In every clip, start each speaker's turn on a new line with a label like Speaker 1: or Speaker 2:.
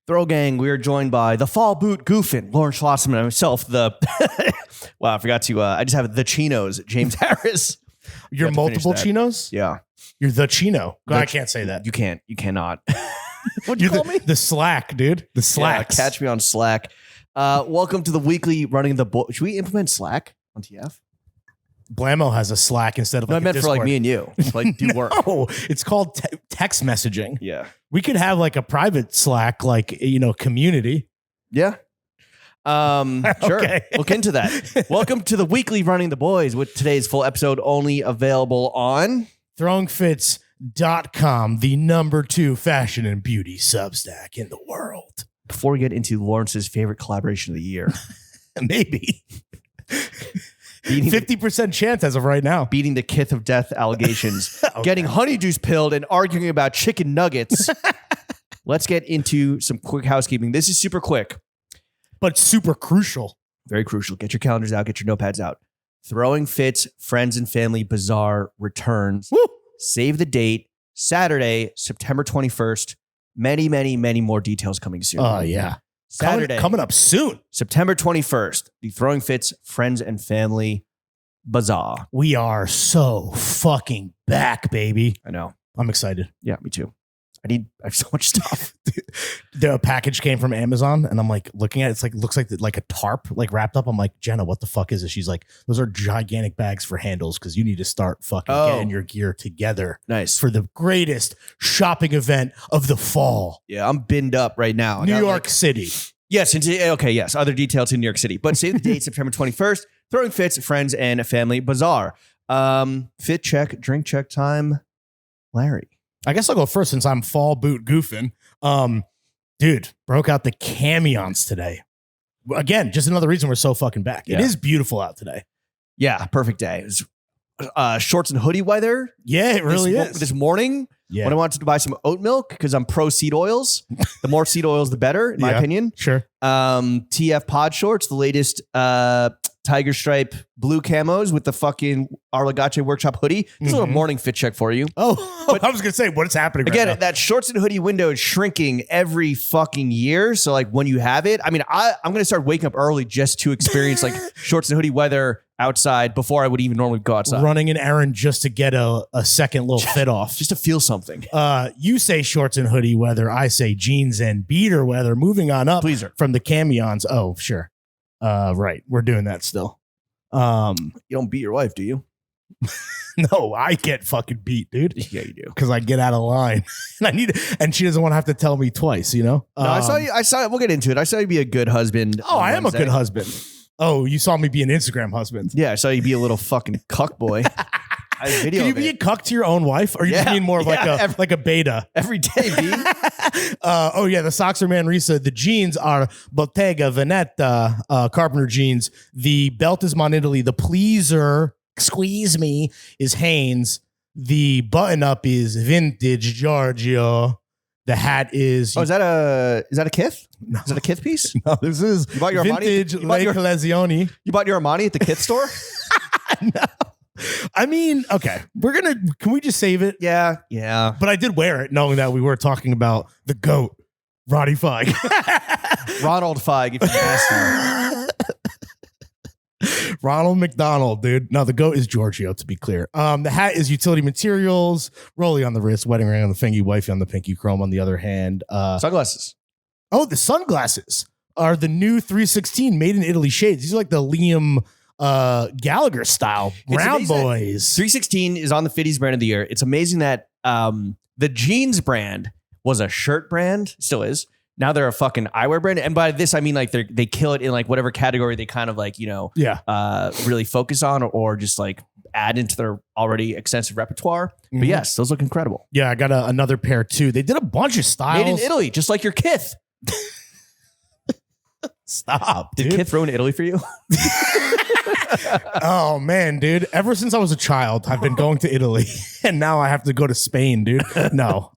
Speaker 1: Throw Gang, we are joined by the Fall Boot Goofin, Lauren Schlossman, and myself, the... wow, I forgot to... I just have the Chinos, James Harris.
Speaker 2: You're multiple Chinos?
Speaker 1: Yeah.
Speaker 2: You're the Chino. I can't say that.
Speaker 1: You can't. You cannot. What'd you call me?
Speaker 2: The Slack, dude. The Slack.
Speaker 1: Yeah, catch me on Slack. Welcome to the weekly Running the Boy. Should we implement Slack on TF?
Speaker 2: Blammo has a Slack instead of
Speaker 1: I meant for like me and you. Like do work.
Speaker 2: No, it's called text messaging.
Speaker 1: Yeah.
Speaker 2: We could have like a private Slack, like, community.
Speaker 1: Yeah. Sure.
Speaker 2: Okay.
Speaker 1: Look into that. Welcome to the weekly Running the Boys with today's full episode only available on
Speaker 2: throwingfits.com, the -- fashion and beauty Substack in the world.
Speaker 1: Before we get into Lawrence's favorite collaboration of the year.
Speaker 2: Maybe. 50% chance as of right now.
Speaker 1: Beating the Kith of death allegations,
Speaker 2: Okay.
Speaker 1: getting honeydews pilled, and arguing about chicken nuggets. Let's get into some quick housekeeping. This is super quick.
Speaker 2: But super crucial.
Speaker 1: Very crucial. Get your calendars out. Get your notepads out. Throwing Fits Friends and Family Bazaar returns.
Speaker 2: Woo!
Speaker 1: Save the date. Saturday, September 21st. Many, many, many more details coming soon.
Speaker 2: Oh, yeah.
Speaker 1: Saturday.
Speaker 2: Coming up soon.
Speaker 1: September 21st. The Throwing Fits Friends and Family Bazaar.
Speaker 2: We are so fucking back, baby.
Speaker 1: I know.
Speaker 2: I'm excited.
Speaker 1: Yeah, me too. I have so much stuff.
Speaker 2: The package came from Amazon and I'm like looking at it. It's like, looks like a tarp, like wrapped up. I'm like, Jenna, what the fuck is this? She's like, those are gigantic bags for handles because you need to start fucking getting your gear together.
Speaker 1: Nice.
Speaker 2: For the greatest shopping event of the fall.
Speaker 1: Yeah, I'm binned up right now.
Speaker 2: New York City.
Speaker 1: Yes. Okay. Yes. Other details in New York City. But save the date, September 21st. Throwing Fits Friends and Family Bazaar. Fit check, drink check time. Larry.
Speaker 2: I guess I'll go first since I'm fall boot goofing. Dude, broke out the camions today. Again, just another reason we're so fucking back.
Speaker 1: Yeah.
Speaker 2: It is beautiful out today.
Speaker 1: Yeah, perfect day. It was, shorts and hoodie weather.
Speaker 2: Yeah, it really is.
Speaker 1: This morning,
Speaker 2: Yeah.
Speaker 1: when I wanted to buy some oat milk because I'm pro seed oils. The more seed oils, the better, in my opinion.
Speaker 2: Sure.
Speaker 1: TF pod shorts, the latest tiger stripe blue camos with the fucking Arlagache workshop hoodie. This is a little morning fit check for you.
Speaker 2: Oh, but I was going to say, what's happening
Speaker 1: again,
Speaker 2: right now?
Speaker 1: that shorts and hoodie window is shrinking every fucking year. So like when you have it, I mean, I'm going to start waking up early just to experience like shorts and hoodie weather outside before I would even normally go outside.
Speaker 2: Running an errand just to get a second little fit off.
Speaker 1: Just to feel something.
Speaker 2: You say shorts and hoodie weather. I say jeans and beater weather. Moving on up
Speaker 1: Pleaser.
Speaker 2: From the camions. Oh, sure. Right. We're doing that still.
Speaker 1: You don't beat your wife, do you?
Speaker 2: No, I get fucking beat, dude.
Speaker 1: Yeah, you do.
Speaker 2: Because I get out of line. And she doesn't want to have to tell me twice, you know?
Speaker 1: No, I saw we'll get into it. I saw you be a good husband.
Speaker 2: Oh, I am a good husband. Oh, you saw me be an Instagram husband.
Speaker 1: Yeah, I saw you be a little fucking cuck boy. I have video
Speaker 2: Can you
Speaker 1: of
Speaker 2: be
Speaker 1: it.
Speaker 2: a cuck to your own wife? Or you just mean more of like a beta?
Speaker 1: Every day, B.
Speaker 2: Oh, yeah. The socks are Manresa. The jeans are Bottega Veneta Carpenter jeans. The belt is Mon Italy. The pleaser, squeeze me, is Hanes. The button up is Vintage Giorgio. The hat is...
Speaker 1: Oh, is that a Kith?
Speaker 2: No.
Speaker 1: Is that a Kith piece?
Speaker 2: No, this is
Speaker 1: You bought your
Speaker 2: Vintage
Speaker 1: Armani? You bought
Speaker 2: Le
Speaker 1: your-
Speaker 2: Collezioni.
Speaker 1: You bought your Armani at the Kith store?
Speaker 2: No. I mean, okay. Can we just save it?
Speaker 1: Yeah. Yeah.
Speaker 2: But I did wear it knowing that we were talking about the GOAT, Roddy Fiying.
Speaker 1: Ronald Feig, if you ask me.
Speaker 2: Ronald McDonald, dude. No, the GOAT is Giorgio, to be clear. The hat is utility materials, rolly on the wrist, wedding ring on the finger, wifey on the pinky, chrome on the other hand.
Speaker 1: Sunglasses.
Speaker 2: Oh, the sunglasses are the new 316 made in Italy shades. These are like the Liam Gallagher style brown boys.
Speaker 1: 316 is on the Fitties brand of the year. It's amazing that the jeans brand was a shirt brand, still is. Now they're a fucking eyewear brand. And by this, I mean like they kill it in like whatever category they kind of like, really focus on or just like add into their already extensive repertoire.
Speaker 2: Mm-hmm.
Speaker 1: But yes, those look incredible.
Speaker 2: Yeah, I got another pair too. They did a bunch of styles.
Speaker 1: Made in Italy, just like your Kith.
Speaker 2: Stop,
Speaker 1: Did
Speaker 2: dude.
Speaker 1: Kith ruin Italy for you?
Speaker 2: Oh man, dude. Ever since I was a child, I've been going to Italy and now I have to go to Spain, dude. No.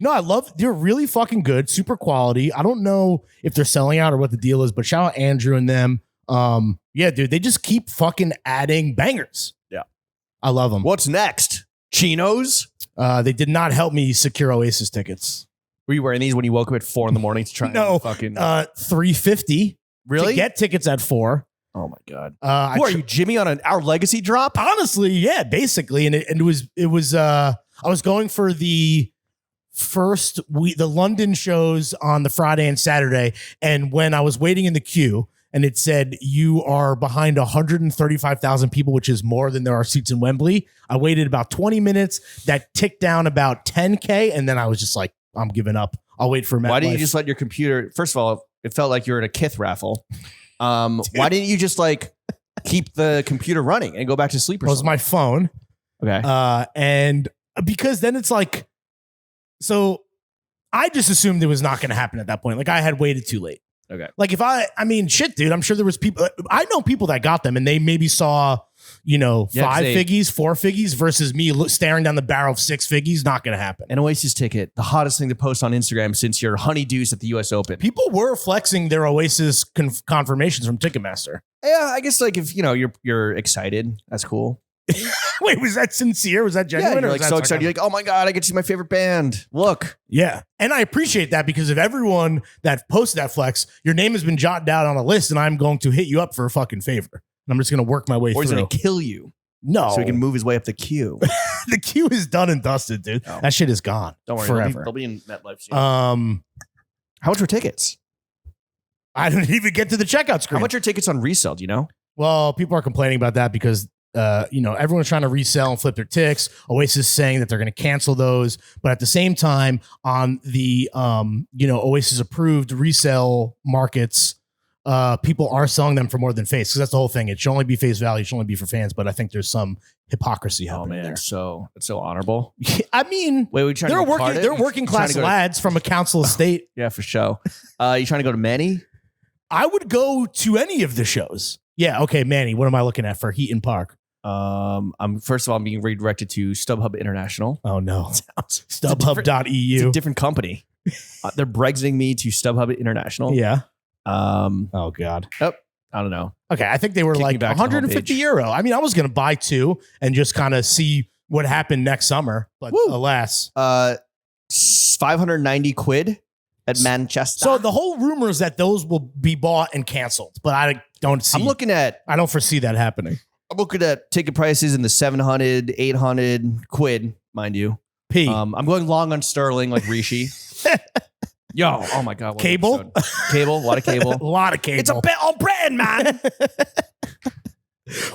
Speaker 2: No, they're really fucking good, super quality. I don't know if they're selling out or what the deal is, but shout out Andrew and them. Yeah, dude, they just keep fucking adding bangers.
Speaker 1: Yeah.
Speaker 2: I love them.
Speaker 1: What's next? Chinos?
Speaker 2: They did not help me secure Oasis tickets.
Speaker 1: Were you wearing these when you woke up at 4 a.m. to try?
Speaker 2: No,
Speaker 1: fucking
Speaker 2: $350
Speaker 1: really
Speaker 2: to get tickets at 4.
Speaker 1: Oh my god!
Speaker 2: Who
Speaker 1: are you, Jimmy, on Our Legacy drop?
Speaker 2: Honestly, yeah, basically, and it was. I was going for the the London shows on the Friday and Saturday, and when I was waiting in the queue, and it said you are behind 135,000 people, which is more than there are seats in Wembley. I waited about 20 minutes. That ticked down about 10K, and then I was just like, I'm giving up. I'll wait for MetLife.
Speaker 1: Why didn't you just let your computer? First of all, it felt like you were in a Kith raffle. Why didn't you just like keep the computer running and go back to sleep? Or
Speaker 2: it was my phone.
Speaker 1: Okay.
Speaker 2: And because then it's like, so I just assumed it was not going to happen at that point. Like I had waited too late.
Speaker 1: Okay.
Speaker 2: Like if I mean, shit, dude, I'm sure there was people, I know people that got them and they maybe saw, 5 figgies, 4 figgies versus me staring down the barrel of 6 figgies. Not going to happen.
Speaker 1: An Oasis ticket, the hottest thing to post on Instagram since your honeydews at the US Open.
Speaker 2: People were flexing their Oasis confirmations from Ticketmaster.
Speaker 1: Yeah, I guess like if you're excited, that's cool.
Speaker 2: Wait, was that sincere? Was that genuine?
Speaker 1: Yeah, you're like so excited. You're like, oh my god, I get to see my favorite band. Look,
Speaker 2: yeah, and I appreciate that because of everyone that posted that flex, your name has been jotted down on a list, and I'm going to hit you up for a fucking favor. And I'm just going to work my way through.
Speaker 1: Or he's going to kill you.
Speaker 2: No,
Speaker 1: so he can move his way up the queue.
Speaker 2: The queue is done and dusted, dude. Oh. That shit is gone.
Speaker 1: Don't worry,
Speaker 2: forever.
Speaker 1: They'll be in MetLife soon. How much were tickets?
Speaker 2: I didn't even get to the checkout screen.
Speaker 1: How much are tickets on resale? Do you know?
Speaker 2: Well, people are complaining about that because everyone's trying to resell and flip their ticks. Oasis saying that they're going to cancel those, but at the same time, on the Oasis approved resale markets, people are selling them for more than face because that's the whole thing. It should only be face value, it should only be for fans. But I think there's some hypocrisy happening there.
Speaker 1: It's so honorable.
Speaker 2: I mean, they're working class lads from a council estate.
Speaker 1: Yeah, for sure. You trying to go to Manny?
Speaker 2: I would go to any of the shows. Yeah, okay, Manny. What am I looking at for Heaton Park?
Speaker 1: I'm first of all, I'm being redirected to StubHub International.
Speaker 2: Oh no, StubHub.eu.
Speaker 1: It's a different company. They're Brexiting me to StubHub International.
Speaker 2: Yeah. Oh god.
Speaker 1: Oh, I don't know.
Speaker 2: Okay, I think they were like 150 euro. I mean, I was gonna buy 2 and just kind of see what happened next summer, but alas,
Speaker 1: 590 quid at Manchester.
Speaker 2: So the whole rumor is that those will be bought and canceled, but I don't see. I don't foresee that happening.
Speaker 1: I'm looking at ticket prices in the 700, 800 quid, mind you. I'm going long on Sterling like Rishi. Yo, oh my god,
Speaker 2: cable,
Speaker 1: a lot of cable,
Speaker 2: a lot of cable.
Speaker 1: It's a bet on Britain, man.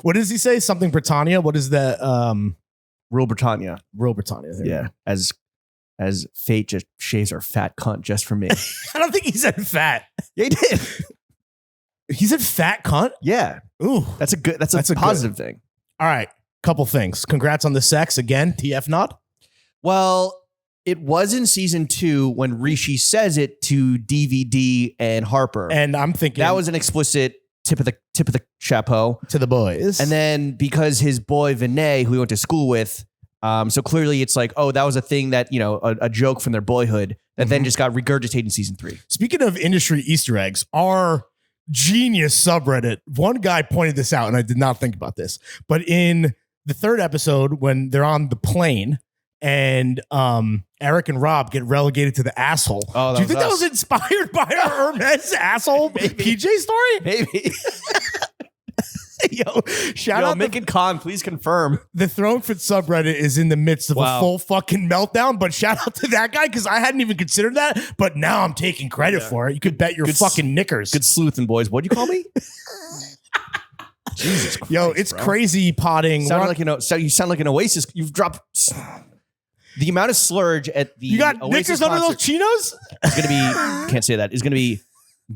Speaker 2: What does he say? Something Britannia. What is that?
Speaker 1: Rule Britannia.
Speaker 2: Rule Britannia.
Speaker 1: Yeah, as fate just shaves our fat cunt just for me.
Speaker 2: I don't think he said fat.
Speaker 1: Yeah, he did.
Speaker 2: He said fat cunt?
Speaker 1: Yeah.
Speaker 2: Ooh.
Speaker 1: That's a positive thing.
Speaker 2: All right. Couple things. Congrats on the sex again. TF nod.
Speaker 1: Well, it was in season 2 when Rishi says it to DVD and Harper.
Speaker 2: And I'm thinking
Speaker 1: that was an explicit tip of the chapeau
Speaker 2: to the boys.
Speaker 1: And then because his boy Vinay, who he went to school with, so clearly it's like, oh, that was a thing that, a joke from their boyhood that then just got regurgitated in season 3.
Speaker 2: Speaking of industry Easter eggs, our genius subreddit, one guy pointed this out and I did not think about this, but in the 3rd episode when they're on the plane and Eric and Rob get relegated to the asshole. Oh, do you think that was inspired by our Hermes asshole PJ story?
Speaker 1: Maybe.
Speaker 2: Shout out
Speaker 1: Mick and Khan, please confirm.
Speaker 2: The Throne Fit subreddit is in the midst of a full fucking meltdown, but shout out to that guy because I hadn't even considered that, but now I'm taking credit for it. You could bet your fucking knickers.
Speaker 1: Good sleuthing, boys. What'd you call me? Jesus Christ,
Speaker 2: it's crazy potting.
Speaker 1: You sound like an Oasis. You've dropped the amount of slurge at the
Speaker 2: You got
Speaker 1: Oasis
Speaker 2: knickers under those chinos?
Speaker 1: It's going to be, can't say that. It's going to be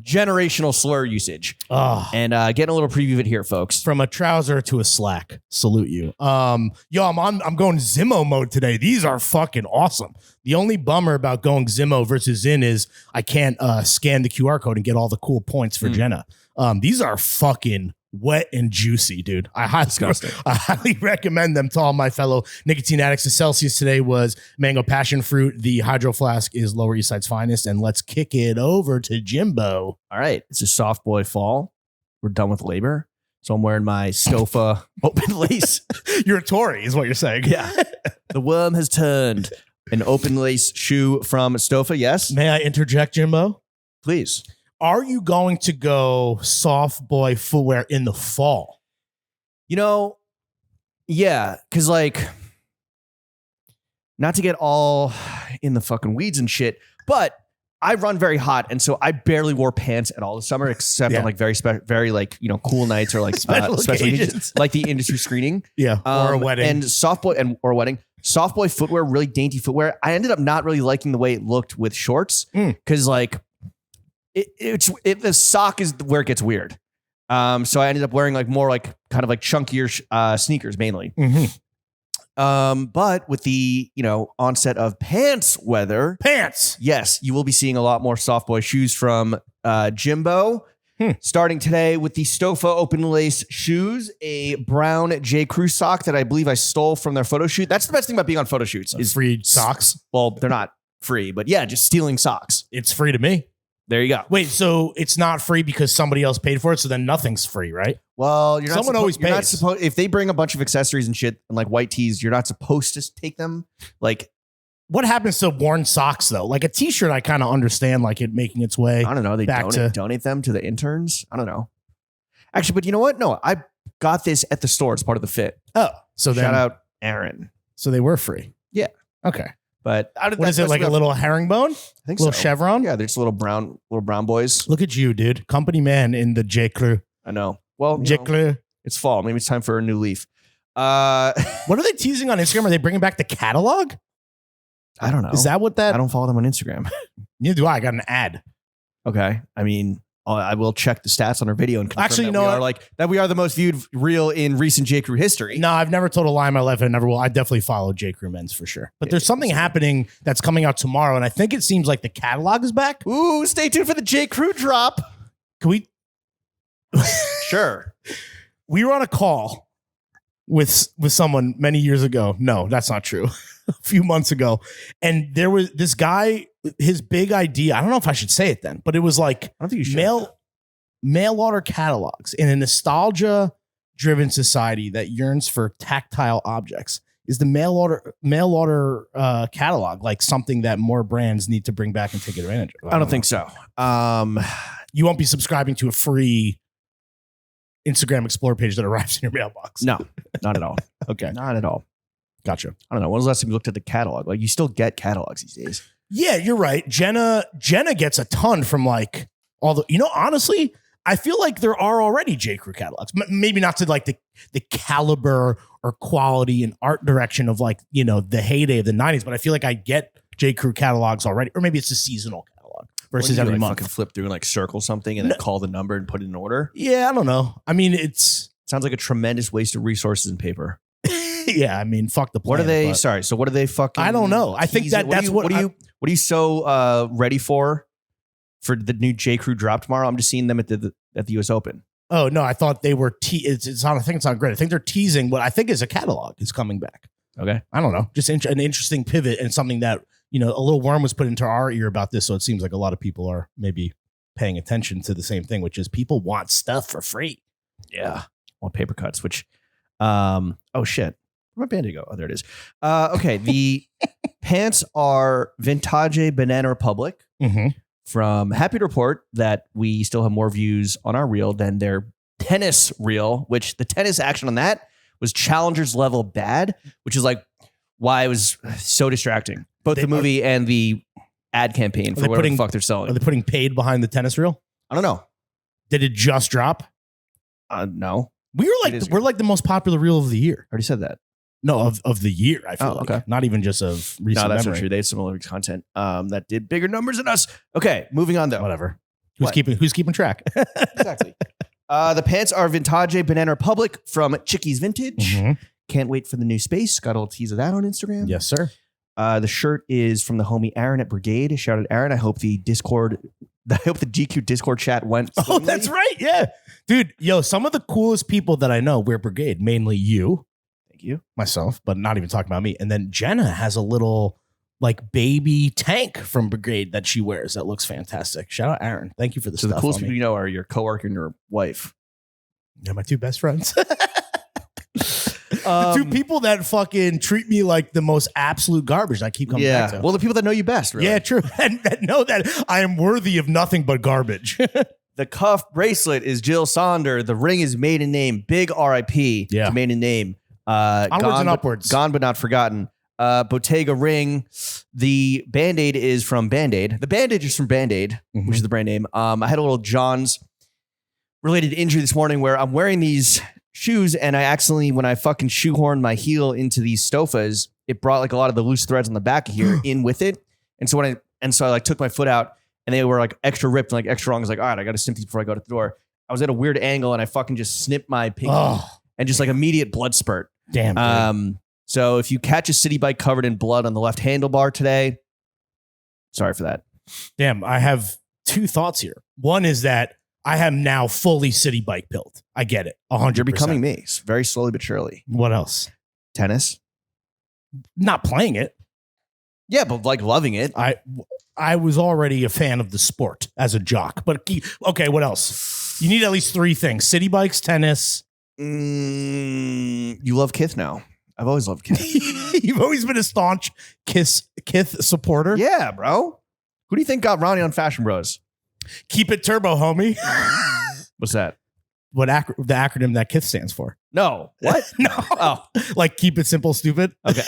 Speaker 1: generational slur usage. And getting a little preview of it here, folks.
Speaker 2: From a trouser to a slack. Salute you. I'm going Zimmo mode today. These are fucking awesome. The only bummer about going Zimmo versus Zin is I can't scan the QR code and get all the cool points for Jenna. These are fucking wet and juicy, dude. I highly recommend them to all my fellow nicotine addicts. The Celsius today was mango passion fruit. The Hydro Flask is Lower East Side's finest. And let's kick it over to Jimbo.
Speaker 1: All right. It's a soft boy fall. We're done with labor. So I'm wearing my Stofa open lace.
Speaker 2: You're a Tory is what you're saying.
Speaker 1: Yeah. The worm has turned. An open lace shoe from Stofa. Yes,
Speaker 2: May I interject, Jimbo?
Speaker 1: please.
Speaker 2: Are you going to go soft boy footwear in the fall?
Speaker 1: You know, yeah, because like, not to get all in the fucking weeds and shit, but I run very hot, and so I barely wore pants at all this summer, except on like very like cool nights or like special occasions, like the industry screening,
Speaker 2: or a wedding,
Speaker 1: and or a wedding. Soft boy footwear, really dainty footwear. I ended up not really liking the way it looked with shorts because like the sock is where it gets weird. So I ended up wearing like more like kind of like chunkier sneakers mainly. But with the onset of pants weather, yes, you will be seeing a lot more soft boy shoes from Jimbo. Starting today with the Stofa open lace shoes, a brown J.Crew sock that I believe I stole from their photo shoot. That's the best thing about being on photo shoots is
Speaker 2: free socks.
Speaker 1: Well, they're not free, but yeah, just stealing socks.
Speaker 2: It's free to me.
Speaker 1: There you go.
Speaker 2: Wait, so it's not free because somebody else paid for it, so then nothing's free, right?
Speaker 1: Well, you're not
Speaker 2: someone always pays.
Speaker 1: You're not supposed, if they bring a bunch of accessories and shit and like white tees, you're not supposed to take them. Like,
Speaker 2: what happens to worn socks though? Like a t-shirt, I kind of understand like it making its way.
Speaker 1: I don't know. They donate them to the interns. I don't know. Actually, but you know what? No, I got this at the store. It's part of the fit.
Speaker 2: Oh, so then
Speaker 1: shout out Aaron.
Speaker 2: So they were free.
Speaker 1: Yeah.
Speaker 2: Okay.
Speaker 1: But
Speaker 2: what is it, like a little herringbone?
Speaker 1: I think
Speaker 2: little
Speaker 1: so.
Speaker 2: chevron?
Speaker 1: Yeah, they're just little brown boys.
Speaker 2: Look at you, dude. Company man in the J.Crew.
Speaker 1: I know. Well,
Speaker 2: J.Crew.
Speaker 1: It's fall. Maybe it's time for a new leaf.
Speaker 2: What are they teasing on Instagram? Are they bringing back the catalog?
Speaker 1: I don't know.
Speaker 2: Is that what that?
Speaker 1: I don't follow them on Instagram.
Speaker 2: Neither do I. I got an ad.
Speaker 1: Okay. I mean, I will check the stats on our video and confirm
Speaker 2: actually,
Speaker 1: that we are the most viewed reel in recent J.Crew history.
Speaker 2: No, I've never told a lie in my life. I never will. I definitely follow J.Crew men's for sure. But there's something happening that's coming out tomorrow, and I think it seems like the catalog is back.
Speaker 1: Ooh, stay tuned for the J.Crew drop.
Speaker 2: Can we?
Speaker 1: Sure.
Speaker 2: We were on a call with someone many years ago. No, that's not true. A few months ago, and there was this guy. His big idea. I don't know if I should say it then, but it was like
Speaker 1: I don't think you should.
Speaker 2: Mail order catalogs in a nostalgia-driven society that yearns for tactile objects. Is the mail order catalog like something that more brands need to bring back and take advantage of?
Speaker 1: I don't think so.
Speaker 2: You won't be subscribing to a free Instagram Explore page that arrives in your mailbox.
Speaker 1: No, not at all.
Speaker 2: Okay,
Speaker 1: not at all.
Speaker 2: Gotcha.
Speaker 1: I don't know. When was the last time you looked at the catalog? Like, you still get catalogs these days.
Speaker 2: Yeah, you're right. Jenna gets a ton from like all the, honestly, I feel like there are already J.Crew catalogs. Maybe not to like the caliber or quality and art direction of like, the heyday of the 90s, but I feel like I get J.Crew catalogs already. Or maybe it's a seasonal catalog versus every month.
Speaker 1: Fucking flip through and like circle something and then call the number and put it in order.
Speaker 2: Yeah, I don't know. I mean,
Speaker 1: sounds like a tremendous waste of resources and paper.
Speaker 2: Yeah, I mean, fuck the planet.
Speaker 1: What are they? Sorry. So what are they fucking?
Speaker 2: I don't know. I think that's what
Speaker 1: are you so ready for the new J.Crew drop tomorrow? I'm just seeing them at the US Open.
Speaker 2: Oh no, I thought they were. It's not. I think it's not great. I think they're teasing what I think is a catalog is coming back.
Speaker 1: Okay.
Speaker 2: I don't know. Just an interesting pivot and something that a little worm was put into our ear about this. So it seems like a lot of people are maybe paying attention to the same thing, which is people want stuff for free.
Speaker 1: Yeah, want paper cuts. Which, oh shit. Where'd my band go? Oh, there it is. Okay, the pants are Vintage Banana Republic from Happy to report that we still have more views on our reel than their tennis reel, which the tennis action on that was challengers level bad, which is like why it was so distracting. Both the movie and the ad campaign for whatever the fuck they're selling.
Speaker 2: Are they putting paid behind the tennis reel?
Speaker 1: I don't know.
Speaker 2: Did it just drop?
Speaker 1: No.
Speaker 2: We're like the most popular reel of the year.
Speaker 1: I already said that.
Speaker 2: No, of the year, I feel like.
Speaker 1: Okay.
Speaker 2: Not even just of recent
Speaker 1: No, that's
Speaker 2: memory.
Speaker 1: not true. They had similar content that did bigger numbers than us. Okay, moving on though.
Speaker 2: Whatever. Who's keeping track?
Speaker 1: Exactly. The pants are Vintage Banana Republic from Chickies Vintage. Can't wait for the new space. Got a little tease of that on Instagram.
Speaker 2: Yes, sir.
Speaker 1: The shirt is from the homie Aaron at Brigade. Shout out Aaron. I hope the GQ Discord chat went.
Speaker 2: Oh, that's right. Yeah. Dude, some of the coolest people that I know wear Brigade, mainly you.
Speaker 1: You,
Speaker 2: myself, but not even talking about me. And then Jenna has a little like baby tank from Brigade that she wears that looks fantastic. Shout out Aaron. Thank you for the stuff.
Speaker 1: So the coolest people you know are your coworker and your wife.
Speaker 2: Yeah, my two best friends. The two people that fucking treat me like the most absolute garbage. I keep coming back to.
Speaker 1: Well, the people that know you best, really.
Speaker 2: Yeah, true. And that know that I am worthy of nothing but garbage.
Speaker 1: The cuff bracelet is Jill Sonder. The ring is maiden name. Big R.I.P.
Speaker 2: Yeah.
Speaker 1: to maiden name.
Speaker 2: Onwards and upwards.
Speaker 1: Gone but not forgotten. Bottega ring. The Band-Aid is from Band-Aid. The bandage is from Band-Aid, which is the brand name. I had a little jawnz-related injury this morning where I'm wearing these shoes and I accidentally, when I fucking shoehorned my heel into these stofas, it brought like a lot of the loose threads on the back of here in with it. And so I like took my foot out and they were like extra ripped and like extra long. I was like, all right, I got to snip these before I go to the door. I was at a weird angle and I fucking just snipped my pinky and just like immediate blood spurt.
Speaker 2: Damn.
Speaker 1: So if you catch a Citi Bike covered in blood on the left handlebar today, sorry for that.
Speaker 2: Damn. I have two thoughts here. One is that I am now fully Citi Bike pilled. I get it. 100%.
Speaker 1: You're becoming me very slowly but surely.
Speaker 2: What else?
Speaker 1: Tennis.
Speaker 2: Not playing it.
Speaker 1: Yeah, but like loving it.
Speaker 2: I was already a fan of the sport as a jock. But okay, what else? You need at least three things: Citi Bikes, tennis.
Speaker 1: You love Kith now. I've always loved Kith.
Speaker 2: You've always been a staunch Kith supporter.
Speaker 1: Yeah, bro. Who do you think got Ronnie on Fashion Bros?
Speaker 2: Keep it turbo, homie.
Speaker 1: What's that?
Speaker 2: What the acronym that Kith stands for?
Speaker 1: No. What?
Speaker 2: No.
Speaker 1: Oh,
Speaker 2: Like keep it simple, stupid.
Speaker 1: okay.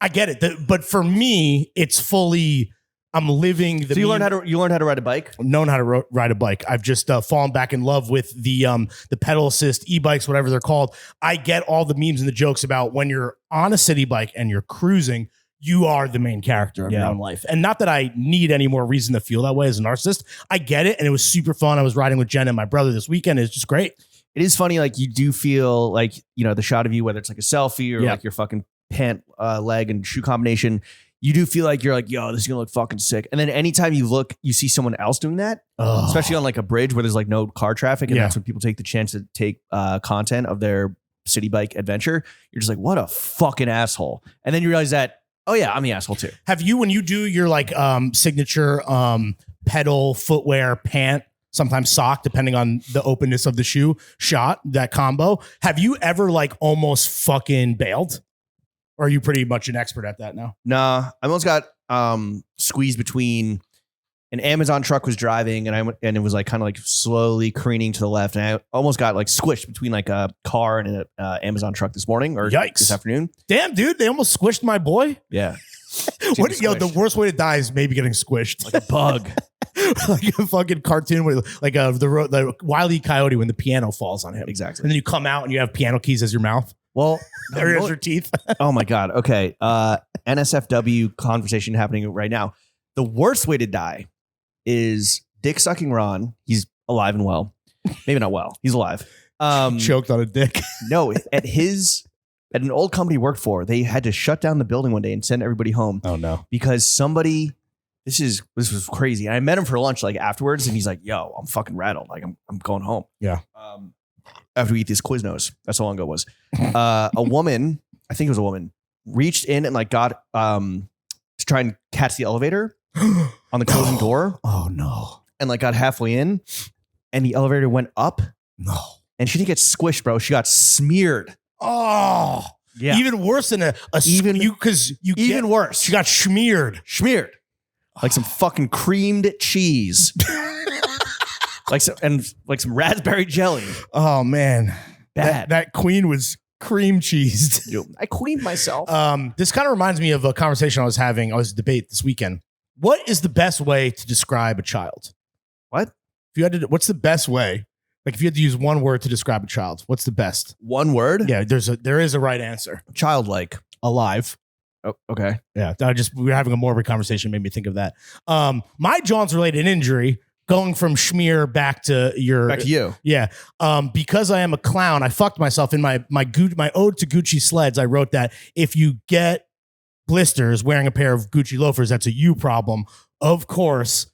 Speaker 2: I get it. But for me, it's fully, I'm living the.
Speaker 1: So you learned how to ride a bike?
Speaker 2: Known how to ride a bike. I've just fallen back in love with the pedal assist e-bikes, whatever they're called. I get all the memes and the jokes about when you're on a Citi Bike and you're cruising, you are the main character of your own life. And not that I need any more reason to feel that way as a narcissist. I get it. And it was super fun. I was riding with Jen and my brother this weekend. It's just great.
Speaker 1: It is funny. Like you do feel like, you know, the shot of you, whether it's like a selfie or like your fucking pant, leg and shoe combination, you do feel like you're like, yo, this is gonna look fucking sick. And then anytime you look, you see someone else doing that, especially on like a bridge where there's like no car traffic. And that's when people take the chance to take content of their Citi Bike adventure. You're just like, what a fucking asshole. And then you realize that, oh yeah, I'm the asshole too.
Speaker 2: Have you, when you do your like signature pedal, footwear, pant, sometimes sock, depending on the openness of the shoe shot, that combo, have you ever like almost fucking bailed? Or are you pretty much an expert at that now?
Speaker 1: Nah, I almost got squeezed between an Amazon truck was driving and it was like kind of like slowly careening to the left. And I almost got like squished between like a car and an Amazon truck this morning or this afternoon.
Speaker 2: Damn, dude, they almost squished my boy.
Speaker 1: Yeah.
Speaker 2: The worst way to die is maybe getting squished.
Speaker 1: Like a bug.
Speaker 2: Like a fucking cartoon where like the Wile E. Coyote when the piano falls on him.
Speaker 1: Exactly.
Speaker 2: And then you come out and you have piano keys as your mouth.
Speaker 1: Well,
Speaker 2: there's your teeth.
Speaker 1: Oh my God. Okay. NSFW conversation happening right now. The worst way to die is dick sucking Ron. He's alive and well. Maybe not well. He's alive.
Speaker 2: Choked on a dick.
Speaker 1: No, at an old company he worked for, they had to shut down the building one day and send everybody home.
Speaker 2: Oh no.
Speaker 1: Because somebody, this was crazy. And I met him for lunch like afterwards and he's like, yo, I'm fucking rattled. Like I'm going home.
Speaker 2: Yeah.
Speaker 1: After we eat this Quiznos. That's how long ago it was. A woman, I think it was a woman, reached in and like got to try and catch the elevator on the closing door.
Speaker 2: Oh no.
Speaker 1: And like got halfway in and the elevator went up.
Speaker 2: No.
Speaker 1: And she didn't get squished, bro. She got smeared.
Speaker 2: Oh.
Speaker 1: Yeah.
Speaker 2: Even worse than even
Speaker 1: worse.
Speaker 2: She got smeared.
Speaker 1: Like some fucking creamed cheese. like some raspberry jelly.
Speaker 2: Oh man.
Speaker 1: Bad.
Speaker 2: That queen was cream cheesed.
Speaker 1: I queened myself.
Speaker 2: This kind of reminds me of a conversation I was having. I was debate this weekend. What is the best way to describe a child?
Speaker 1: What?
Speaker 2: If you had to, what's the best way? Like if you had to use one word to describe a child, what's the best?
Speaker 1: One word?
Speaker 2: Yeah, there is a right answer.
Speaker 1: Childlike.
Speaker 2: Alive.
Speaker 1: Oh, okay.
Speaker 2: Yeah, we were having a morbid conversation, made me think of that. My jawnz-related injury, going from schmear back to
Speaker 1: you.
Speaker 2: Yeah. Because I am a clown, I fucked myself in my ode to Gucci sleds. I wrote that if you get blisters wearing a pair of Gucci loafers, that's a you problem. Of course,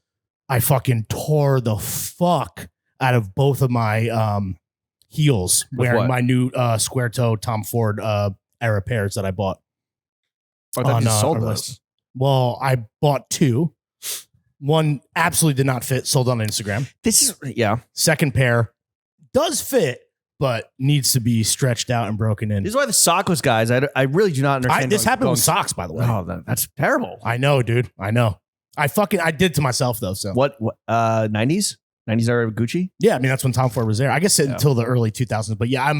Speaker 2: I fucking tore the fuck out of both of my heels wearing my new square toe Tom Ford era pairs that I bought.
Speaker 1: I thought you sold those.
Speaker 2: Well, I bought two. One absolutely did not fit, sold on Instagram.
Speaker 1: This is, yeah.
Speaker 2: Second pair does fit, but needs to be stretched out and broken in.
Speaker 1: This is why the sockless guys, I really do not understand.
Speaker 2: This happened with socks, by the way.
Speaker 1: Oh, that's terrible.
Speaker 2: I know, dude. I know. I did to myself though. So
Speaker 1: what 90s? 90s are Gucci?
Speaker 2: Yeah, I mean that's when Tom Ford was there. I guess until the early 2000s. But yeah,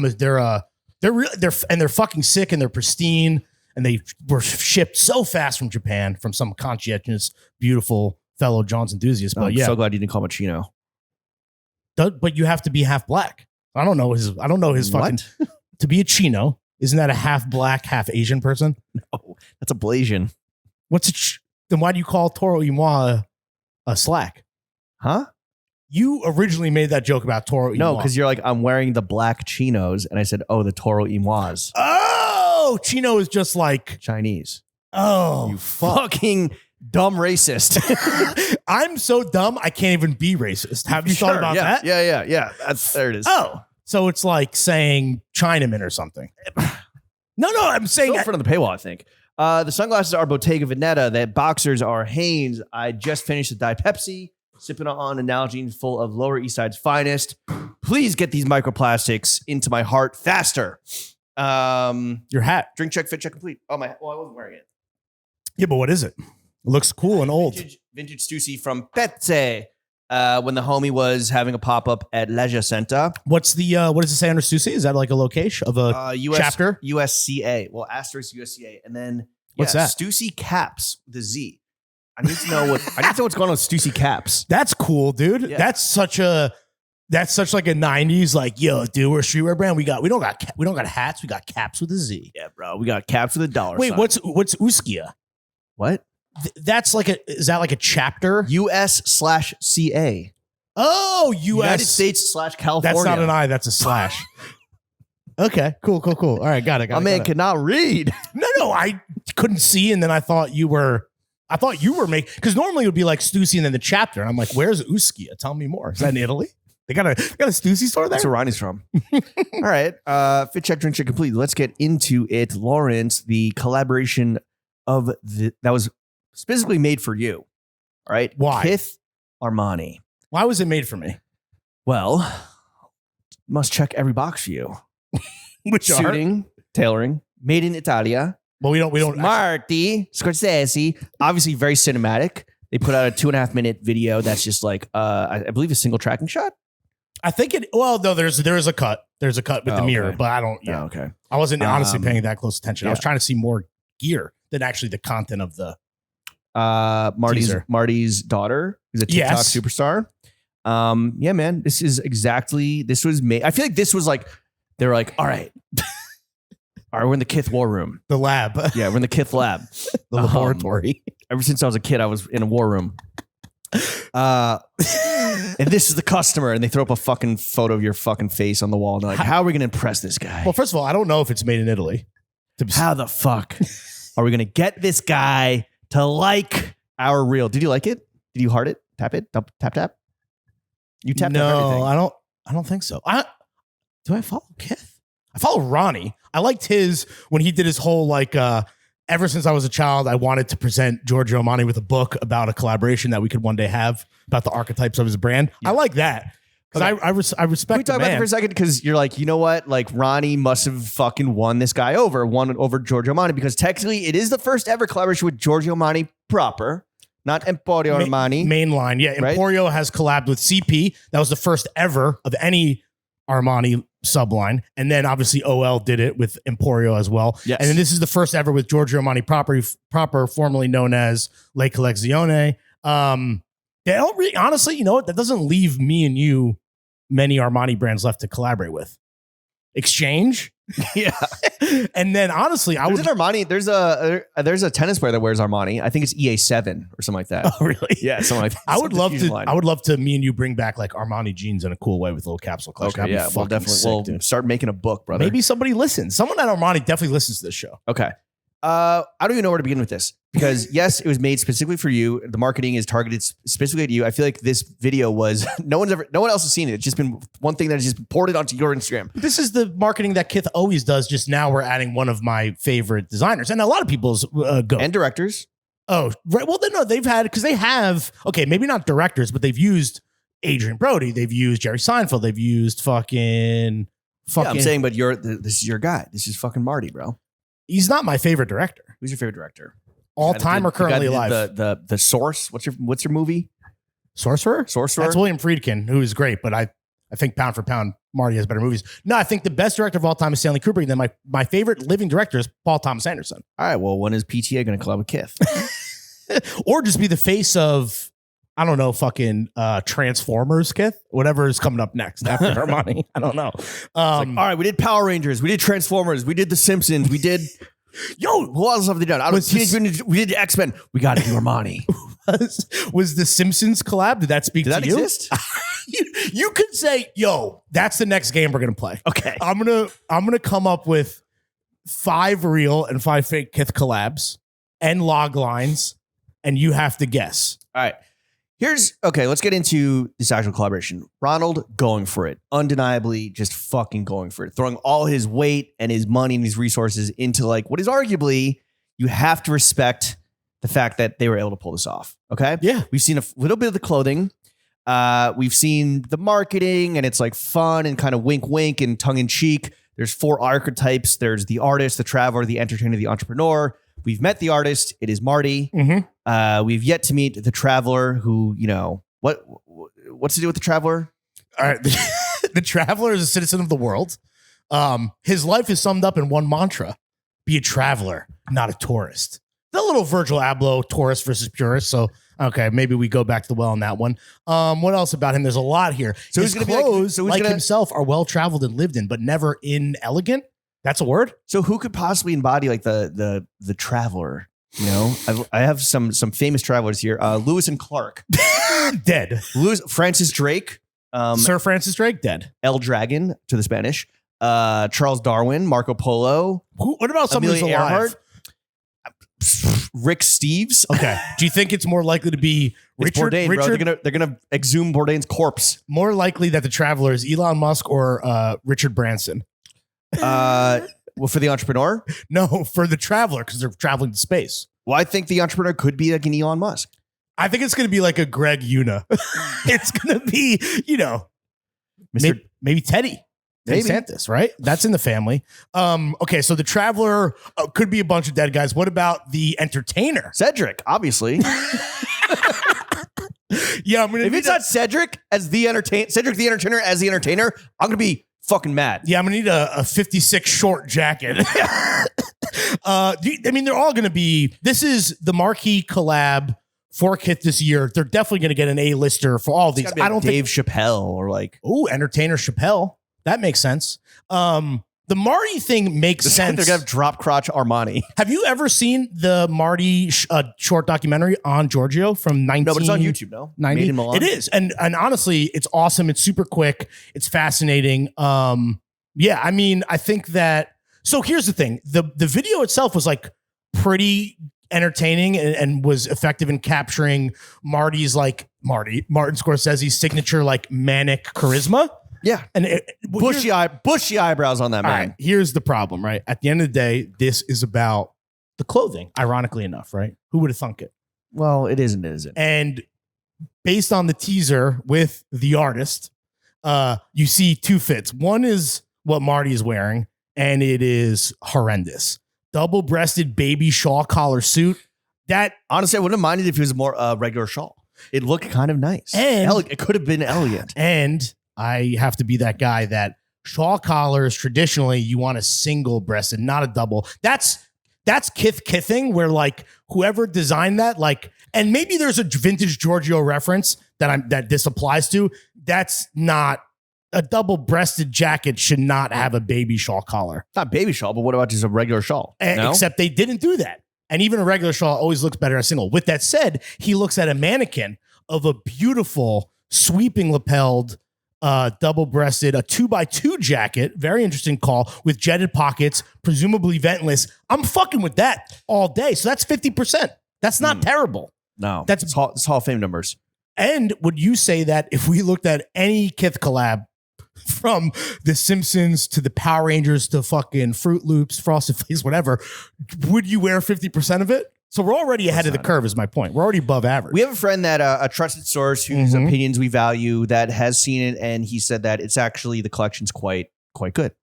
Speaker 2: they're fucking sick and they're pristine and they were shipped so fast from Japan from some conscientious, beautiful fellow John's enthusiast. But
Speaker 1: I'm so glad you didn't call him a chino.
Speaker 2: But you have to be half black. I don't know his fucking to be a chino. Isn't that a half black, half Asian person?
Speaker 1: No, that's a Blasian.
Speaker 2: Then why do you call Toro y Moi a slack?
Speaker 1: Huh?
Speaker 2: You originally made that joke about Toro y Moi.
Speaker 1: No, because you're like, I'm wearing the black chinos. And I said, oh, the Toro y Mois.
Speaker 2: Oh, chino is just like
Speaker 1: Chinese.
Speaker 2: Oh,
Speaker 1: you fucking dumb racist.
Speaker 2: I'm so dumb, I can't even be racist. Have you thought about that?
Speaker 1: Yeah. There it is.
Speaker 2: Oh, so it's like saying Chinaman or something. No, I'm saying
Speaker 1: Still in front of the paywall, I think. The sunglasses are Bottega Veneta. The boxers are Hanes. I just finished the Diet Pepsi, sipping on an Nalgene full of Lower East Side's finest. Please get these microplastics into my heart faster.
Speaker 2: Your hat.
Speaker 1: Drink check, fit check complete. Oh, I wasn't wearing it.
Speaker 2: Yeah, but what is it? It looks cool and old.
Speaker 1: Vintage Stussy from Pezze. When the homie was having a pop-up at Leisure Center.
Speaker 2: What does it say under Stussy? Is that like a location of a chapter?
Speaker 1: USCA. Well, asterisk USCA. And then
Speaker 2: what's that?
Speaker 1: Stussy Caps, the Z. I need to know what's going on with Stussy Caps.
Speaker 2: That's cool, dude. Yeah. That's such like a 90s, like, yo, dude, we're a streetwear brand. We don't got hats, we got caps with a Z.
Speaker 1: Yeah, bro. We got caps with a dollar.
Speaker 2: Wait,
Speaker 1: sign.
Speaker 2: what's Uskia?
Speaker 1: What?
Speaker 2: That's like is that like a chapter?
Speaker 1: US/CA.
Speaker 2: Oh, US.
Speaker 1: United States/California.
Speaker 2: That's not an I, that's a slash. Okay, cool. All right, got it.
Speaker 1: My man cannot read.
Speaker 2: No, I couldn't see, and then I thought you were making, because normally it would be like Stussy and then the chapter. And I'm like, where's Uskia? Tell me more. Is that in Italy? They got a Stussy store there?
Speaker 1: That's where Ronnie's from. All right. Fit check, drink check complete. Let's get into it. Lawrence, the collaboration that was specifically made for you. All right.
Speaker 2: Why?
Speaker 1: Kith Armani.
Speaker 2: Why was it made for me?
Speaker 1: Well, must check every box for you.
Speaker 2: Which
Speaker 1: suiting, tailoring, made in Italia.
Speaker 2: Well, we don't.
Speaker 1: Marty, Scorsese, obviously very cinematic. They put out a 2.5 minute video that's just like, I believe a single tracking shot.
Speaker 2: I think no, there is a cut. There's a cut with the mirror, but I don't. Yeah,
Speaker 1: okay.
Speaker 2: I wasn't honestly paying that close attention. I was trying to see more gear than actually the content of the
Speaker 1: Marty's daughter is a TikTok superstar. Yeah, man, this was made. I feel like this was like, they were like, all right, we're in the Kith war room.
Speaker 2: The lab.
Speaker 1: Yeah, we're in the Kith lab.
Speaker 2: The laboratory.
Speaker 1: Ever since I was a kid, I was in a war room. And this is the customer, and they throw up a fucking photo of your fucking face on the wall. And they're like, how are we going to impress this guy?
Speaker 2: Well, first of all, I don't know if it's made in Italy.
Speaker 1: How the fuck are we going to get this guy to like our reel? Did you like it? Did you heart it? Tap it? Tap? You tapped everything.
Speaker 2: No, I don't think so. Do I follow Kith? I follow Ronnie. I liked his when he did his whole like ever since I was a child, I wanted to present Giorgio Armani with a book about a collaboration that we could one day have about the archetypes of his brand. Yeah. I like that. Because I respect. Can we talk about that
Speaker 1: for a second? Because you're like, you know what? Like Ronnie must have fucking won this guy over Giorgio Armani, because technically it is the first ever collaboration with Giorgio Armani proper, not Emporio Armani.
Speaker 2: Mainline. Yeah. Emporio has collabed with CP. That was the first ever of any Armani subline. And then obviously OL did it with Emporio as well.
Speaker 1: Yes.
Speaker 2: And then this is the first ever with Giorgio Armani proper, formerly known as Le Collezione. They don't really, honestly, you know what? That doesn't leave me and you many Armani brands left to collaborate with. Exchange.
Speaker 1: Yeah.
Speaker 2: And then honestly,
Speaker 1: there's an Armani. There's a tennis player that wears Armani. I think it's EA7 or something like that.
Speaker 2: Oh, really?
Speaker 1: Yeah, something like that.
Speaker 2: I would love to me and you bring back like Armani jeans in a cool way with a little capsule collection.
Speaker 1: Okay, yeah, we'll definitely start making a book, brother.
Speaker 2: Maybe somebody listens. Someone at Armani definitely listens to this show.
Speaker 1: Okay. I don't even know where to begin with this, because yes, it was made specifically for you. The marketing is targeted specifically at you. I feel like this video was no one else has seen it. It's just been one thing that has just been ported onto your Instagram.
Speaker 2: This is the marketing that Kith always does. Just now we're adding one of my favorite designers and a lot of people's go
Speaker 1: and directors.
Speaker 2: Oh, right. Well, no, they've had, because they have, okay, maybe not directors, but they've used Adrian Brody. They've used Jerry Seinfeld. They've used fucking Fucking,
Speaker 1: I'm saying, but this is your guy. This is fucking Marty, bro.
Speaker 2: he's not my favorite director.
Speaker 1: Who's your favorite director?
Speaker 2: All time or currently alive?
Speaker 1: The Source. What's your movie?
Speaker 2: Sorcerer?
Speaker 1: Sorcerer.
Speaker 2: That's William Friedkin, who is great, but I think pound for pound, Marty has better movies. No, I think the best director of all time is Stanley Kubrick. Then my favorite living director is Paul Thomas Anderson.
Speaker 1: All right. Well, when is PTA going to collab with Kith?
Speaker 2: Or just be the face of, I don't know, fucking Transformers, Kith? Whatever is coming up next after Armani. I don't know.
Speaker 1: All right, we did Power Rangers. We did Transformers. We did The Simpsons. We did... Yo, who else have they done? We did X-Men. We got to do Armani.
Speaker 2: Was the Simpsons collab? Did that speak
Speaker 1: Did
Speaker 2: to
Speaker 1: that
Speaker 2: you?
Speaker 1: exist?
Speaker 2: You could say, yo, that's the next game we're going to play.
Speaker 1: Okay.
Speaker 2: I'm gonna come up with 5 real and 5 fake Kith collabs and log lines, and you have to guess.
Speaker 1: All right. Let's get into this actual collaboration. Ronald going for it. Undeniably just fucking going for it. Throwing all his weight and his money and his resources into like what is arguably, you have to respect the fact that they were able to pull this off. Okay?
Speaker 2: Yeah.
Speaker 1: We've seen a little bit of the clothing. We've seen the marketing and it's like fun and kind of wink wink and tongue in cheek. There's 4 archetypes. There's the artist, the traveler, the entertainer, the entrepreneur. We've met the artist. It is Marty.
Speaker 2: Mm-hmm.
Speaker 1: We've yet to meet the traveler who, what's to do with the traveler?
Speaker 2: All right. The traveler is a citizen of the world. His life is summed up in one mantra: be a traveler, not a tourist. The little Virgil Abloh, tourist versus purist. So, okay, maybe we go back to the well on that one. What else about him? There's a lot here.
Speaker 1: So
Speaker 2: his clothes, himself, are well-traveled and lived in, but never inelegant. That's a word?
Speaker 1: So who could possibly embody like the traveler? You know, I have some famous travelers here. Lewis and Clark.
Speaker 2: Dead.
Speaker 1: Francis Drake.
Speaker 2: Sir Francis Drake, dead.
Speaker 1: El Dragon to the Spanish. Charles Darwin, Marco Polo.
Speaker 2: What about somebody who's
Speaker 1: Amelia
Speaker 2: alive?
Speaker 1: Earhart? Rick Steves.
Speaker 2: Okay. Do you think it's more likely to be Richard?
Speaker 1: Bourdain, bro. They're gonna exhume Bourdain's corpse.
Speaker 2: More likely that the traveler is Elon Musk or Richard Branson.
Speaker 1: Well, for the entrepreneur?
Speaker 2: No, for the traveler, because they're traveling to space.
Speaker 1: Well, I think the entrepreneur could be like an Elon Musk.
Speaker 2: I think it's going to be like a Greg Una. It's going to be, maybe Teddy. Teddy Santis, right? That's in the family. Okay, so the traveler could be a bunch of dead guys. What about the entertainer?
Speaker 1: Cedric, obviously.
Speaker 2: Yeah,
Speaker 1: if it's not Cedric the entertainer as the entertainer, I'm gonna be fucking mad.
Speaker 2: Yeah, I'm gonna need a 56 short jacket. They're all gonna be. This is the marquee collab for Kith this year. They're definitely gonna get an A-lister for all these.
Speaker 1: I don't think Dave Chappelle or like
Speaker 2: entertainer Chappelle. That makes sense. The Marty thing makes sense.
Speaker 1: They're gonna have drop crotch Armani.
Speaker 2: Have you ever seen the Marty short documentary on Giorgio from 19?
Speaker 1: No, but it's on YouTube. No,
Speaker 2: 90.
Speaker 1: Made in Milan.
Speaker 2: It is, and honestly, it's awesome. It's super quick. It's fascinating. Yeah, I mean, I think that. So here's the thing: the video itself was like pretty entertaining and was effective in capturing Martin Scorsese's signature like manic charisma.
Speaker 1: Yeah.
Speaker 2: And
Speaker 1: bushy eyebrows on that man.
Speaker 2: All right, here's the problem, right? At the end of the day, this is about the clothing, ironically enough, right? Who would have thunk it?
Speaker 1: Well, it isn't, is it?
Speaker 2: And based on the teaser with the artist, you see 2 fits. One is what Marty is wearing, and it is horrendous. Double-breasted baby shawl collar suit. That
Speaker 1: honestly, I wouldn't have minded if it was a more regular shawl. It looked kind of nice.
Speaker 2: And
Speaker 1: it could have been elegant.
Speaker 2: And I have to be that guy that shawl collars, traditionally, you want a single breasted, not a double. That's Kithing, where like whoever designed that, like, and maybe there's a vintage Giorgio reference that this applies to. That's not a double breasted jacket should not have a baby shawl collar.
Speaker 1: Not baby shawl, but what about just a regular shawl? No?
Speaker 2: Except they didn't do that. And even a regular shawl always looks better as single. With that said, he looks at a mannequin of a beautiful sweeping lapelled double-breasted, a 2x2 jacket, very interesting call, with jetted pockets, presumably ventless. I'm fucking with that all day. So that's 50%. That's not terrible.
Speaker 1: No,
Speaker 2: that's
Speaker 1: Hall of Fame numbers.
Speaker 2: And would you say that if we looked at any Kith collab, from The Simpsons to the Power Rangers to fucking Fruit Loops, Frosted Flakes, whatever, would you wear 50% of it? So we're already ahead of the curve is my point. We're already above average.
Speaker 1: We have a friend that a trusted source whose opinions we value that has seen it. And he said that it's actually, the collection's quite quite good.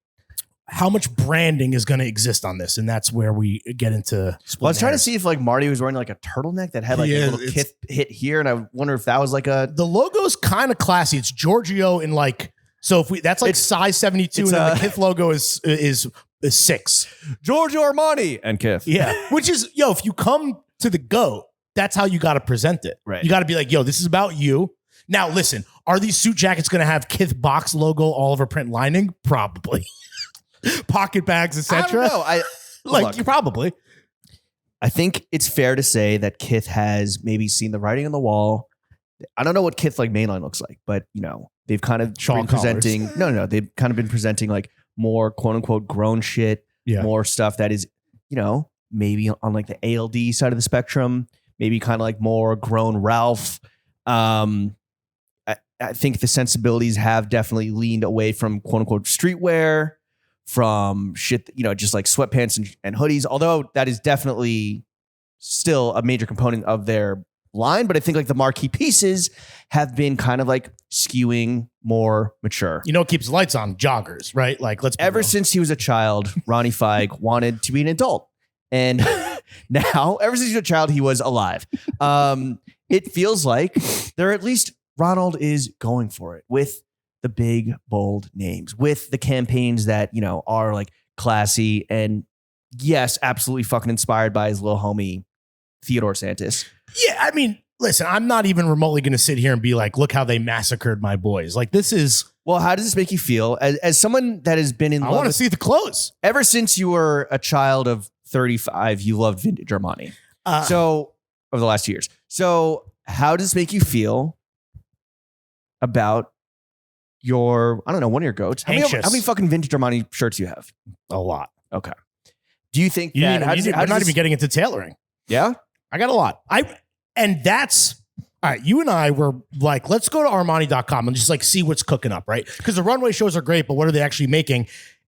Speaker 2: How much branding is going to exist on this? And that's where we get into
Speaker 1: Well, I was trying to see if like Marty was wearing like a turtleneck that had like a little Kith hit here. And I wonder if that was like
Speaker 2: the logo's kind of classy. It's Giorgio in like, so if we, that's like size 72 and then the Kith logo is 6.
Speaker 1: Giorgio Armani and Kith.
Speaker 2: Yeah. Which is, if you come to the GOAT, that's how you got to present it.
Speaker 1: Right.
Speaker 2: You got to be like, this is about you. Now, listen, are these suit jackets going to have Kith box logo, Oliver print lining? Probably. Pocket bags, etc.
Speaker 1: I don't know.
Speaker 2: You probably.
Speaker 1: I think it's fair to say that Kith has maybe seen the writing on the wall. I don't know what Kith like mainline looks like, but they've kind of been presenting. No, they've kind of been presenting like more quote unquote grown shit, more stuff that is, maybe on like the ALD side of the spectrum, maybe kind of like more grown Ralph. I think the sensibilities have definitely leaned away from quote unquote streetwear, from shit, just like sweatpants and hoodies, although that is definitely still a major component of their line. But I think like the marquee pieces have been kind of like skewing more mature.
Speaker 2: It keeps lights on joggers, right? Like
Speaker 1: ever since he was a child, Ronnie Feig wanted to be an adult. And now, ever since he was a child, he was alive. It feels like at least Ronald is going for it with the big, bold names, with the campaigns that, are like classy and yes, absolutely fucking inspired by his little homie, Theodore Santis.
Speaker 2: Yeah. I mean, listen, I'm not even remotely going to sit here and be like, look how they massacred my boys. Like this is.
Speaker 1: Well, how does this make you feel as someone that has been in love?
Speaker 2: I want to see the clothes.
Speaker 1: Ever since you were a child of 35, you loved vintage Armani. So over the last 2 years. So how does this make you feel about your, I don't know, one of your goats? How many fucking vintage Armani shirts do you have?
Speaker 2: A lot.
Speaker 1: Okay. Do you think
Speaker 2: we're not even getting into tailoring?
Speaker 1: Yeah.
Speaker 2: I got a lot. And that's all right. You and I were like, let's go to Armani.com and just like see what's cooking up, right? Because the runway shows are great, but what are they actually making?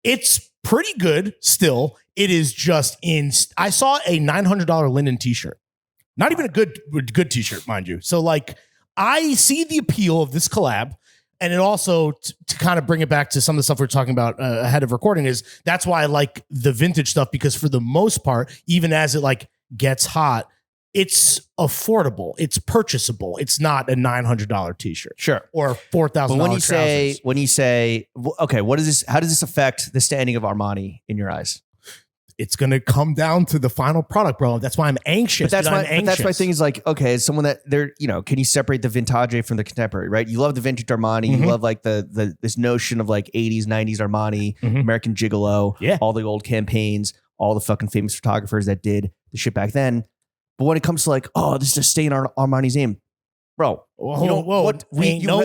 Speaker 2: It's pretty good still. It is just I saw a $900 linen t-shirt. Not even a good t-shirt, mind you. So like I see the appeal of this collab. And it also, to kind of bring it back to some of the stuff we are talking about ahead of recording, is that's why I like the vintage stuff, because for the most part, even as it like gets hot, it's affordable, it's purchasable. It's not a $900 t-shirt,
Speaker 1: sure,
Speaker 2: or $4,000. But
Speaker 1: when you say, okay, what is this? How does this affect the standing of Armani in your eyes?
Speaker 2: It's going to come down to the final product, bro. That's why I'm anxious.
Speaker 1: But that's my thing is like, okay, as someone that they're, can you separate the vintage from the contemporary, right? You love the vintage Armani. Mm-hmm. You love like this notion of like 80s, 90s Armani, American Gigolo, all the old campaigns, all the fucking famous photographers that did the shit back then. But when it comes to like, oh, this is a stain on Armani's name, bro.
Speaker 2: Whoa. Ain't no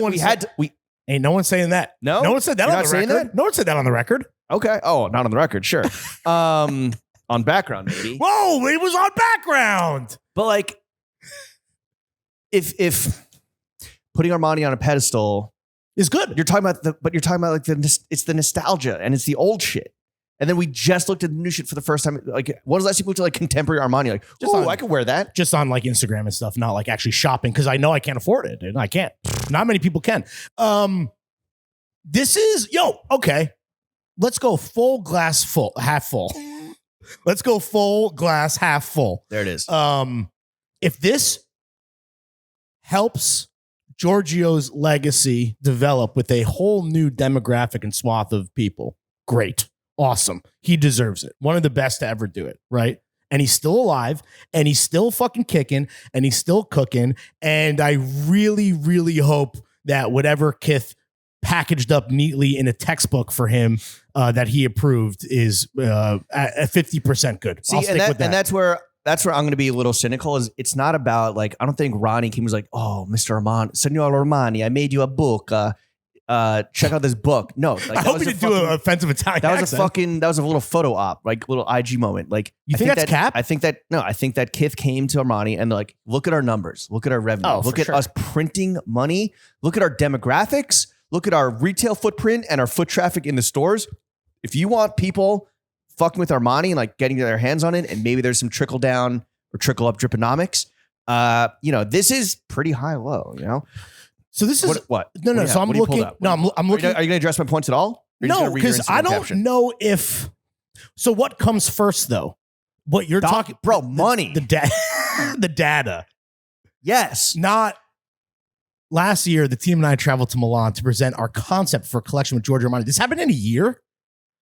Speaker 2: one saying that.
Speaker 1: No
Speaker 2: one said that on the record. No one said that on the record.
Speaker 1: Okay. Oh, not on the record. Sure. On background, maybe.
Speaker 2: Whoa, it was on background.
Speaker 1: But like, if putting Armani on a pedestal
Speaker 2: is good,
Speaker 1: you're talking about like it's the nostalgia and it's the old shit. And then we just looked at the new shit for the first time. Like, what was the last time we looked at like contemporary Armani? Like, I could wear that.
Speaker 2: Just on like Instagram and stuff, not like actually shopping, because I know I can't afford it, and I can't. Not many people can. This is okay. Let's go full glass full, half full. Let's go full glass, half full.
Speaker 1: There it is.
Speaker 2: If this helps Giorgio's legacy develop with a whole new demographic and swath of people, great. Awesome. He deserves it. One of the best to ever do it, right? And he's still alive, and he's still fucking kicking, and he's still cooking. And I really, really hope that whatever Kith packaged up neatly in a textbook for him that he approved is at 50% good.
Speaker 1: See, and that's where I'm going to be a little cynical. Is it's not about like, I don't think Ronnie came was like, oh, Mr. Armani, Senor Armani, I made you a book. Check out this book. No, like,
Speaker 2: I hope you didn't do an offensive Italian accent.
Speaker 1: That was a little photo op, like little IG moment. Like,
Speaker 2: you think that's cap?
Speaker 1: I think that Kith came to Armani and like, look at our numbers, look at our revenue, look at us printing money, look at our demographics, look at our retail footprint and our foot traffic in the stores. If you want people fucking with Armani and like getting their hands on it, and maybe there's some trickle down or trickle up driponomics, this is pretty high low,
Speaker 2: So this is
Speaker 1: what?
Speaker 2: No. So I'm looking. No, I'm looking.
Speaker 1: Are you going to address my points at all? You're just
Speaker 2: No,
Speaker 1: gonna read your
Speaker 2: because I
Speaker 1: Instagram
Speaker 2: don't
Speaker 1: caption?
Speaker 2: know if. So what comes first, though? What you're talking,
Speaker 1: bro? Money.
Speaker 2: the the data.
Speaker 1: Yes.
Speaker 2: Not last year. The team and I traveled to Milan to present our concept for a collection with Giorgio Armani. This happened in a year.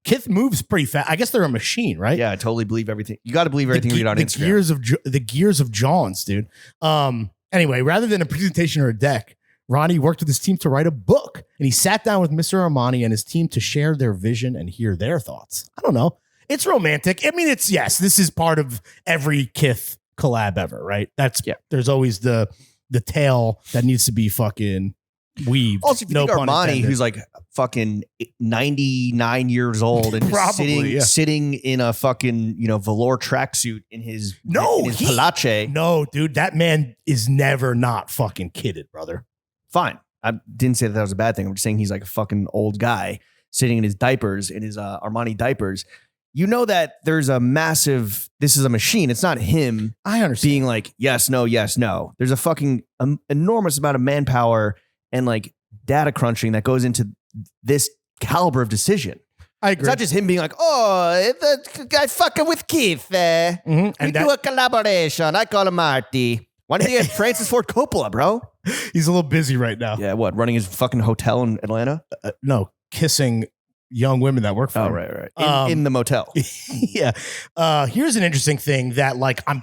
Speaker 2: Kith moves pretty fast. I guess they're a machine, right?
Speaker 1: Yeah, I totally believe everything. You got to believe everything you read on Instagram.
Speaker 2: The gears of jawnz, dude. Anyway, rather than a presentation or a deck, Ronnie worked with his team to write a book, and he sat down with Mr. Armani and his team to share their vision and hear their thoughts. I don't know. It's romantic. I mean, yes, this is part of every Kith collab ever, right? There's always the tail that needs to be fucking weaved.
Speaker 1: Also, if you think Armani, who's like fucking 99 years old and just sitting in a fucking, velour tracksuit in his palace.
Speaker 2: No, dude, that man is never not fucking kidded, brother.
Speaker 1: Fine. I didn't say that was a bad thing. I'm just saying he's like a fucking old guy sitting in his diapers, in his Armani diapers. You know that there's a massive, this is a machine. It's not him.
Speaker 2: I understand.
Speaker 1: Being like, yes, no, yes, no. There's a fucking enormous amount of manpower and like data crunching that goes into this caliber of decision.
Speaker 2: I agree.
Speaker 1: It's not just him being like, oh, the guy fucking with Keith. We do a collaboration. I call him Marty. Why don't you get Francis Ford Coppola, bro?
Speaker 2: He's a little busy right now.
Speaker 1: Yeah, what? Running his fucking hotel in Atlanta?
Speaker 2: No, kissing young women that work for him.
Speaker 1: Right. In the motel.
Speaker 2: Yeah. Here's an interesting thing that like I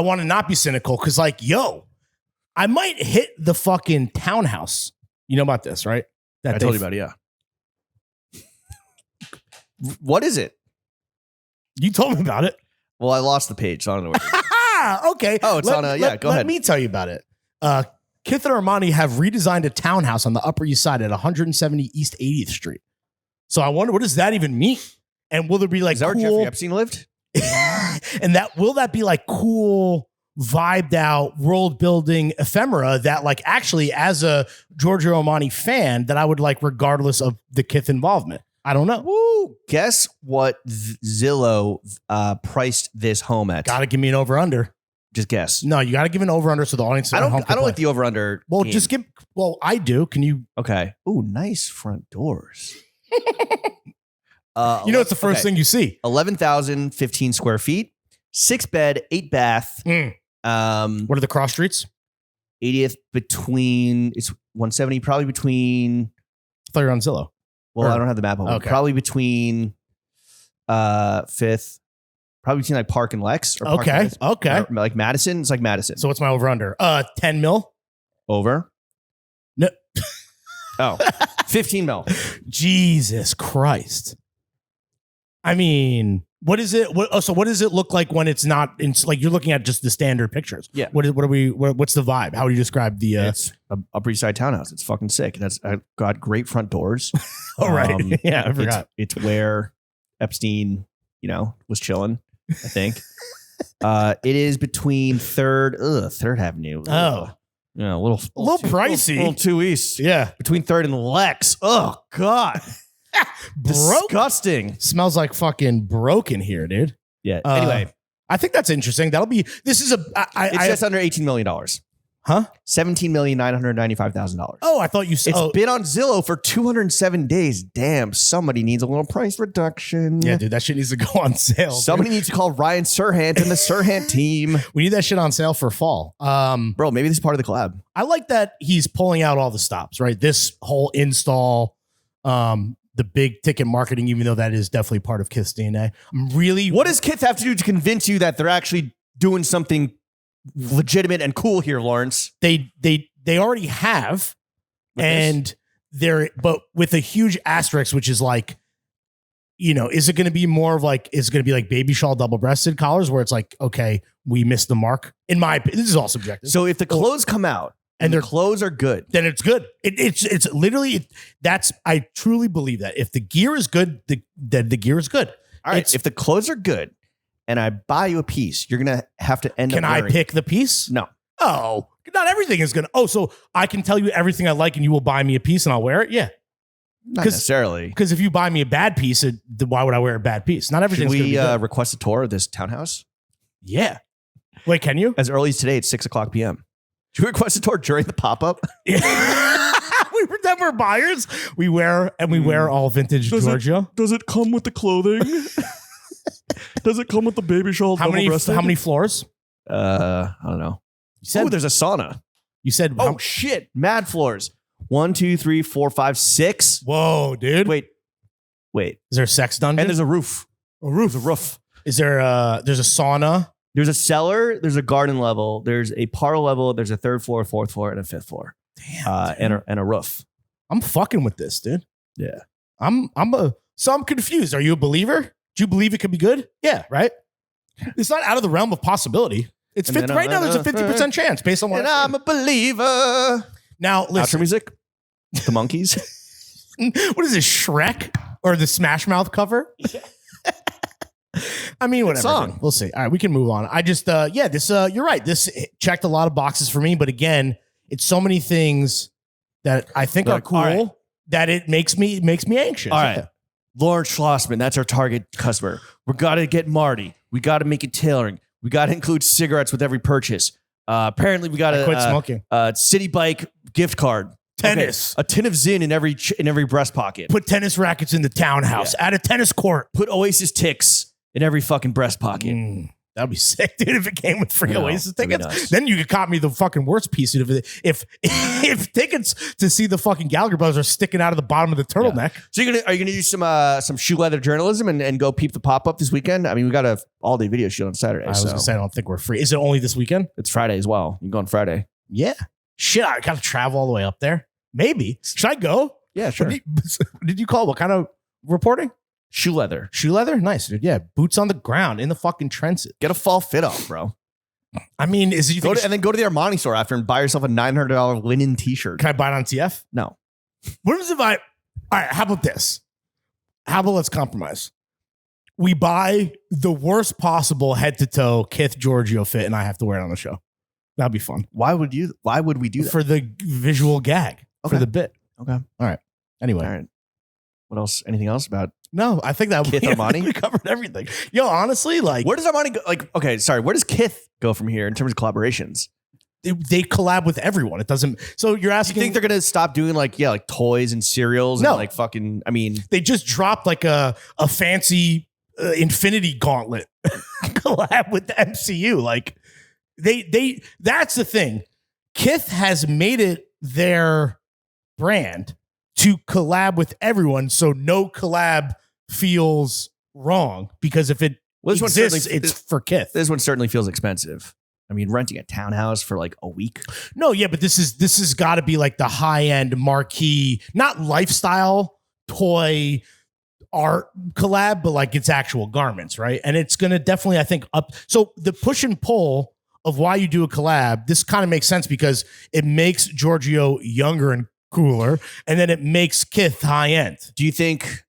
Speaker 2: want to not be cynical because like, I might hit the fucking townhouse. You know about this, right?
Speaker 1: I told you about it, yeah. What is it?
Speaker 2: You told me about it.
Speaker 1: Well, I lost the page, so I don't know what it is.
Speaker 2: Okay.
Speaker 1: Oh, it's go ahead.
Speaker 2: Let me tell you about it. Kith and Armani have redesigned a townhouse on the Upper East Side at 170 East 80th Street. So I wonder, what does that even mean? And will there be like
Speaker 1: is that
Speaker 2: cool,
Speaker 1: where Jeffrey Epstein lived?
Speaker 2: And will that be like cool, vibed out, world building ephemera that like actually as a Giorgio Armani fan that I would like regardless of the Kith involvement? I don't know.
Speaker 1: Woo. Guess what Zillow priced this home at?
Speaker 2: Gotta give me an over under.
Speaker 1: Just guess.
Speaker 2: No, you gotta give an over under so the audience.
Speaker 1: I don't like the over under.
Speaker 2: Well, just give. Well, I do. Can you?
Speaker 1: Okay. Ooh, nice front doors.
Speaker 2: It's the first thing you see.
Speaker 1: 11,015 square feet, 6 bed, 8 bath.
Speaker 2: What are the cross streets?
Speaker 1: 80th between, it's 170, probably between.
Speaker 2: I thought you were on Zillow.
Speaker 1: Well, I don't have the map on. Okay. Probably between 5th, probably between like Park and Lex. Or Park and
Speaker 2: Okay.
Speaker 1: Or like Madison. It's like Madison.
Speaker 2: So what's my over under? 10 mil?
Speaker 1: Over?
Speaker 2: No.
Speaker 1: Oh, 15 mil.
Speaker 2: Jesus Christ. I mean, what is it? So what does it look like when it's not in, like you're looking at just the standard pictures?
Speaker 1: Yeah.
Speaker 2: What's the vibe? How would you describe the?
Speaker 1: It's a Upper East Side townhouse. It's fucking sick. That's got great front doors.
Speaker 2: Oh, right. Yeah, I forgot.
Speaker 1: It's where Epstein, was chilling, I think. It is between Third Avenue.
Speaker 2: Oh.
Speaker 1: Yeah, a little
Speaker 2: pricey.
Speaker 1: A little too east.
Speaker 2: Yeah.
Speaker 1: Between 3rd and Lex. Oh, God. Disgusting.
Speaker 2: Smells like fucking broken here, dude.
Speaker 1: Yeah. Anyway,
Speaker 2: I think that's interesting. This is
Speaker 1: it's just under $18 million.
Speaker 2: Huh?
Speaker 1: $17,995,000.
Speaker 2: Oh, I thought you said
Speaker 1: it's been on Zillow for 207 days. Damn, somebody needs a little price reduction.
Speaker 2: Yeah, dude, that shit needs to go on sale.
Speaker 1: Somebody needs to call Ryan Serhant and the Serhant team.
Speaker 2: We need that shit on sale for fall.
Speaker 1: Bro, maybe this is part of the collab.
Speaker 2: I like that he's pulling out all the stops, right? This whole install, the big ticket marketing, even though that is definitely part of Kith's DNA.
Speaker 1: What does Kith have to do to convince you that they're actually doing something legitimate and cool here, Lawrence?
Speaker 2: They already have, but with a huge asterisk, which is like, is it going to be more of like, is it going to be like baby shawl double-breasted collars where it's like, okay, we missed the mark? In my opinion, this is all subjective.
Speaker 1: So if the clothes come out and their clothes are good,
Speaker 2: then it's good. It's literally, I truly believe that if the gear is good, then the gear is good.
Speaker 1: All right. If the clothes are good and I buy you a piece, you're going to have to end up
Speaker 2: wearing. Can I pick the piece?
Speaker 1: No.
Speaker 2: Oh, not everything is going to. Oh, so I can tell you everything I like and you will buy me a piece and I'll wear it? Yeah.
Speaker 1: Not necessarily.
Speaker 2: Because if you buy me a bad piece, why would I wear a bad piece? Not everything's going to be good.
Speaker 1: Request a tour of this townhouse?
Speaker 2: Yeah. Wait, can you?
Speaker 1: As early as today, it's 6:00 p.m. Should we request a tour during the pop-up?
Speaker 2: Yeah. them are buyers. We wear all vintage Giorgio.
Speaker 1: Does it come with the clothing? Does it come with the baby shawl?
Speaker 2: How many floors?
Speaker 1: I don't know.
Speaker 2: You said
Speaker 1: there's a sauna.
Speaker 2: You said
Speaker 1: shit. Mad floors. 1, 2, 3, 4, 5, 6.
Speaker 2: Whoa, dude.
Speaker 1: Wait.
Speaker 2: Is there a sex dungeon?
Speaker 1: And there's a roof. There's a roof.
Speaker 2: Is there there's a sauna?
Speaker 1: There's a cellar, there's a garden level, there's a parlor level, there's a 3rd floor, 4th floor, and a 5th floor.
Speaker 2: Damn.
Speaker 1: And a roof.
Speaker 2: I'm fucking with this, dude.
Speaker 1: Yeah.
Speaker 2: I'm confused. Are you a believer? Do you believe it could be good? Yeah, right? It's not out of the realm of possibility. It's 50, right now there's a 50% chance based on what
Speaker 1: I'm a believer.
Speaker 2: Now, listen.
Speaker 1: Outro music? The Monkeys?
Speaker 2: What is this, Shrek? Or the Smash Mouth cover? Yeah. I mean, whatever.
Speaker 1: Song.
Speaker 2: We'll see. All right, we can move on. I just, this, you're right. This checked a lot of boxes for me, but again, it's so many things that I think are cool that it makes me anxious.
Speaker 1: All right. Lauren Schlossman, that's our target customer. We got to get Marty. We got to make it tailoring. We got to include cigarettes with every purchase. Apparently, we got to
Speaker 2: quit smoking.
Speaker 1: Citi Bike gift card.
Speaker 2: Tennis.
Speaker 1: Okay. A tin of Zin in every breast pocket.
Speaker 2: Put tennis rackets in the townhouse. Add a tennis court.
Speaker 1: Put Oasis ticks in every fucking breast pocket.
Speaker 2: That'd be sick, dude. If it came with free Oasis tickets,
Speaker 1: nice.
Speaker 2: Then you could cop me the fucking worst piece of it. If tickets to see the fucking Gallagher brothers are sticking out of the bottom of the turtleneck.
Speaker 1: So are you gonna do some shoe leather journalism and go peep the pop up this weekend? I mean, we got a all day video shoot on Saturday.
Speaker 2: I was gonna say I don't think we're free. Is it only this weekend?
Speaker 1: It's Friday as well. You can go on Friday.
Speaker 2: Yeah. Shit, I gotta travel all the way up there. Maybe. Should I go?
Speaker 1: Yeah, sure.
Speaker 2: Did you call? What kind of reporting?
Speaker 1: Shoe leather.
Speaker 2: Shoe leather? Nice, dude. Yeah. Boots on the ground in the fucking trenches.
Speaker 1: Get a fall fit off, bro.
Speaker 2: I mean, and
Speaker 1: then go to the Armani store after and buy yourself a $900 linen t-shirt.
Speaker 2: Can I buy it on TF?
Speaker 1: No.
Speaker 2: What if all right, how about this? How about let's compromise? We buy the worst possible head to toe Kith Giorgio fit and I have to wear it on the show. That'd be fun.
Speaker 1: Why would we do that?
Speaker 2: For the visual gag. Okay. For the bit.
Speaker 1: Okay.
Speaker 2: All right. Anyway.
Speaker 1: All right. What else? Anything else about?
Speaker 2: No, I think that
Speaker 1: Kith Armani?
Speaker 2: We covered everything. Yo, honestly, like,
Speaker 1: where does Armani go? Like, okay, sorry. Where does Kith go from here in terms of collaborations?
Speaker 2: They collab with everyone. It doesn't. So you're asking?
Speaker 1: You think they're gonna stop doing like toys and cereals?
Speaker 2: No,
Speaker 1: and like fucking. I mean,
Speaker 2: they just dropped like a fancy Infinity Gauntlet collab with the MCU. Like they. That's the thing. Kith has made it their brand to collab with everyone, so no collab feels wrong, because if it exists, it's for Kith.
Speaker 1: This one certainly feels expensive. I mean, renting a townhouse for like a week.
Speaker 2: No, yeah, but this has got to be like the high-end marquee, not lifestyle toy art collab, but like it's actual garments, right? And it's going to definitely, I think, up. So the push and pull of why you do a collab, this kind of makes sense because it makes Giorgio younger and cooler, and then it makes Kith high-end.
Speaker 1: Do you think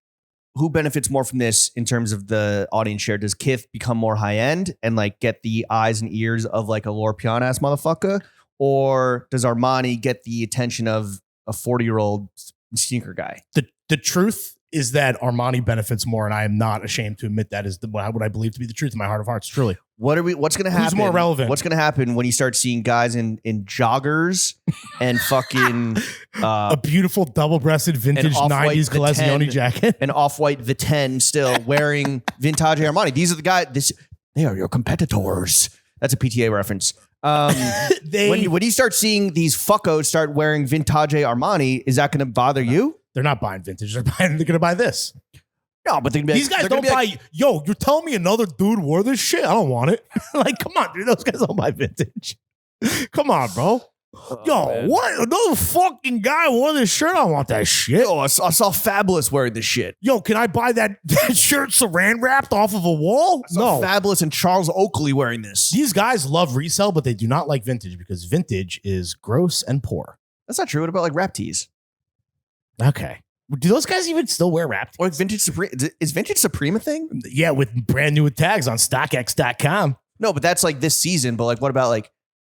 Speaker 1: who benefits more from this in terms of the audience share? Does Kith become more high-end and like get the eyes and ears of like a Lore Piana-ass motherfucker? Or does Armani get the attention of a 40-year-old sneaker guy?
Speaker 2: The truth is that Armani benefits more, and I am not ashamed to admit that is what I believe to be the truth in my heart of hearts, truly.
Speaker 1: What's going to happen?
Speaker 2: Who's more relevant?
Speaker 1: What's going to happen when you start seeing guys in joggers and fucking
Speaker 2: a beautiful double-breasted vintage 90s Colazione jacket,
Speaker 1: an off-white Viten still wearing vintage Armani? These are the guys. They are your competitors. That's a PTA reference. When you start seeing these fuckos start wearing vintage Armani, is that going to bother you?
Speaker 2: They're not buying vintage. They're going to buy this.
Speaker 1: No, but
Speaker 2: these guys don't buy. Yo, you're telling me another dude wore this shit? I don't want it. Like, come on, dude. Those guys don't buy vintage. Come on, bro. Man. What? Another fucking guy wore this shirt? I don't want that shit.
Speaker 1: Yo, I saw Fabulous wearing this shit.
Speaker 2: Yo, can I buy that shirt saran wrapped off of a wall? No.
Speaker 1: Fabulous and Charles Oakley wearing this.
Speaker 2: These guys love resale, but they do not like vintage because vintage is gross and poor.
Speaker 1: That's not true. What about like rap tees?
Speaker 2: Okay. Do those guys even still wear rap tees?
Speaker 1: Or Vintage Supreme? Is Vintage Supreme a thing?
Speaker 2: Yeah, with brand new tags on StockX.com.
Speaker 1: No, but that's like this season. But like, what about like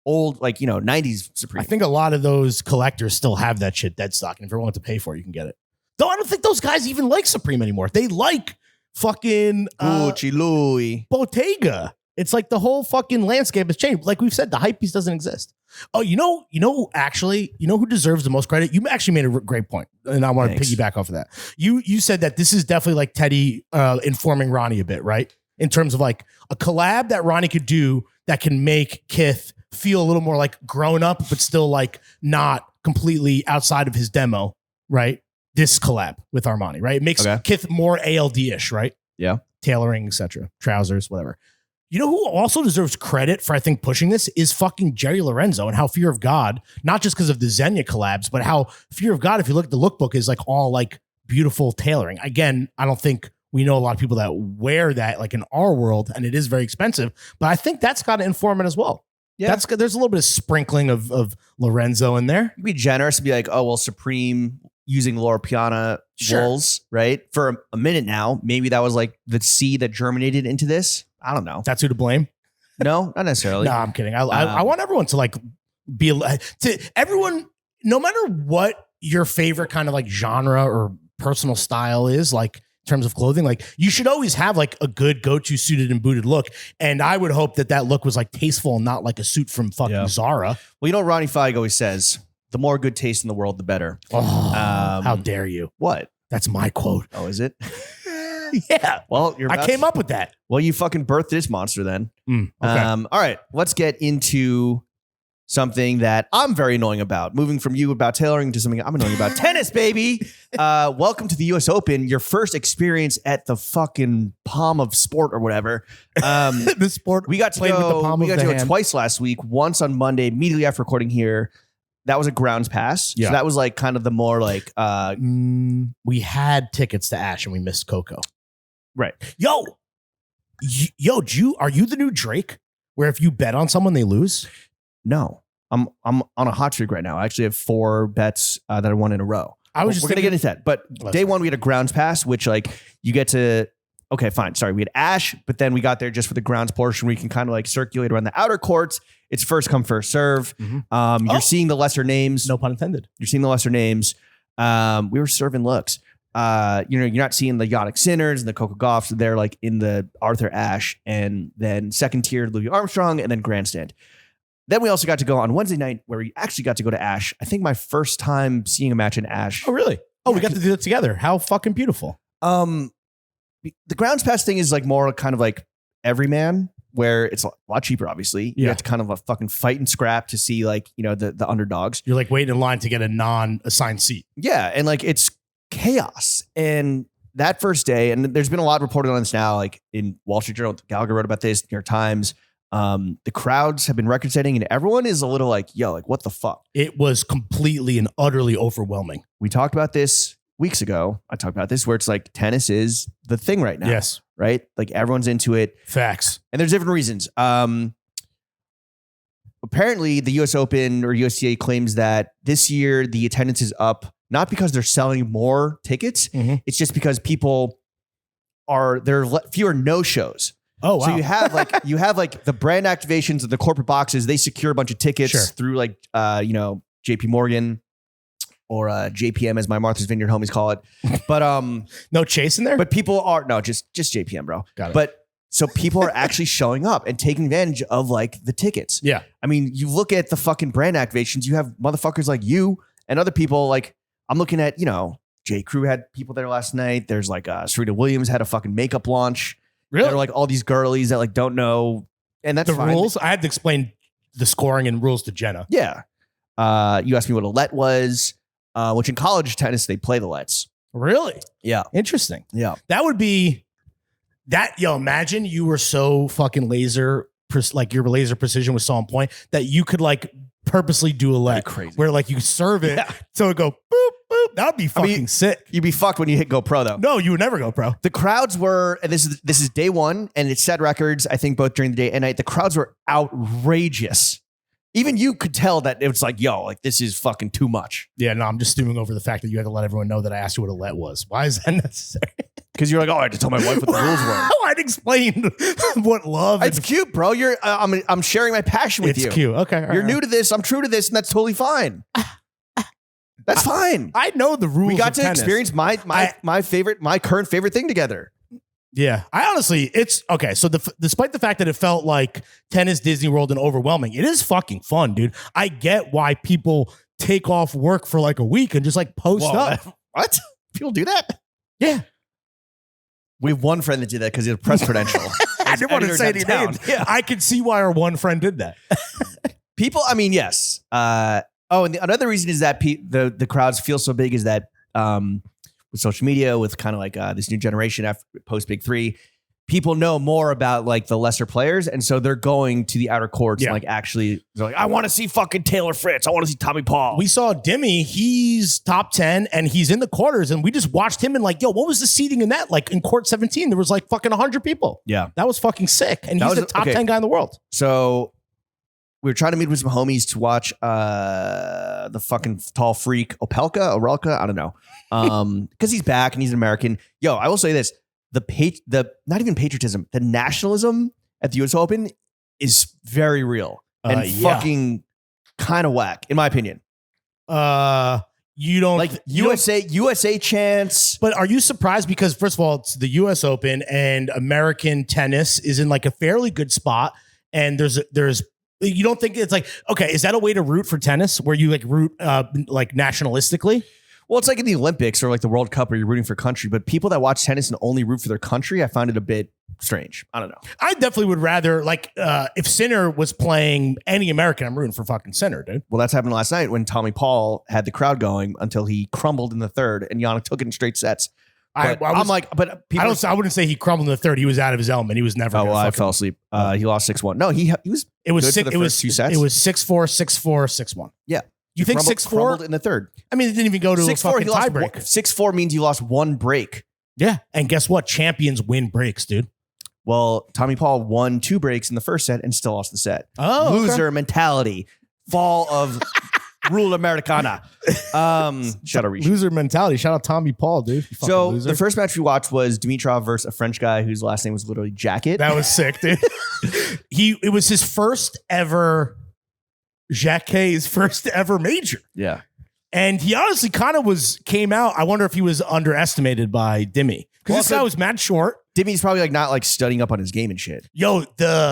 Speaker 1: old, like, 90s Supreme?
Speaker 2: I think a lot of those collectors still have that shit dead stock. And if you're willing to pay for it, you can get it. Though I don't think those guys even like Supreme anymore. They like fucking
Speaker 1: Gucci, Louis,
Speaker 2: Bottega. It's like the whole fucking landscape has changed. Like we've said, the hype piece doesn't exist. Oh, actually, who deserves the most credit? You actually made a great point, and I want to piggyback off of that. You said that this is definitely like Teddy informing Ronnie a bit, right? In terms of like a collab that Ronnie could do that can make Kith feel a little more like grown up, but still like not completely outside of his demo, right? This collab with Armani, right? It makes Kith more ALD-ish, right?
Speaker 1: Yeah.
Speaker 2: Tailoring, etc. Trousers, whatever. You know who also deserves credit for, I think, pushing this is fucking Jerry Lorenzo and how Fear of God, not just because of the Xenia collabs, but how Fear of God, if you look at the lookbook, is like all like beautiful tailoring. Again, I don't think we know a lot of people that wear that like in our world, and it is very expensive, but I think that's got to inform it as well. Yeah. There's a little bit of sprinkling of Lorenzo in there.
Speaker 1: Be generous and be like, oh, well, Supreme using Laura Piana wools, right? For a minute now, maybe that was like the seed that germinated into this. I don't know.
Speaker 2: That's who to blame?
Speaker 1: No, not necessarily.
Speaker 2: No, I'm kidding. I want everyone to like be to everyone, no matter what your favorite kind of like genre or personal style is, like in terms of clothing, like you should always have like a good go-to suited and booted look. And I would hope that look was like tasteful and not like a suit from fucking Zara.
Speaker 1: Well, you know what Ronnie Feig always says, the more good taste in the world, the better.
Speaker 2: Oh, how dare you?
Speaker 1: What?
Speaker 2: That's my quote.
Speaker 1: Oh, is it?
Speaker 2: Yeah.
Speaker 1: Well,
Speaker 2: I came up with that.
Speaker 1: Well, you fucking birthed this monster then.
Speaker 2: Okay.
Speaker 1: All right. Let's get into something that I'm very annoying about. Moving from you about tailoring to something I'm annoying about. Tennis, baby. Welcome to the US Open. Your first experience at the fucking palm of sport or whatever.
Speaker 2: The sport
Speaker 1: we got to
Speaker 2: played
Speaker 1: go,
Speaker 2: with the palm
Speaker 1: we got
Speaker 2: of
Speaker 1: to
Speaker 2: the
Speaker 1: go
Speaker 2: hand.
Speaker 1: twice last week. Once on Monday, immediately after recording here. That was a grounds pass.
Speaker 2: Yeah.
Speaker 1: So that was like kind of the more like
Speaker 2: we had tickets to Ash and we missed Coco.
Speaker 1: Right.
Speaker 2: Yo, are you the new Drake? Where if you bet on someone, they lose?
Speaker 1: No. I'm on a hot streak right now. I actually have 4 bets that I won in a row. We're gonna get into that. But day one, we had a grounds pass, which like you get to. Okay, fine. Sorry, we had Ash, but then we got there just for the grounds portion where you can kind of like circulate around the outer courts. It's first come, first serve. You're seeing the lesser names.
Speaker 2: No pun intended.
Speaker 1: You're seeing the lesser names. We were serving looks. You're not seeing the Yannick Sinners and the COQODAQ. They're like in the Arthur Ashe, and then second tier Louis Armstrong, and then grandstand. Then we also got to go on Wednesday night where we actually got to go to Ashe. I think my first time seeing a match in Ashe.
Speaker 2: Oh, really? Oh, we got to do that together. How fucking beautiful.
Speaker 1: The grounds pass thing is like more kind of like everyman, where it's a lot cheaper, obviously. You have to kind of a fucking fight and scrap to see like, the underdogs.
Speaker 2: You're like waiting in line to get a non-assigned seat.
Speaker 1: Yeah. And like it's chaos. And that first day, and there's been a lot reported on this now, like in Wall Street Journal, Gallagher wrote about this, New York Times. The crowds have been record setting and everyone is a little like, yo, like what the fuck?
Speaker 2: It was completely and utterly overwhelming.
Speaker 1: We talked about this weeks ago. I talked about this where it's like tennis is the thing right now.
Speaker 2: Yes.
Speaker 1: Right? Like everyone's into it.
Speaker 2: Facts.
Speaker 1: And there's different reasons. Apparently the US Open or USTA claims that this year the attendance is up, not because they're selling more tickets. It's just because there are fewer no-shows.
Speaker 2: Oh, wow.
Speaker 1: So you have like the brand activations of the corporate boxes. They secure a bunch of tickets through like, JP Morgan or JPM as my Martha's Vineyard homies call it. But
Speaker 2: no Chase in there?
Speaker 1: But people are just JPM, bro.
Speaker 2: Got it.
Speaker 1: But so people are actually showing up and taking advantage of like the tickets.
Speaker 2: Yeah.
Speaker 1: I mean, you look at the fucking brand activations, you have motherfuckers like you and other people like I'm looking at, J.Crew had people there last night. There's like Serena Williams had a fucking makeup launch.
Speaker 2: Really?
Speaker 1: There are like all these girlies that like don't know. And that's
Speaker 2: the
Speaker 1: fine.
Speaker 2: rules. I had to explain the scoring and rules to Jenna.
Speaker 1: Yeah. You asked me what a let was, which in college tennis, they play the lets.
Speaker 2: Really?
Speaker 1: Yeah.
Speaker 2: Interesting.
Speaker 1: Yeah.
Speaker 2: That would be that. Yo, imagine you were so fucking your laser precision was so on point that you could like purposely do a let
Speaker 1: crazy.
Speaker 2: Where like you serve it. So it go boop, boop. That would be fucking sick.
Speaker 1: You'd be fucked when you hit go pro though.
Speaker 2: No, you would never go pro.
Speaker 1: The crowds were, and this is day one and it set records, I think both during the day and night. The crowds were outrageous. Even you could tell that it was like, yo, like this is fucking too much.
Speaker 2: Yeah, no, I'm just stewing over the fact that you had to let everyone know that I asked you what a let was. Why is that necessary?
Speaker 1: Because you're like, oh, I had to tell my wife what the rules were.
Speaker 2: I'd explain what love.
Speaker 1: It's cute, bro. You're, I'm sharing my passion with you.
Speaker 2: It's cute. Okay,
Speaker 1: you're new to this. I'm true to this, and that's totally fine. That's fine.
Speaker 2: I know the rules.
Speaker 1: We got to
Speaker 2: tennis.
Speaker 1: experience my current favorite thing together.
Speaker 2: Yeah, I honestly, it's okay. So despite the fact that it felt like tennis Disney World and overwhelming, it is fucking fun, dude. I get why people take off work for like a week and just like post up.
Speaker 1: What? People do that?
Speaker 2: Yeah.
Speaker 1: We have one friend that did that because he had a press credential.
Speaker 2: I didn't want to say any names. Yeah. I could see why our one friend did that.
Speaker 1: People, I mean, yes. And another reason is that the crowds feel so big is that with social media, with kind of like this new generation after post Big Three, people know more about like the lesser players, and so they're going to the outer courts and like actually they're like, I want to see fucking Taylor Fritz, I want to see Tommy Paul.
Speaker 2: We saw Dimmy, he's top 10 and he's in the quarters, and we just watched him and like, yo, what was the seating in that? Like in court 17, there was like fucking 100 people.
Speaker 1: Yeah,
Speaker 2: that was fucking sick, and he's the top 10 guy in the world.
Speaker 1: So we were trying to meet with some homies to watch the fucking tall freak Orelka, I don't know, because he's back and he's an American. Yo, I will say this: the not even patriotism, the nationalism at the U.S. Open is very real and fucking kind of whack, in my opinion.
Speaker 2: You don't
Speaker 1: like USA chants.
Speaker 2: But are you surprised? Because first of all, it's the U.S. Open and American tennis is in like a fairly good spot, and there's. You don't think it's like, okay, is that a way to root for tennis where you like root like nationalistically?
Speaker 1: Well, it's like in the Olympics or like the World Cup where you're rooting for country, but people that watch tennis and only root for their country, I find it a bit strange. I don't know.
Speaker 2: I definitely would rather like if Sinner was playing any American, I'm rooting for fucking Sinner, dude.
Speaker 1: Well, that's happened last night when Tommy Paul had the crowd going until he crumbled in the third and Yannick took it in straight sets. I wouldn't say he crumbled in the third. He was out of his element. He was never. Oh, well, I fell asleep. He lost 6-1. No, he was.
Speaker 2: It was
Speaker 1: good for the first 2 sets.
Speaker 2: It was 6-4, 6-4, 6-1.
Speaker 1: Yeah.
Speaker 2: You think 6-4
Speaker 1: crumbled in the third?
Speaker 2: I mean, it didn't even go to 6-4, a fucking tiebreak.
Speaker 1: 6-4 means you lost one break.
Speaker 2: Yeah, and guess what? Champions win breaks, dude.
Speaker 1: Well, Tommy Paul won 2 breaks in the first set and still lost the set.
Speaker 2: Oh,
Speaker 1: loser mentality. Fall of rule Americana. Shout out
Speaker 2: loser mentality. Shout out Tommy Paul, dude.
Speaker 1: So the first match we watched was Dimitrov versus a French guy whose last name was literally Jacket.
Speaker 2: That was sick, dude. It was his first ever Jacquet's first ever major.
Speaker 1: Yeah.
Speaker 2: And he honestly kind of came out. I wonder if he was underestimated by Dimmy. Because this guy was mad short.
Speaker 1: Dimmy's probably like not like studying up on his game and shit.
Speaker 2: Yo,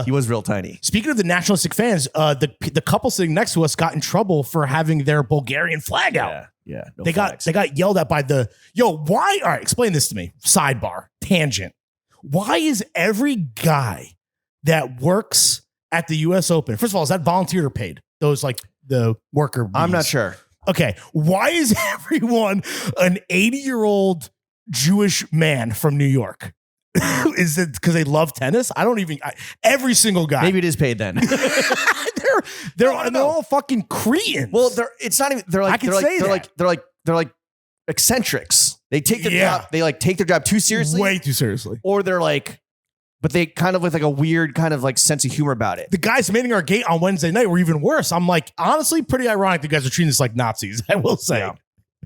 Speaker 1: he was real tiny.
Speaker 2: Speaking of the nationalistic fans, the couple sitting next to us got in trouble for having their Bulgarian flag out.
Speaker 1: Yeah. No
Speaker 2: they got yelled at by why? All right, explain this to me. Sidebar, tangent. Why is every guy that works at the U.S. Open, first of all, is that volunteer or paid? Those like the worker bees?
Speaker 1: I'm not sure.
Speaker 2: Okay, why is everyone an 80-year-old Jewish man from New York? Is it because they love tennis? Every single guy.
Speaker 1: Maybe it is paid then.
Speaker 2: they're all fucking Cretans.
Speaker 1: Well, they're like eccentrics. They take their job. They like take their job too seriously.
Speaker 2: Way too seriously.
Speaker 1: Or they're like, but they kind of with like a weird kind of like sense of humor about it.
Speaker 2: The guys manning our gate on Wednesday night were even worse. I'm like, honestly, pretty ironic. The guys are treating us like Nazis. I will say.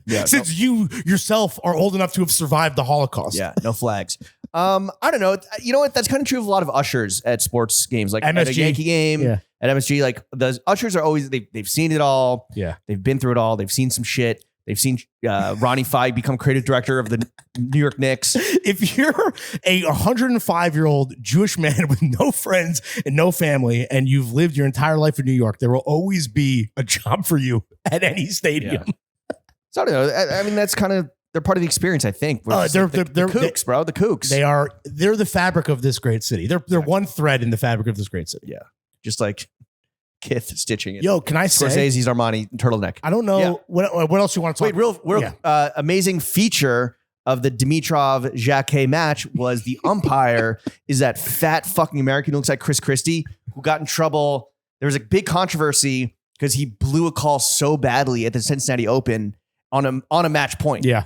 Speaker 2: Yeah, since you yourself are old enough to have survived the Holocaust.
Speaker 1: Yeah, no flags. I don't know. You know what? That's kind of true of a lot of ushers at sports games, like MSG. At a Yankee game, at MSG. Like the ushers are always they've seen it all.
Speaker 2: Yeah,
Speaker 1: they've been through it all. They've seen some shit. They've seen Ronnie Feig become creative director of the New York Knicks.
Speaker 2: If you're a 105-year-old Jewish man with no friends and no family, and you've lived your entire life in New York, there will always be a job for you at any stadium.
Speaker 1: Yeah. So I don't know. I mean, that's kind of they're part of the experience. I think.
Speaker 2: They're
Speaker 1: kooks, bro. The kooks.
Speaker 2: They're the fabric of this great city. They're one thread in the fabric of this great city.
Speaker 1: Yeah, just like Kith stitching it.
Speaker 2: Yo, can I say
Speaker 1: Scorsese's Armani turtleneck?
Speaker 2: I don't know what else you want to talk.
Speaker 1: Wait, amazing feature of the Dimitrov Jacquet match was the umpire is that fat fucking American who looks like Chris Christie who got in trouble. There was a big controversy because he blew a call so badly at the Cincinnati Open on a match point.
Speaker 2: Yeah.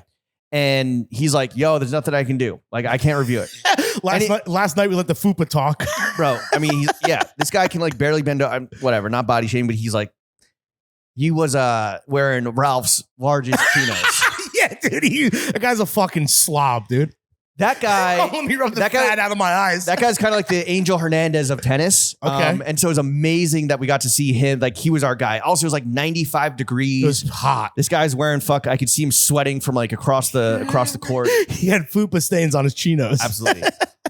Speaker 1: And he's like, yo, there's nothing I can do. Like, I can't review it.
Speaker 2: Last night we let the FUPA talk.
Speaker 1: Bro, I mean, this guy can like barely bend over, whatever, not body shaming, but he's like, he was wearing Ralph's largest chinos.
Speaker 2: Yeah, dude, that guy's a fucking slob, dude.
Speaker 1: That guy.
Speaker 2: Let me rub the fat out of my eyes.
Speaker 1: That guy's kind of like the Angel Hernandez of tennis.
Speaker 2: Okay.
Speaker 1: And so it was amazing that we got to see him. Like, he was our guy. Also, it was like 95 degrees.
Speaker 2: It was hot.
Speaker 1: This guy's wearing I could see him sweating from like across the court.
Speaker 2: He had FUPA stains on his chinos.
Speaker 1: Absolutely.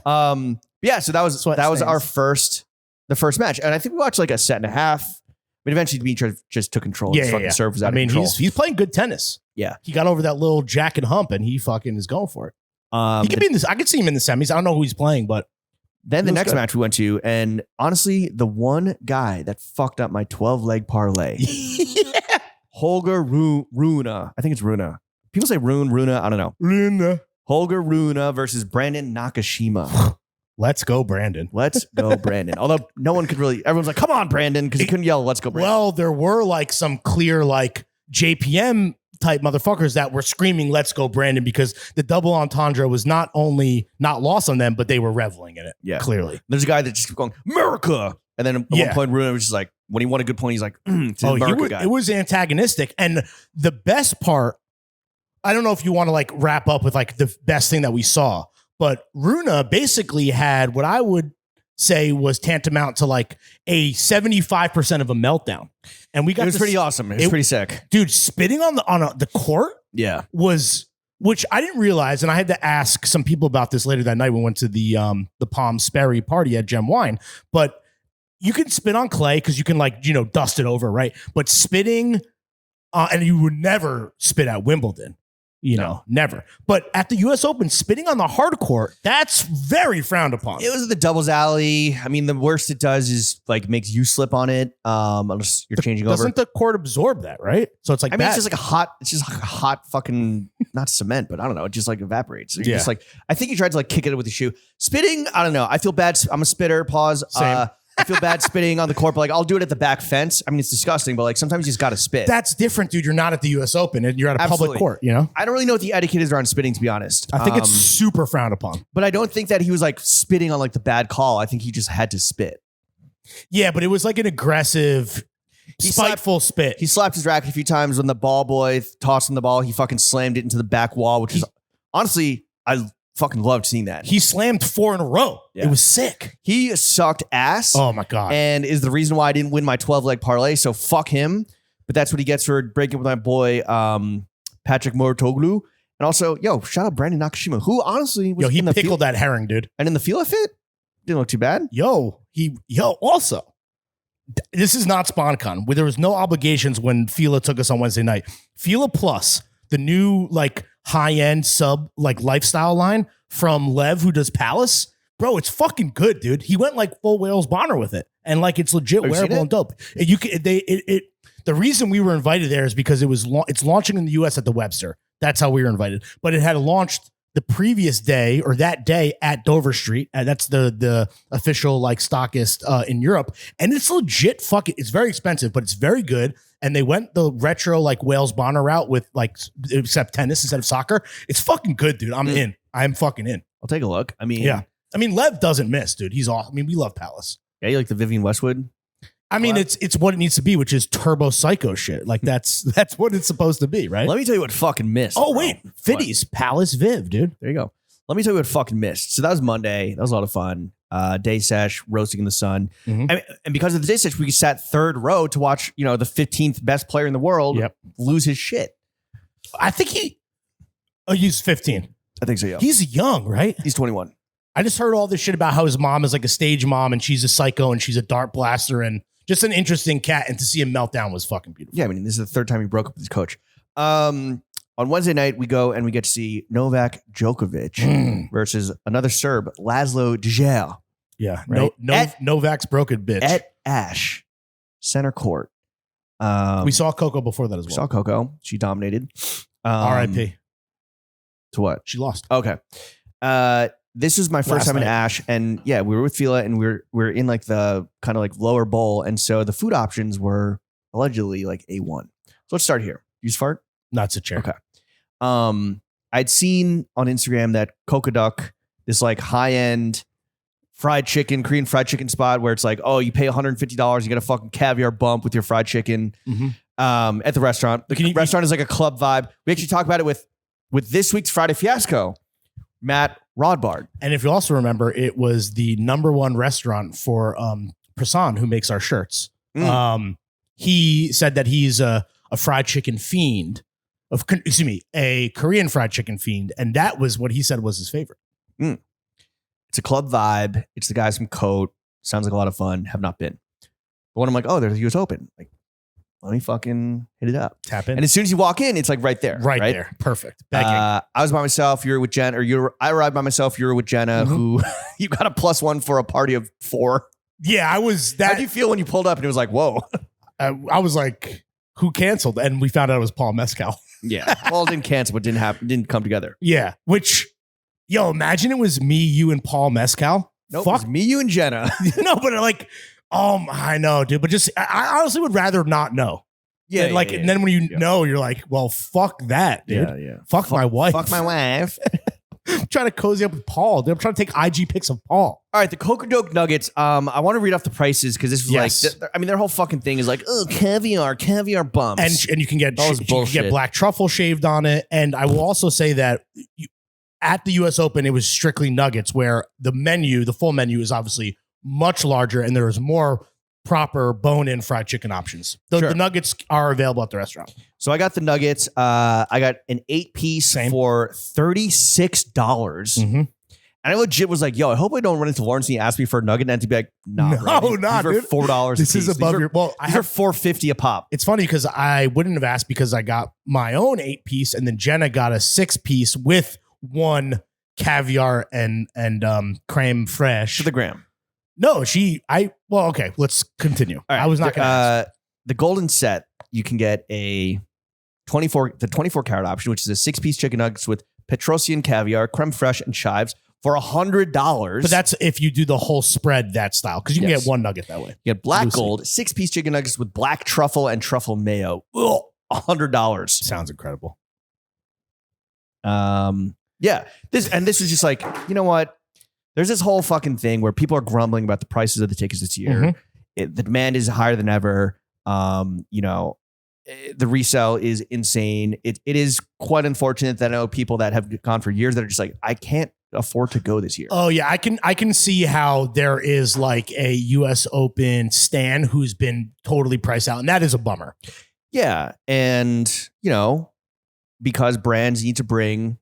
Speaker 1: Yeah, so that was
Speaker 2: Sweat
Speaker 1: our
Speaker 2: stains.
Speaker 1: the first match, and I think we watched like a set and a half. But eventually, Dimitri just took control. His fucking serve was out of control.
Speaker 2: He's playing good tennis.
Speaker 1: Yeah,
Speaker 2: he got over that little jack and hump, and he fucking is going for it. He could be in this. I could see him in the semis. I don't know who he's playing, but
Speaker 1: then the next match we went to, and honestly, the one guy that fucked up my 12-leg parlay, Holger Runa. I think it's Runa. People say Runa. I don't know.
Speaker 2: Runa.
Speaker 1: Holger Runa versus Brandon Nakashima.
Speaker 2: Let's go, Brandon.
Speaker 1: Let's go, Brandon. Although no one could really, everyone's like, come on, Brandon, because he couldn't yell, let's go, Brandon.
Speaker 2: Well, there were like some clear like JPM type motherfuckers that were screaming, let's go, Brandon, because the double entendre was not only not lost on them, but they were reveling in it.
Speaker 1: Yeah.
Speaker 2: Clearly.
Speaker 1: There's a guy that just kept going, America. And then at one point, Runa was just like, when he won a good point, he's like, it's an America guy.
Speaker 2: It was antagonistic. And the best part, I don't know if you want to like wrap up with like the best thing that we saw, but Runa basically had what I would say was tantamount to like a 75% of a meltdown. And we got
Speaker 1: it was pretty awesome. It was pretty sick.
Speaker 2: Dude, spitting on the court was, which I didn't realize. And I had to ask some people about this later that night when we went to the Palm Sperry party at Gem Wine. But you can spit on clay because you can like, dust it over, right? But spitting, and you would never spit at Wimbledon. Never. But at the U.S. Open, spitting on the hard court, that's very frowned upon.
Speaker 1: It was the doubles alley. I mean, the worst it does is like makes you slip on it. Unless you're changing over.
Speaker 2: Doesn't the court absorb that, right? So it's like,
Speaker 1: I mean, it's just like a hot fucking, not cement, but I don't know. It just like evaporates. So you're just like, I think you tried to like kick it with the shoe. Spitting, I don't know. I feel bad. I'm a spitter. Pause.
Speaker 2: Same.
Speaker 1: I feel bad spitting on the court, but like I'll do it at the back fence. I mean, it's disgusting, but like sometimes you just got to spit.
Speaker 2: That's different, dude. You're not at the U.S. Open and you're at a public court,
Speaker 1: I don't really know what the etiquette is around spitting, to be honest.
Speaker 2: I think it's super frowned upon.
Speaker 1: But I don't think that he was like spitting on like the bad call. I think he just had to spit.
Speaker 2: Yeah, but it was like an aggressive, spiteful spit.
Speaker 1: He slapped his racket a few times when the ball boy tossed him the ball. He fucking slammed it into the back wall, which is honestly, I fucking loved seeing that.
Speaker 2: He slammed 4 in a row. Yeah. It was sick.
Speaker 1: He sucked ass.
Speaker 2: Oh my God.
Speaker 1: And is the reason why I didn't win my 12-leg parlay. So fuck him. But that's what he gets for breaking with my boy, Patrick Mouratoglou. And also, shout out Brandon Nakashima, who honestly was
Speaker 2: he pickled that herring, dude.
Speaker 1: And in the FILA fit, didn't look too bad.
Speaker 2: Also, this is not SpawnCon, where there was no obligations when FILA took us on Wednesday night. FILA Plus, the new like high-end sub like lifestyle line from Lev, who does Palace. Bro, it's fucking good, dude. He went like full Wales Bonner with it. And like it's legit wearable and dope. The reason we were invited there is because it's launching in the US at the Webster. That's how we were invited. But it had launched the previous day or that day at Dover Street. That's the official like stockist in Europe. And it's legit it's very expensive, but it's very good. And they went the retro like Wales Bonner route with like except tennis instead of soccer. It's fucking good, dude. I'm in. I'm fucking in.
Speaker 1: I'll take a look. I mean,
Speaker 2: Lev doesn't miss, dude. He's awesome. I mean, we love Palace.
Speaker 1: Yeah, you like the Vivian Westwood?
Speaker 2: I mean, it's what it needs to be, which is turbo psycho shit. Like that's what it's supposed to be, right?
Speaker 1: Let me tell you what fucking missed.
Speaker 2: Oh, wait. Fitties, Palace Viv, dude.
Speaker 1: There you go. Let me tell you what fucking missed. So that was Monday. That was a lot of fun. Day sesh, roasting in the sun. Mm-hmm. And because of the day sesh, we sat third row to watch, the 15th best player in the world lose his shit.
Speaker 2: I think he's 15.
Speaker 1: I think so, yeah.
Speaker 2: He's young, right?
Speaker 1: He's 21.
Speaker 2: I just heard all this shit about how his mom is like a stage mom and she's a psycho and she's a dart blaster and just an interesting cat. And to see him melt down was fucking beautiful.
Speaker 1: Yeah, I mean, this is the third time he broke up with his coach. On Wednesday night, we go and we get to see Novak Djokovic versus another Serb, Laszlo Djere.
Speaker 2: Yeah, right? Novak's broken bitch.
Speaker 1: At Ash, center court.
Speaker 2: We saw Coco before that as well.
Speaker 1: We saw Coco. She dominated.
Speaker 2: R.I.P.
Speaker 1: To what?
Speaker 2: She lost.
Speaker 1: Okay. This was my first time in Ash, and we were with FILA, and we're in like the kind of like lower bowl, and so the food options were allegedly like A1. So let's start here. You just fart?
Speaker 2: Not a chair.
Speaker 1: Okay. I'd seen on Instagram that COQODAQ, this like high end Korean fried chicken spot where it's like, oh, you pay $150, you get a fucking caviar bump with your fried chicken at the restaurant. The restaurant is like a club vibe. We actually talk about it with this week's Friday Fiasco, Matt Rodbard.
Speaker 2: And if you also remember, it was the #1 restaurant for Prasan, who makes our shirts. He said that he's a fried chicken fiend. A Korean fried chicken fiend. And that was what he said was his favorite.
Speaker 1: It's It's a club vibe. It's the guys from Coat. Sounds like a lot of fun. Have not been. But when I'm like, oh, there's a US Open. Like, let me fucking hit it up.
Speaker 2: Tap in.
Speaker 1: And as soon as you walk in, it's like right there.
Speaker 2: Right there. Perfect. Begging.
Speaker 1: I was by myself. You were with Jen, I arrived by myself. You were with Jenna, who you got a +1 for a party of 4.
Speaker 2: Yeah, I was
Speaker 1: How did you feel when you pulled up and it was like, whoa?
Speaker 2: I was like, who canceled? And we found out it was Paul Mescal.
Speaker 1: Yeah. Well, it didn't cancel, but didn't come together.
Speaker 2: Yeah. Which, yo, imagine it was me, you, and Paul Mescal.
Speaker 1: Nope,
Speaker 2: Fuck.
Speaker 1: it was me, you, and Jenna.
Speaker 2: No, but like, I know, dude. But just, I honestly would rather not know.
Speaker 1: Yeah.
Speaker 2: And like, and then when you know, you're like, well, fuck that, dude.
Speaker 1: Yeah.
Speaker 2: Fuck my wife.
Speaker 1: Fuck my wife.
Speaker 2: I'm trying to cozy up with Paul, dude. I'm trying to take IG pics of Paul.
Speaker 1: All right, the COQODAQ nuggets. I want to read off the prices because this was
Speaker 2: Yes.
Speaker 1: like, their whole fucking thing is like, oh, caviar bumps.
Speaker 2: And you can get
Speaker 1: That was
Speaker 2: you can
Speaker 1: bullshit.
Speaker 2: get black truffle shaved on it. And I will also say that at the US Open, it was strictly nuggets, where the full menu is obviously much larger and there is more proper bone-in fried chicken options. The nuggets are available at the restaurant.
Speaker 1: So I got the nuggets. I got an 8-piece for $36.
Speaker 2: Mm-hmm.
Speaker 1: And I legit was like, yo, I hope I don't run into Lawrence and he asked me for a nugget and to be like, nah, bro,
Speaker 2: nah,
Speaker 1: these are
Speaker 2: dude.
Speaker 1: $4
Speaker 2: This
Speaker 1: a
Speaker 2: is
Speaker 1: piece.
Speaker 2: above your... Well,
Speaker 1: These are $4.50 a pop.
Speaker 2: It's funny because I wouldn't have asked because I got my own 8-piece and then Jenna got a 6-piece with 1 caviar and creme fraiche.
Speaker 1: For the gram.
Speaker 2: No, okay, let's continue.
Speaker 1: All right,
Speaker 2: I was not going to ask.
Speaker 1: The golden set, you can get the 24 karat option, which is a 6-piece chicken nuggets with Petrosian caviar, creme fraiche, and chives for $100.
Speaker 2: But that's if you do the whole spread that style, because you can get 1 nugget that way.
Speaker 1: You get black gold, 6-piece chicken nuggets with black truffle and truffle mayo. Ugh, $100.
Speaker 2: Sounds incredible.
Speaker 1: Yeah. This is just like, you know what? There's this whole fucking thing where people are grumbling about the prices of the tickets this year. The demand is higher than ever. The resale is insane. It is quite unfortunate that I know people that have gone for years that are just like, I can't afford to go this year.
Speaker 2: Oh yeah, I can see how there is like a US Open stan who's been totally priced out, and that is a bummer.
Speaker 1: Yeah, and because brands need to bring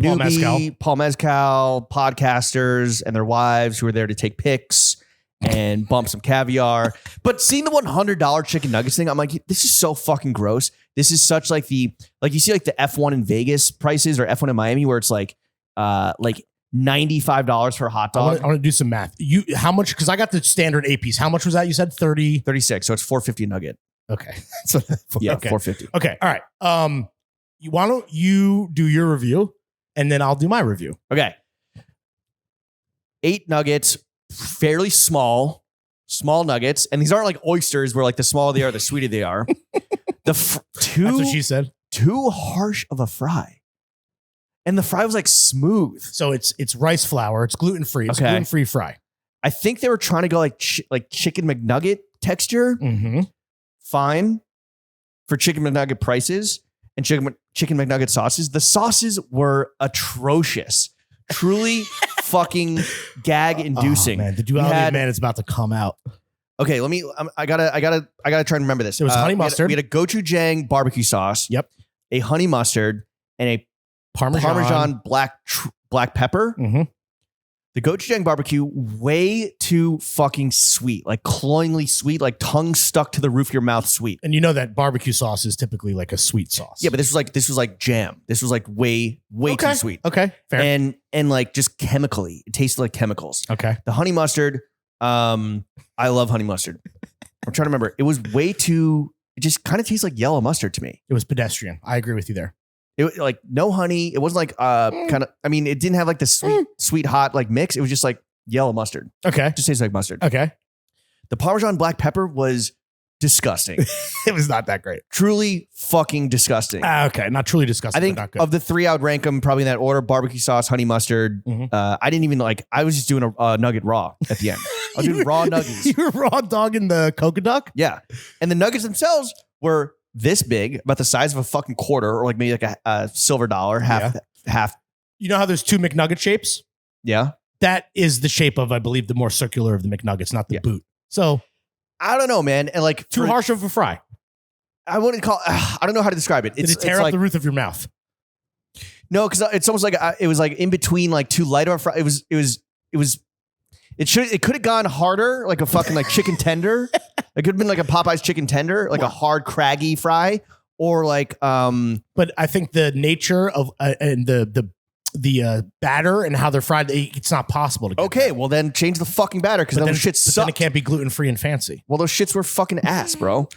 Speaker 1: Paul Mescal, podcasters and their wives who are there to take pics and bump some caviar. But seeing the $100 chicken nuggets thing, I'm like, this is so fucking gross. This is such like you see like the F1 in Vegas prices or F1 in Miami where it's like $95 for a hot dog.
Speaker 2: I want to do some math. How much? Because I got the standard 8-piece. How much was that? You said 30?
Speaker 1: 36. So it's $4.50 a nugget.
Speaker 2: Okay. So
Speaker 1: yeah,
Speaker 2: okay.
Speaker 1: $4.50.
Speaker 2: Okay. All right. Why don't you do your review and then I'll do my review.
Speaker 1: Okay. 8 nuggets, fairly small nuggets. And these aren't like oysters where like the smaller they are, the sweeter they are.
Speaker 2: That's what she said.
Speaker 1: Too harsh of a fry. And the fry was like smooth.
Speaker 2: So it's rice flour. It's gluten-free. It's gluten-free fry.
Speaker 1: I think they were trying to go like chicken McNugget texture.
Speaker 2: Mm-hmm.
Speaker 1: Fine. For chicken McNugget prices and chicken McNugget sauces. The sauces were atrocious. Truly fucking gag inducing.
Speaker 2: Oh, man, the duality of man is about to come out.
Speaker 1: Okay, let me. I gotta try and remember this.
Speaker 2: It was honey mustard.
Speaker 1: We had a gochujang barbecue sauce.
Speaker 2: Yep.
Speaker 1: A honey mustard and a Parmesan black pepper.
Speaker 2: Mm-hmm.
Speaker 1: The gochujang barbecue way too fucking sweet, like cloyingly sweet, like tongue stuck to the roof of your mouth sweet.
Speaker 2: And you know that barbecue sauce is typically like a sweet sauce.
Speaker 1: Yeah, but this was like jam. This was like way too sweet.
Speaker 2: Okay, fair.
Speaker 1: And like just chemically, it tasted like chemicals.
Speaker 2: Okay.
Speaker 1: The honey mustard, I love honey mustard. I'm trying to remember. It was way too. It just kind of tastes like yellow mustard to me.
Speaker 2: It was pedestrian. I agree with you there.
Speaker 1: It like no honey. It wasn't like kind of. I mean, it didn't have like the sweet hot like mix. It was just like yellow mustard.
Speaker 2: Okay,
Speaker 1: It just tastes like mustard.
Speaker 2: okay.
Speaker 1: The Parmesan black pepper was disgusting.
Speaker 2: It was not that great.
Speaker 1: Truly fucking disgusting.
Speaker 2: Okay, not truly disgusting.
Speaker 1: I think
Speaker 2: but not good.
Speaker 1: of the 3, I would rank them probably in that order: barbecue sauce, honey mustard.
Speaker 2: Mhm.
Speaker 1: I didn't even like. I was just doing a nugget raw at the end. I was doing raw nuggets.
Speaker 2: You were raw dogging the COQODAQ?
Speaker 1: Yeah, and the nuggets themselves were this big, about the size of a fucking quarter, or like maybe like a silver dollar, half.
Speaker 2: You know how there's 2 McNugget shapes?
Speaker 1: Yeah,
Speaker 2: That is the shape of, I believe, the more circular of the McNuggets, not the boot. So
Speaker 1: I don't know, man, and like
Speaker 2: too harsh of a fry.
Speaker 1: I wouldn't call. I don't know how to describe it.
Speaker 2: Did it tear up the roof of your mouth?
Speaker 1: No, because it's almost like it was like in between like too light of a fry. It was It could have gone harder, like a fucking like chicken tender. It could have been like a Popeye's chicken tender, like a hard craggy fry, or like.
Speaker 2: But I think the nature of and the batter and how they're fried, it's not possible to get.
Speaker 1: Okay, well then change the fucking batter because those shits suck.
Speaker 2: Then it can't be gluten free and fancy.
Speaker 1: Well, those shits were fucking ass, bro.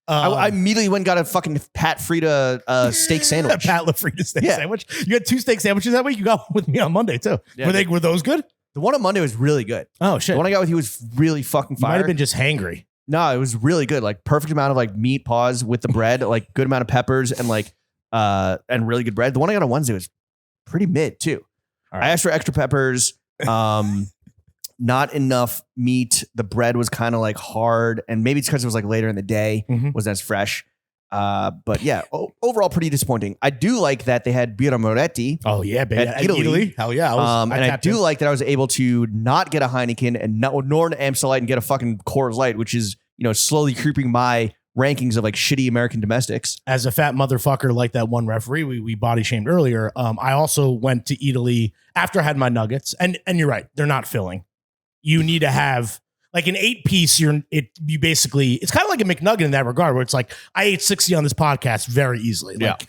Speaker 1: I immediately went and got a fucking Pat Frita steak sandwich.
Speaker 2: Pat LaFrida steak sandwich. You had 2 steak sandwiches that week. You got one with me on Monday too.
Speaker 1: Yeah,
Speaker 2: were those good?
Speaker 1: The one on Monday was really good.
Speaker 2: Oh shit!
Speaker 1: The one I got with you was really fucking fire.
Speaker 2: Might have been just hangry.
Speaker 1: No, it was really good. Like perfect amount of like meat paws with the bread, like good amount of peppers and like and really good bread. The one I got on Wednesday was pretty mid too. All right. I asked for extra peppers. Not enough meat. The bread was kind of like hard, and maybe it's because it was like later in the day, wasn't as fresh. But yeah, overall pretty disappointing. I do like that they had Birra Moretti.
Speaker 2: Oh yeah, baby.
Speaker 1: At Italy.
Speaker 2: Hell yeah.
Speaker 1: I do like that I was able to not get a Heineken and nor an Amstel Light and get a fucking Coors Light, which is, you know, slowly creeping my rankings of like shitty American domestics.
Speaker 2: As a fat motherfucker like that one referee we body shamed earlier, I also went to Italy after I had my nuggets, and you're right, they're not filling. You need to have like an 8-piece. You basically, it's kind of like a McNugget in that regard, where it's like I ate 60 on this podcast very easily. Like,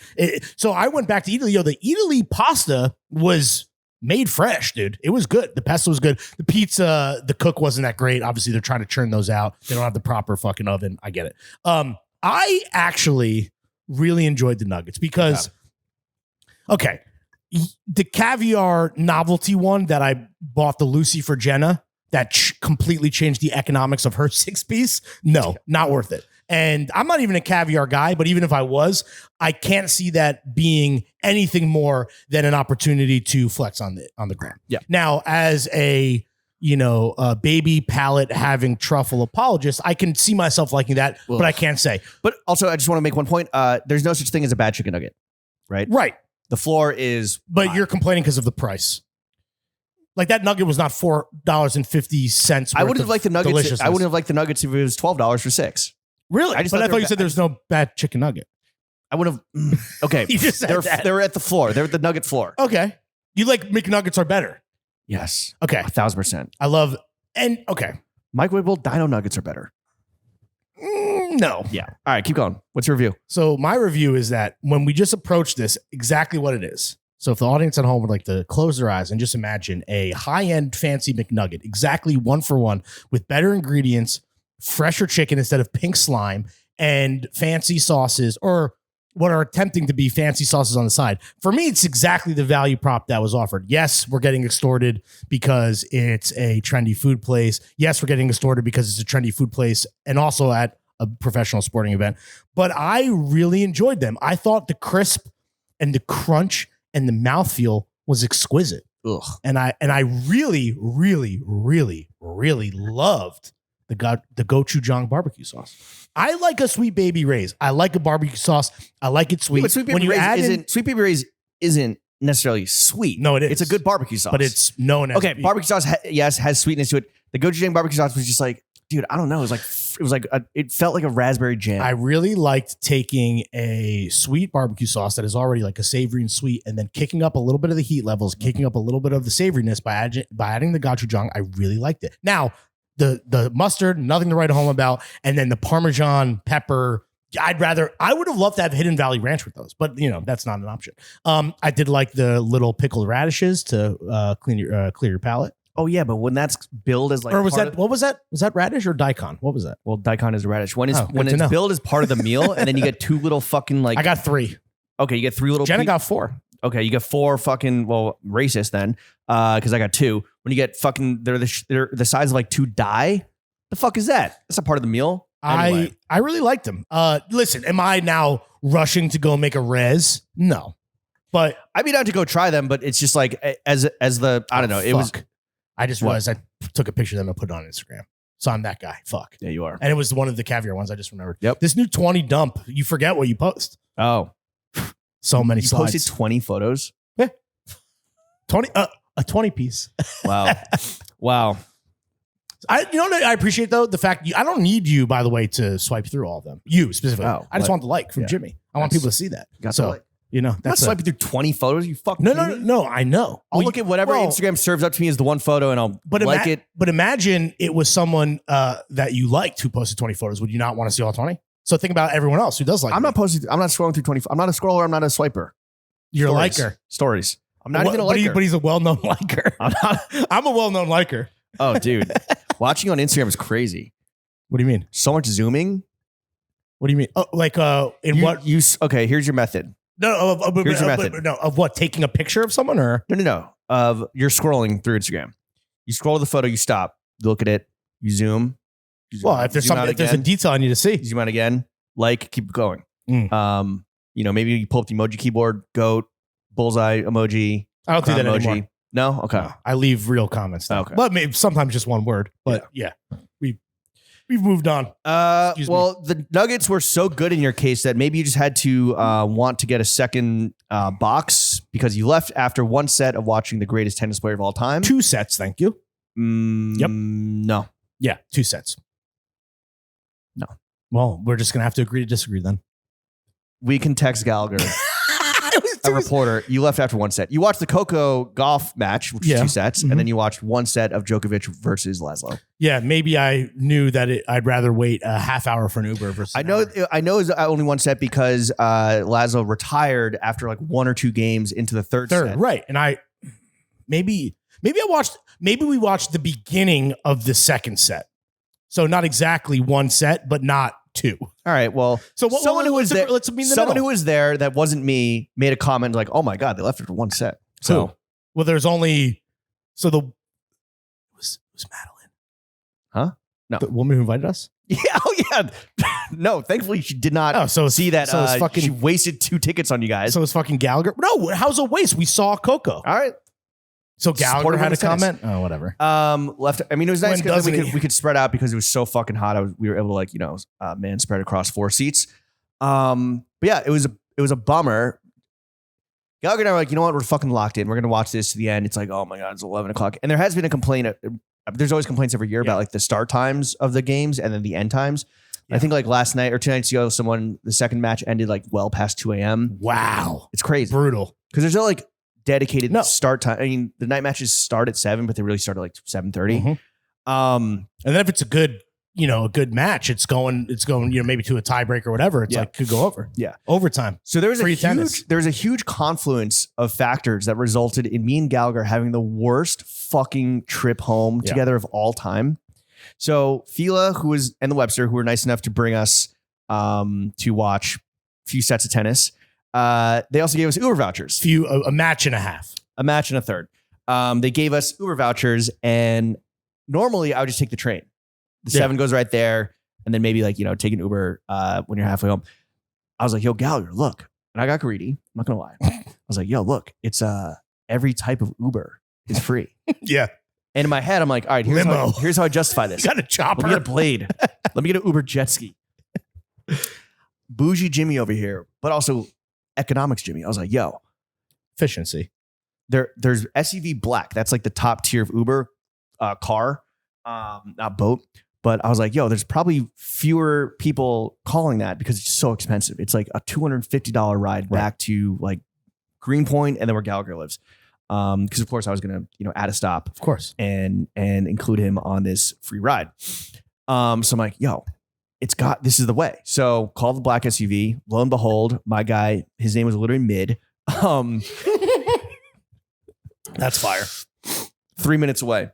Speaker 2: so I went back to Italy. The Italy pasta was made fresh, dude. It was good. The pesto was good. The pizza, the cook wasn't that great. Obviously, they're trying to churn those out. They don't have the proper fucking oven. I get it. I actually really enjoyed the nuggets because, okay, the caviar novelty one that I bought, the Lucy for Jenna, that completely changed the economics of her 6-piece. No, not worth it. And I'm not even a caviar guy, but even if I was, I can't see that being anything more than an opportunity to flex on the gram.
Speaker 1: Yeah.
Speaker 2: Now, as a baby palate having truffle apologist, I can see myself liking that, but I can't say.
Speaker 1: But also, I just want to make one point. There's no such thing as a bad chicken nugget, right?
Speaker 2: Right.
Speaker 1: The floor is.
Speaker 2: But you're complaining because of the price. Like that nugget was not $4.50.
Speaker 1: I wouldn't have liked the nuggets. I wouldn't have liked the nuggets if it was $12 for 6.
Speaker 2: Really? I thought you said there's no bad chicken nugget.
Speaker 1: I would have. Okay,
Speaker 2: you just said that.
Speaker 1: They're at the floor. They're at the nugget floor.
Speaker 2: Okay, you like McNuggets are better.
Speaker 1: Yes.
Speaker 2: Okay.
Speaker 1: 1,000%.
Speaker 2: I love okay.
Speaker 1: Microwavable Dino Nuggets are better.
Speaker 2: No.
Speaker 1: Yeah. All right, keep going. What's your review?
Speaker 2: So my review is that when we just approach this, exactly what it is. So if the audience at home would like to close their eyes and just imagine a high-end fancy McNugget, exactly 1-for-1 with better ingredients, fresher chicken instead of pink slime, and fancy sauces, or what are attempting to be fancy sauces on the side. For me, it's exactly the value prop that was offered. Yes, we're getting extorted because it's a trendy food place. Yes, we're getting extorted because it's a trendy food place and also at a professional sporting event. But I really enjoyed them. I thought the crisp and the crunch and the mouthfeel was exquisite.
Speaker 1: Ugh.
Speaker 2: And I really, really, really, really loved the gochujang barbecue sauce. I like a Sweet Baby Ray's. I like a barbecue sauce. I like it sweet.
Speaker 1: Yeah, Sweet Baby Ray's isn't necessarily sweet.
Speaker 2: No, it is.
Speaker 1: It's a good barbecue sauce.
Speaker 2: But it's known as
Speaker 1: barbecue sauce. Yes, has sweetness to it. The gochujang barbecue sauce was just like, dude, I don't know. It felt like a raspberry jam.
Speaker 2: I really liked taking a sweet barbecue sauce that is already like a savory and sweet, and then kicking up a little bit of the heat levels, kicking up a little bit of the savoriness by adding the gochujang. I really liked it. Now, the mustard, nothing to write home about, and then the Parmesan pepper. I would have loved to have Hidden Valley Ranch with those, but that's not an option. I did like the little pickled radishes to clear your palate.
Speaker 1: Oh yeah, but when that's billed as like,
Speaker 2: or what was that? Was that radish or daikon? What was that?
Speaker 1: Well, daikon is a radish. When it's billed as part of the meal, and then you get 2 little fucking like.
Speaker 2: I got 3.
Speaker 1: Okay, you get 3 little.
Speaker 2: Jenna got 4.
Speaker 1: Okay, you get 4 fucking racist then, because I got 2. When you get fucking, they're the size of like 2 die. The fuck is that? That's not part of the meal. Anyway.
Speaker 2: I really liked them. Listen, am I now rushing to go make a res? No, but
Speaker 1: I'd be down to go try them. But it's just like as the I don't know. It was.
Speaker 2: I just realized I took a picture of them and put it on Instagram. So I'm that guy. Fuck.
Speaker 1: Yeah, you are.
Speaker 2: And it was one of the caviar ones I just remembered.
Speaker 1: Yep.
Speaker 2: This new 20 dump, you forget what you post.
Speaker 1: Oh.
Speaker 2: So many slides.
Speaker 1: You posted 20 photos?
Speaker 2: Yeah. 20, a 20 piece.
Speaker 1: Wow. Wow.
Speaker 2: I appreciate though the fact I don't need you, by the way, to swipe through all of them. You specifically. I just want the like from Jimmy. I want people to see that.
Speaker 1: So
Speaker 2: You know,
Speaker 1: I'm not
Speaker 2: that's
Speaker 1: swiping through 20 photos. You fucking
Speaker 2: no. I know.
Speaker 1: I'll look at whatever Instagram serves up to me as the one photo, and I'll like it.
Speaker 2: But imagine it was someone that you liked who posted 20 photos. Would you not want to see all 20? So think about everyone else who does like.
Speaker 1: I'm not scrolling through 20. I'm not a scroller. I'm not a swiper.
Speaker 2: You're
Speaker 1: Stories.
Speaker 2: a liker.
Speaker 1: Stories. I'm not even a liker.
Speaker 2: But he's a well-known liker. I'm a well-known liker.
Speaker 1: Oh, dude, watching on Instagram is crazy.
Speaker 2: What do you mean?
Speaker 1: So much zooming.
Speaker 2: What do you mean? Oh, like what?
Speaker 1: Okay, here's your method.
Speaker 2: No,
Speaker 1: here's your method.
Speaker 2: Of what? Taking a picture of someone or?
Speaker 1: No. Of you're scrolling through Instagram. You scroll the photo, you stop, you look at it, you zoom.
Speaker 2: Well, if there's there's a detail I need to see.
Speaker 1: Zoom out again, keep going. Maybe you pull up the emoji keyboard, goat, bullseye emoji.
Speaker 2: I don't do that
Speaker 1: emoji.
Speaker 2: anymore.
Speaker 1: No? Okay.
Speaker 2: No, I leave real comments now.
Speaker 1: Okay.
Speaker 2: But maybe sometimes just one word. But yeah we've moved on.
Speaker 1: Well, the Nuggets were so good in your case that maybe you just had to want to get a second box because you left after one set of watching the greatest tennis player of all time.
Speaker 2: 2 sets, thank you. Yep.
Speaker 1: No.
Speaker 2: Yeah, 2 sets.
Speaker 1: No.
Speaker 2: Well, we're just going to have to agree to disagree then.
Speaker 1: We can text Gallagher. A reporter. You left after one set. You watched the Coco golf match, which was 2 sets, and then you watched one set of Djokovic versus Laszlo.
Speaker 2: Yeah, maybe I knew that I'd rather wait a half hour for an Uber versus.
Speaker 1: I know it's only one set because Laszlo retired after like 1 or 2 games into the third set.
Speaker 2: Right, and maybe we watched the beginning of the second set, so not exactly one set, but not 2.
Speaker 1: All right. Well,
Speaker 2: so someone who was there,
Speaker 1: someone who was there that wasn't me made a comment like, "Oh my god, they left after one set." So,
Speaker 2: well, there's only it was Madeline,
Speaker 1: huh? No,
Speaker 2: the woman who invited us.
Speaker 1: Yeah. Oh yeah. No, thankfully she did not. See that. So it's fucking. She wasted 2 tickets on you guys.
Speaker 2: So it's fucking Gallagher. No, how's a waste? We saw Coco.
Speaker 1: All right.
Speaker 2: So Gallagher had a comment. Oh, whatever.
Speaker 1: Left. I mean, it was nice because we could spread out because it was so fucking hot. We were able to man spread across 4 seats. But yeah, it was a bummer. Gallagher and I were like, you know what? We're fucking locked in. We're gonna watch this to the end. It's like, oh my god, it's 11 o'clock, and there has been a complaint. There's always complaints every year about like the start times of the games and then the end times. Yeah. I think like last night or 2 nights ago, the second match ended like well past 2 a.m.
Speaker 2: Wow,
Speaker 1: it's crazy,
Speaker 2: brutal.
Speaker 1: Because there's no like dedicated start time. I mean, the night matches start at 7, but they really start at like 7:30.
Speaker 2: And then if it's a good match, it's going, maybe to a tiebreak or whatever. It's like could go over. Yeah. Overtime.
Speaker 1: So there was a huge confluence of factors that resulted in me and Gallagher having the worst fucking trip home together of all time. So FILA, and the Webster, who were nice enough to bring us to watch a few sets of tennis. They also gave us Uber vouchers.
Speaker 2: A match and a half.
Speaker 1: A match and a third. They gave us Uber vouchers, and normally I would just take the train. The 7 goes right there, and then maybe take an Uber when you're halfway home. I was like, yo, Gallagher, look. And I got greedy. I'm not gonna lie. I was like, yo, look, it's every type of Uber is free.
Speaker 2: Yeah.
Speaker 1: And in my head, I'm like, all right, here's how I justify this.
Speaker 2: You got a chopper.
Speaker 1: Let me get a blade. Let me get an Uber jet ski. Bougie Jimmy over here, but also economics Jimmy. I was like, yo,
Speaker 2: efficiency.
Speaker 1: There's SUV Black. That's like the top tier of Uber car, not boat. But I was like, yo, there's probably fewer people calling that because it's so expensive. It's like a $250 ride back to like Greenpoint and then where Gallagher lives. Because of course I was gonna add a stop,
Speaker 2: of course,
Speaker 1: and include him on this free ride. So I'm like, yo, this is the way. So call the black SUV. Lo and behold, my guy, his name was literally Mid.
Speaker 2: That's fire.
Speaker 1: 3 minutes away.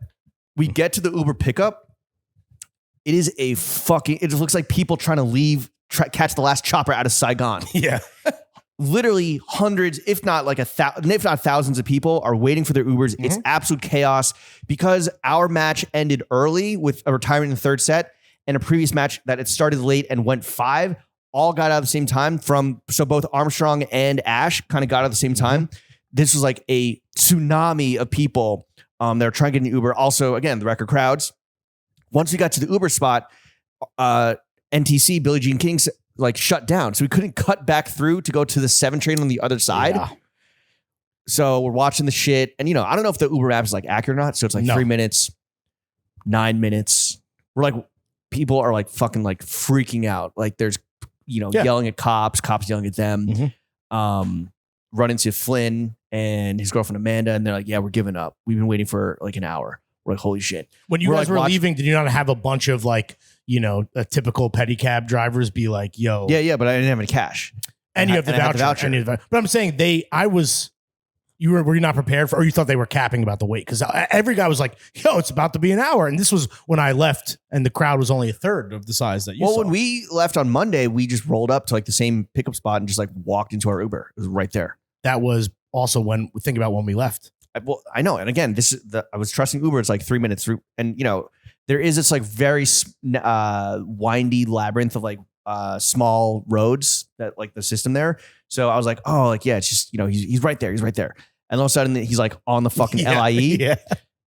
Speaker 1: We get to the Uber pickup. It is it just looks like people trying to catch the last chopper out of Saigon.
Speaker 2: Yeah.
Speaker 1: Literally hundreds, if not thousands of people are waiting for their Ubers. It's absolute chaos because our match ended early with a retirement in the third set, and a previous match that it started late and went 5 all got out at the same time. So both Armstrong and Ash kind of got out at the same time. This was like a tsunami of people that were trying to get an Uber. Also, again, the record crowds. Once we got to the Uber spot, NTC, Billie Jean King, shut down. So we couldn't cut back through to go to the 7 train on the other side. Yeah. So we're watching the shit. And, I don't know if the Uber app is accurate or not. So it's 3 minutes, 9 minutes. People are fucking freaking out. There's, yelling at cops yelling at them. run into Flynn and his girlfriend Amanda, and they're like, "Yeah, we're giving up. We've been waiting for like an hour." We're like, "Holy shit!"
Speaker 2: When you
Speaker 1: We're
Speaker 2: guys
Speaker 1: like,
Speaker 2: were leaving, did you not have a bunch of like, a typical pedicab drivers be like, "Yo,
Speaker 1: Yeah, but I didn't have any cash.
Speaker 2: and you have the
Speaker 1: and I had
Speaker 2: voucher." But I'm saying were you not prepared for, or you thought they were capping about the wait? Because every guy was like, "Yo, it's about to be an hour," and this was when I left, and the crowd was only a third of the size that you saw.
Speaker 1: When we left on Monday, we just rolled up to like the same pickup spot and just like walked into our Uber. It was right there.
Speaker 2: That was also when think about when we left.
Speaker 1: I know. And again, I was trusting Uber. It's like 3 minutes through. And, there is this like very windy labyrinth of like small roads that like the system there. So I was like, oh, like, yeah, it's just, he's right there. He's right there. And all of a sudden he's like on the fucking LIE.
Speaker 2: Yeah.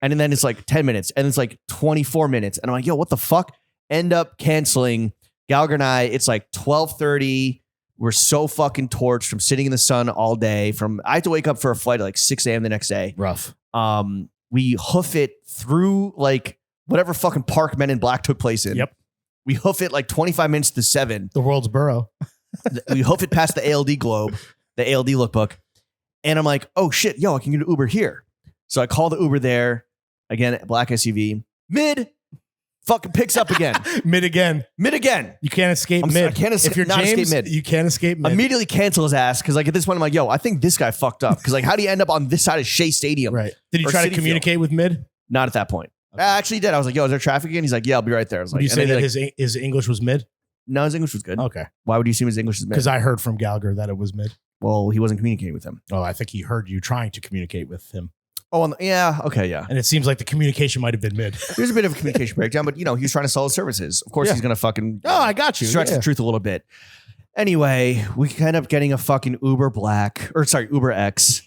Speaker 1: And then it's like 10 minutes and it's like 24 minutes. And I'm like, yo, what the fuck? End up canceling. Gallagher and I, it's like 12:30. We're so fucking torched from sitting in the sun all day. I have to wake up for a flight at like 6 a.m. the next day.
Speaker 2: Rough.
Speaker 1: We hoof it through like whatever fucking park Men in Black took place in.
Speaker 2: Yep.
Speaker 1: We hoof it like 25 minutes to 7.
Speaker 2: The world's borough.
Speaker 1: We hoof it past the ALD globe, the ALD lookbook. And I'm like, oh shit, yo, I can get an Uber here. So I call the Uber there. Again, black SUV. Mid fucking picks up again.
Speaker 2: Mid again.
Speaker 1: You
Speaker 2: can't escape mid.
Speaker 1: I can't
Speaker 2: if you're
Speaker 1: not
Speaker 2: James,
Speaker 1: escape mid.
Speaker 2: You can't escape mid.
Speaker 1: Immediately cancel his ass because like at this point I'm like, yo, I think this guy fucked up because like how do you end up on this side of Shea Stadium?
Speaker 2: Right. Did you
Speaker 1: Or
Speaker 2: try to
Speaker 1: Citi
Speaker 2: communicate
Speaker 1: Field?
Speaker 2: with mid?
Speaker 1: Not at that point.
Speaker 2: Okay.
Speaker 1: I actually did. I was like, yo, is there traffic again? He's like, yeah, I'll be right there. I was like,
Speaker 2: Would you say
Speaker 1: and
Speaker 2: that
Speaker 1: then
Speaker 2: his English was mid?
Speaker 1: no, his English was good.
Speaker 2: Okay.
Speaker 1: Why would you assume his English is mid?
Speaker 2: Because I heard from Gallagher that it was mid.
Speaker 1: Well, he wasn't communicating with him.
Speaker 2: Oh, I think he heard you trying to communicate with him.
Speaker 1: Oh, yeah. Okay, yeah.
Speaker 2: And it seems like the communication might have been mid.
Speaker 1: There's a bit of a communication breakdown, but he was trying to sell his services. Of course,
Speaker 2: Yeah.
Speaker 1: he's gonna fucking
Speaker 2: Oh, I got you.
Speaker 1: stretch
Speaker 2: Yeah.
Speaker 1: the truth a little bit. Anyway, we end up getting a fucking Uber Uber X,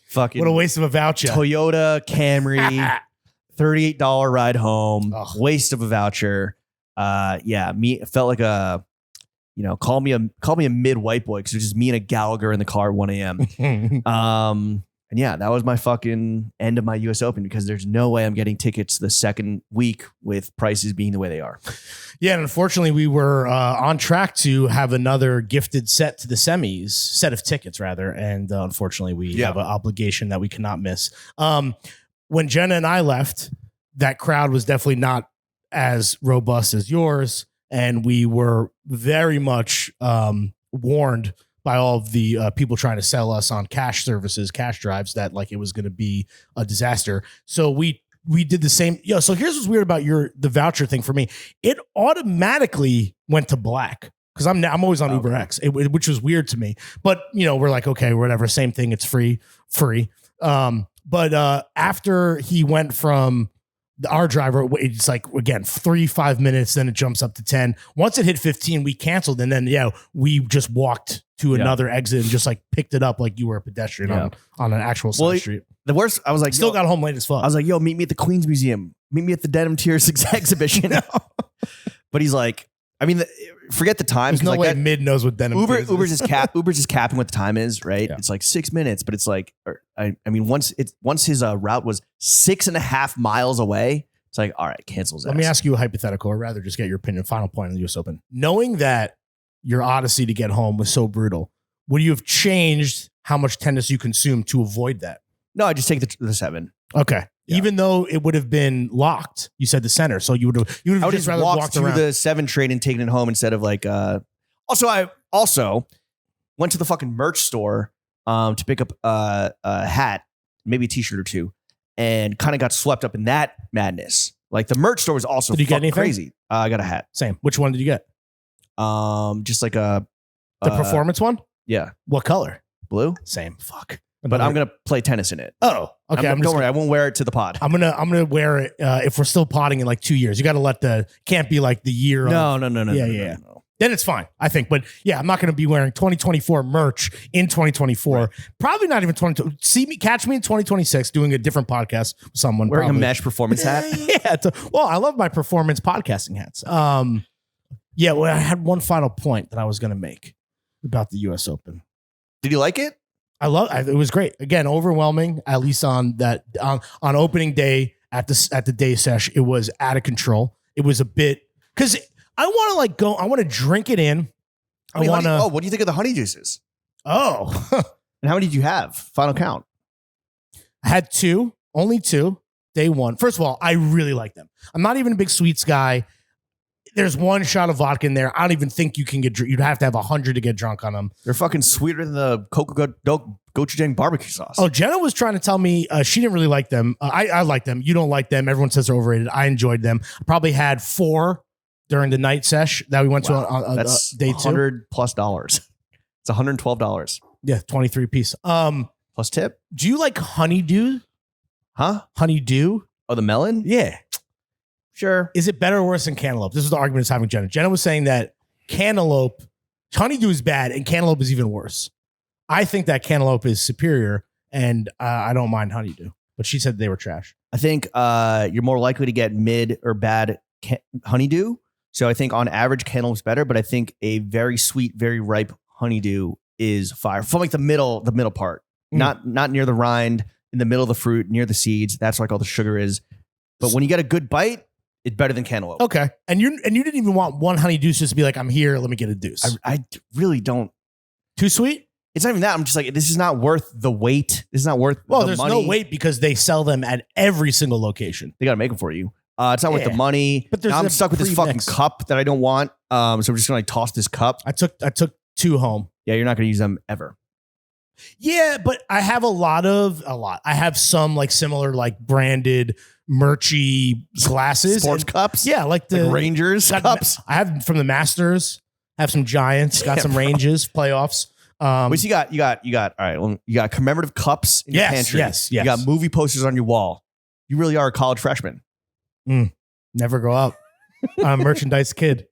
Speaker 1: fucking
Speaker 2: What a waste of a voucher.
Speaker 1: Toyota Camry, $38 ride home,
Speaker 2: Ugh.
Speaker 1: waste of a voucher. It felt like a, call me a mid white boy because it was just me and a Gallagher in the car at 1 a.m. And yeah, that was my fucking end of my US Open because there's no way I'm getting tickets the second week with prices being the way they are.
Speaker 2: Yeah, and unfortunately, we were on track to have another gifted set to the semis, set of tickets rather, and unfortunately, we have an obligation that we cannot miss. When Jenna and I left, that crowd was definitely not as robust as yours, and we were very much warned by all of the people trying to sell us on cash drives, that like it was going to be a disaster. So we did the same. So here's what's weird about the voucher thing for me. It automatically went to black because I'm always on Uber X, which was weird to me. But we're like, okay, whatever, same thing. It's free. But after he went from our driver, it's like, again, 5 minutes, then it jumps up to 10. Once it hit 15, we canceled. And then, we just walked to another exit and just like picked it up like you were a pedestrian on an actual side street.
Speaker 1: The worst, I was like,
Speaker 2: Still got home late as fuck.
Speaker 1: I was like, yo, meet me at the Queens Museum. Meet me at the Denim Tears exhibition. But he's like, forget the time.
Speaker 2: There's no way mid knows what denim is.
Speaker 1: Uber's just capping what the time is, right? Yeah. It's like 6 minutes, but it's like, once his route was 6.5 miles away, it's like, all right, cancels.
Speaker 2: Let me ask you a hypothetical, or rather just get your opinion. Final point on the US Open. Knowing that your odyssey to get home was so brutal, would you have changed how much tennis you consumed to avoid that? No,
Speaker 1: I just take the 7.
Speaker 2: Okay. Yeah. Even though it would have been locked, you said the center, so you would have just rather walked
Speaker 1: through
Speaker 2: around
Speaker 1: the 7 train and taken it home instead of like. Also, I went to the fucking merch store to pick up a hat, maybe a t-shirt or two, and kind of got swept up in that madness. Like the merch store was also
Speaker 2: did you get anything?
Speaker 1: Crazy. I got a hat.
Speaker 2: Same. Which one did you get?
Speaker 1: Just like the
Speaker 2: performance one.
Speaker 1: Yeah.
Speaker 2: What color?
Speaker 1: Blue.
Speaker 2: Same. Fuck.
Speaker 1: But I'm gonna play tennis in it.
Speaker 2: Oh, okay.
Speaker 1: Don't worry, I won't wear it to the pod.
Speaker 2: I'm gonna wear it if we're still podding in like 2 years. You got to can't be like the year.
Speaker 1: No.
Speaker 2: Yeah. Then it's fine, I think. But yeah, I'm not gonna be wearing 2024 merch in 2024. Right. Probably not even 20. Catch me in 2026 doing a different podcast with someone
Speaker 1: wearing a mesh performance hat.
Speaker 2: Yeah. Well, I love my performance podcasting hats. Yeah. Well, I had one final point that I was gonna make about the US Open.
Speaker 1: Did you like it?
Speaker 2: It was great. Again, overwhelming, at least on that on opening day at the day sesh. It was out of control. It was a bit because I want to I want to drink it in.
Speaker 1: What do you think of the honey juices?
Speaker 2: Oh,
Speaker 1: And how many did you have? Final count.
Speaker 2: I had two, only two. Day one. First of all, I really like them. I'm not even a big sweets guy. There's one shot of vodka in there. I don't even think you can get drunk. You'd have to have 100 to get drunk on them.
Speaker 1: They're fucking sweeter than the COQODAQ gochujang barbecue sauce.
Speaker 2: Oh, Jenna was trying to tell me she didn't really like them. I like them. You don't like them. Everyone says they're overrated. I enjoyed them. I probably had 4 during the night sesh that we went to on
Speaker 1: that's
Speaker 2: day 2.
Speaker 1: $100+. It's $112.
Speaker 2: Yeah, 23 piece.
Speaker 1: Plus tip.
Speaker 2: Do you like honeydew?
Speaker 1: Huh?
Speaker 2: Honeydew?
Speaker 1: Oh, the melon?
Speaker 2: Yeah.
Speaker 1: Sure.
Speaker 2: Is it better or worse than cantaloupe? This is the argument I was having with Jenna. Jenna was saying that cantaloupe, honeydew is bad and cantaloupe is even worse. I think that cantaloupe is superior and I don't mind honeydew. But she said they were trash.
Speaker 1: I think you're more likely to get mid or bad honeydew. So I think on average cantaloupe's better, but I think a very sweet, very ripe honeydew is fire. From like the middle part. Not near the rind, in the middle of the fruit, near the seeds. That's like all the sugar is. But when you get a good bite, it's better than cantaloupe.
Speaker 2: Okay. And you didn't even want one honeydew just to be like, I'm here, let me get a deuce.
Speaker 1: I really don't.
Speaker 2: Too sweet?
Speaker 1: It's not even that. I'm just like, this is not worth the weight. This is not worth the money.
Speaker 2: Well, there's no weight because they sell them at every single location.
Speaker 1: They got to make them for you. It's not worth the money.
Speaker 2: But
Speaker 1: now I'm stuck with this fucking cup that I don't want. So I'm just going to like toss this cup.
Speaker 2: I took 2 home.
Speaker 1: Yeah, you're not going to use them ever.
Speaker 2: Yeah, but I have a lot. I have some like similar like branded merchy glasses.
Speaker 1: Sports cups?
Speaker 2: Yeah, like the
Speaker 1: Rangers cups.
Speaker 2: I have from the Masters. I have some Giants. Got some Rangers playoffs.
Speaker 1: Which you got. All right. Well, you got commemorative cups in your pantry.
Speaker 2: Yes.
Speaker 1: You got movie posters on your wall. You really are a college freshman.
Speaker 2: Never grow up. I'm a merchandise kid.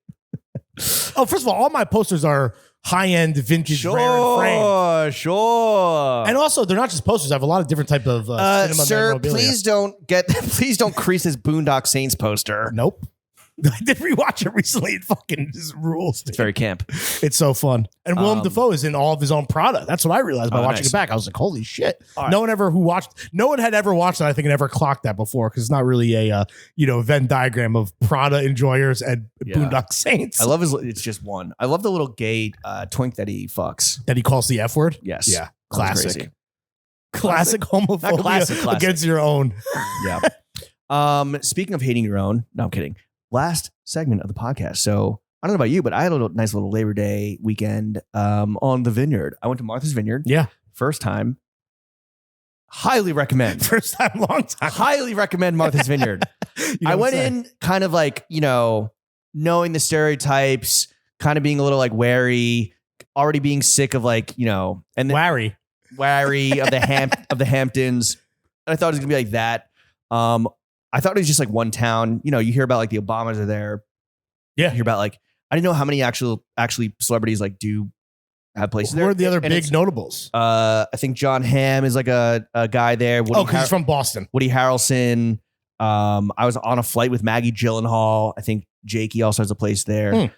Speaker 2: Oh, first of all my posters are high-end vintage rare and frame.
Speaker 1: Sure.
Speaker 2: And also, they're not just posters. I have a lot of different type of cinema
Speaker 1: sir,
Speaker 2: memorabilia.
Speaker 1: please don't crease this Boondock Saints poster.
Speaker 2: Nope. I did rewatch it recently. It fucking just rules. Dude.
Speaker 1: It's very camp.
Speaker 2: It's so fun. And Willem Dafoe is in all of his own product. That's what I realized by watching it back. I was like, holy shit.
Speaker 1: Right.
Speaker 2: No one had ever watched it. I think it ever clocked that before because it's not really a Venn diagram of Prada enjoyers and Boondock Saints.
Speaker 1: I love it's just one. I love the little gay twink that he fucks.
Speaker 2: That he calls the F word?
Speaker 1: Yes.
Speaker 2: Yeah. Classic homophobia
Speaker 1: classic.
Speaker 2: against your own.
Speaker 1: Yeah. Speaking of hating your own, no, I'm kidding. Last segment of the podcast. So I don't know about you, but I had a nice little Labor Day weekend on the Vineyard. I went to Martha's Vineyard.
Speaker 2: Yeah.
Speaker 1: First time. Highly recommend.
Speaker 2: First time, long time.
Speaker 1: Highly recommend Martha's Vineyard. I went in kind of like, knowing the stereotypes, kind of being a little like wary, already being sick of like, and then
Speaker 2: wary
Speaker 1: of the Hamptons. And I thought it was gonna be like that. I thought it was just like one town. You hear about like the Obamas are there.
Speaker 2: Yeah.
Speaker 1: You hear about like, I didn't know how many actually celebrities like do have places there.
Speaker 2: Who are the other big notables?
Speaker 1: I think John Hamm is like a guy there.
Speaker 2: Because he's from Boston.
Speaker 1: Woody Harrelson. I was on a flight with Maggie Gyllenhaal. I think Jakey also has a place there.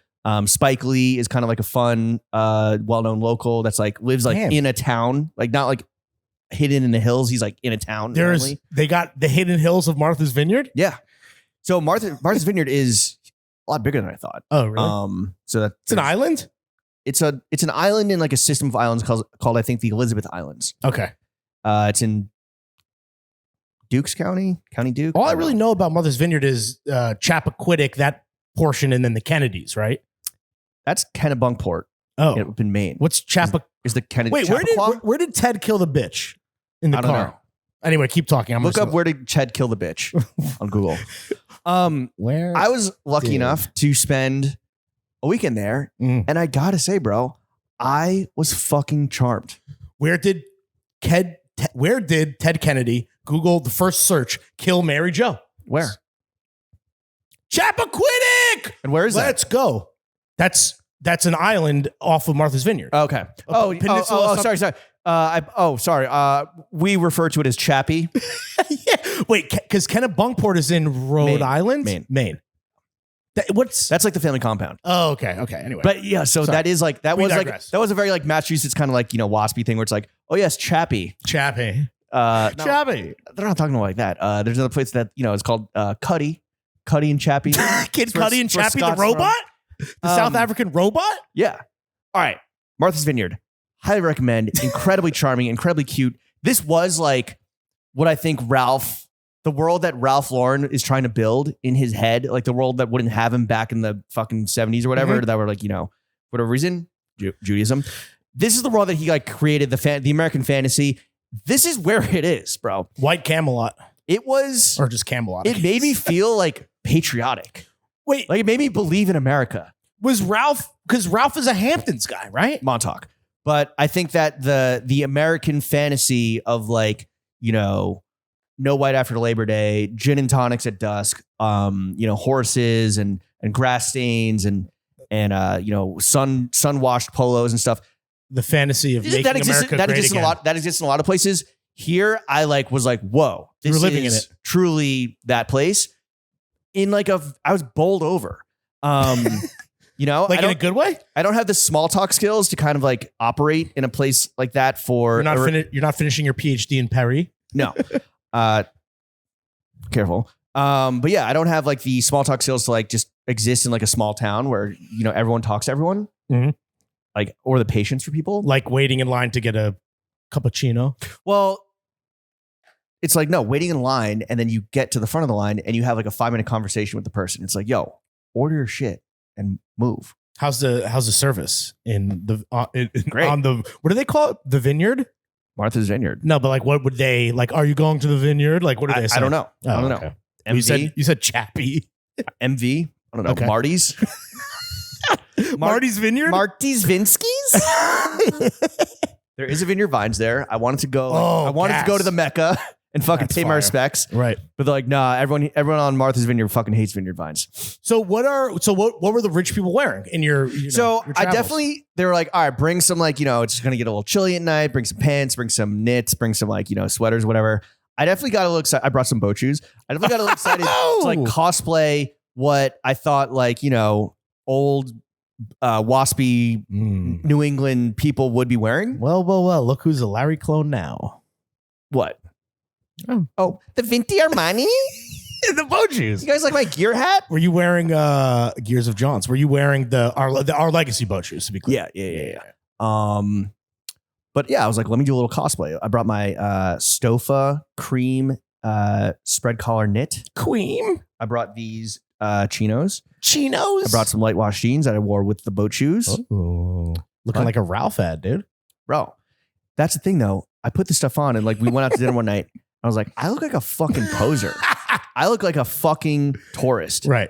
Speaker 1: Spike Lee is kind of like a fun, well-known local that's like lives like in a town, like not like hidden in the hills. He's like in a town.
Speaker 2: They got the hidden hills of Martha's Vineyard.
Speaker 1: Yeah. So Martha's Vineyard is a lot bigger than I thought.
Speaker 2: Oh, really?
Speaker 1: So
Speaker 2: it's an island.
Speaker 1: It's an island in like a system of islands called I think the Elizabeth Islands.
Speaker 2: Okay.
Speaker 1: It's in Dukes County Duke.
Speaker 2: All I really know about Martha's Vineyard is Chappaquiddick, that portion, and then the Kennedys, right?
Speaker 1: That's Kennebunkport.
Speaker 2: Oh,
Speaker 1: up in Maine.
Speaker 2: What's Chappa?
Speaker 1: Is the Kennedy?
Speaker 2: Wait, where did Ted kill the bitch in the car?
Speaker 1: I don't know.
Speaker 2: Anyway, keep talking.
Speaker 1: Look up where did Ted kill the bitch on Google.
Speaker 2: Where
Speaker 1: I was lucky enough to spend a weekend there, and I gotta say, bro, I was fucking charmed.
Speaker 2: Where did Ted Kennedy, Google the first search, kill Mary Jo?
Speaker 1: Where?
Speaker 2: Chappaquiddick.
Speaker 1: And where is that?
Speaker 2: Let's go. That's an island off of Martha's Vineyard.
Speaker 1: Okay. Sorry. We refer to it as Chappie.
Speaker 2: Yeah. Wait, because Kennebunkport is in Rhode Island? Maine. That's
Speaker 1: like the family compound.
Speaker 2: Oh, okay. Anyway.
Speaker 1: But yeah, so that is like, that was a very like Massachusetts kind of like, waspy thing where it's like, oh yes, Chappie.
Speaker 2: Chappie.
Speaker 1: Chappie. They're not talking like that. There's another place that, it's called Cuddy and Chappie.
Speaker 2: Kid Cuddy and Chappie, the robot? The South African robot?
Speaker 1: Yeah. All right. Martha's Vineyard. Highly recommend. Incredibly charming, incredibly cute. This was like what I think the world that Ralph Lauren is trying to build in his head, like the world that wouldn't have him back in the fucking 70s or whatever, that were like, whatever reason, Judaism. This is the world that he like created, the American fantasy. This is where it is, bro.
Speaker 2: White Camelot.
Speaker 1: It was,
Speaker 2: or just Camelot.
Speaker 1: It made me feel like patriotic.
Speaker 2: Wait,
Speaker 1: like it made me believe in America.
Speaker 2: Was Ralph, because Ralph is a Hamptons guy, right?
Speaker 1: Montauk. But I think that the American fantasy of like, no white after Labor Day, gin and tonics at dusk, horses and grass stains and sun washed polos and stuff.
Speaker 2: The fantasy of making America great again.
Speaker 1: That exists in a lot of places. Here, I was like, whoa, this
Speaker 2: You're living in it.
Speaker 1: Truly that place. I was bowled over. Like
Speaker 2: in a good way.
Speaker 1: I don't have the small talk skills to kind of like operate in a place like that. You're
Speaker 2: not finishing your PhD in Paris.
Speaker 1: No. Careful. But yeah, I don't have like the small talk skills to like just exist in like a small town where, everyone talks to everyone.
Speaker 2: Mm-hmm.
Speaker 1: Like, or the patience for people.
Speaker 2: Like waiting in line to get a cappuccino.
Speaker 1: Well, it's like, no, waiting in line. And then you get to the front of the line and you have like a 5-minute conversation with the person. It's like, yo, order your shit and move.
Speaker 2: How's the service in the,
Speaker 1: Great.
Speaker 2: On the, what do they call it? The Vineyard?
Speaker 1: Martha's Vineyard.
Speaker 2: No, but like, what would they like? Are you going to the Vineyard? Like, what do they say?
Speaker 1: I don't know. I don't know.
Speaker 2: Okay.
Speaker 1: MV?
Speaker 2: You said Chappie.
Speaker 1: MV? I don't know.
Speaker 2: Okay.
Speaker 1: Marty's?
Speaker 2: Marty's Vineyard?
Speaker 1: Marty's Vinsky's? There is a Vineyard Vines there. I wanted to go. I wanted to go to the Mecca and fucking pay my respects.
Speaker 2: Right.
Speaker 1: But they're like, nah, everyone on Martha's Vineyard fucking hates Vineyard Vines.
Speaker 2: So what were the rich people wearing in your your
Speaker 1: I
Speaker 2: travels?
Speaker 1: definitely, they were like, all right, bring some like, it's going to get a little chilly at night. Bring some pants, bring some knits, bring some like, sweaters, whatever. I definitely got a little excited. I brought some boat shoes. I definitely got a little excited to like cosplay what I thought like, old waspy New England people would be wearing.
Speaker 2: Well. Look who's a Larry clone now.
Speaker 1: What? Oh, the Vinti Armani?
Speaker 2: The boat shoes.
Speaker 1: You guys like my gear hat?
Speaker 2: Were you wearing Gears of Johns? Were you wearing our legacy boat shoes, to be clear?
Speaker 1: Yeah. But yeah, I was like, let me do a little cosplay. I brought my Stofa cream spread collar knit.
Speaker 2: Cream.
Speaker 1: I brought these chinos.
Speaker 2: I
Speaker 1: brought some light wash jeans that I wore with the boat shoes.
Speaker 2: Oh, looking like a Ralph ad, dude.
Speaker 1: Bro, that's the thing though. I put this stuff on and like we went out to dinner one night. I was like, I look like a fucking poser. I look like a fucking tourist.
Speaker 2: Right.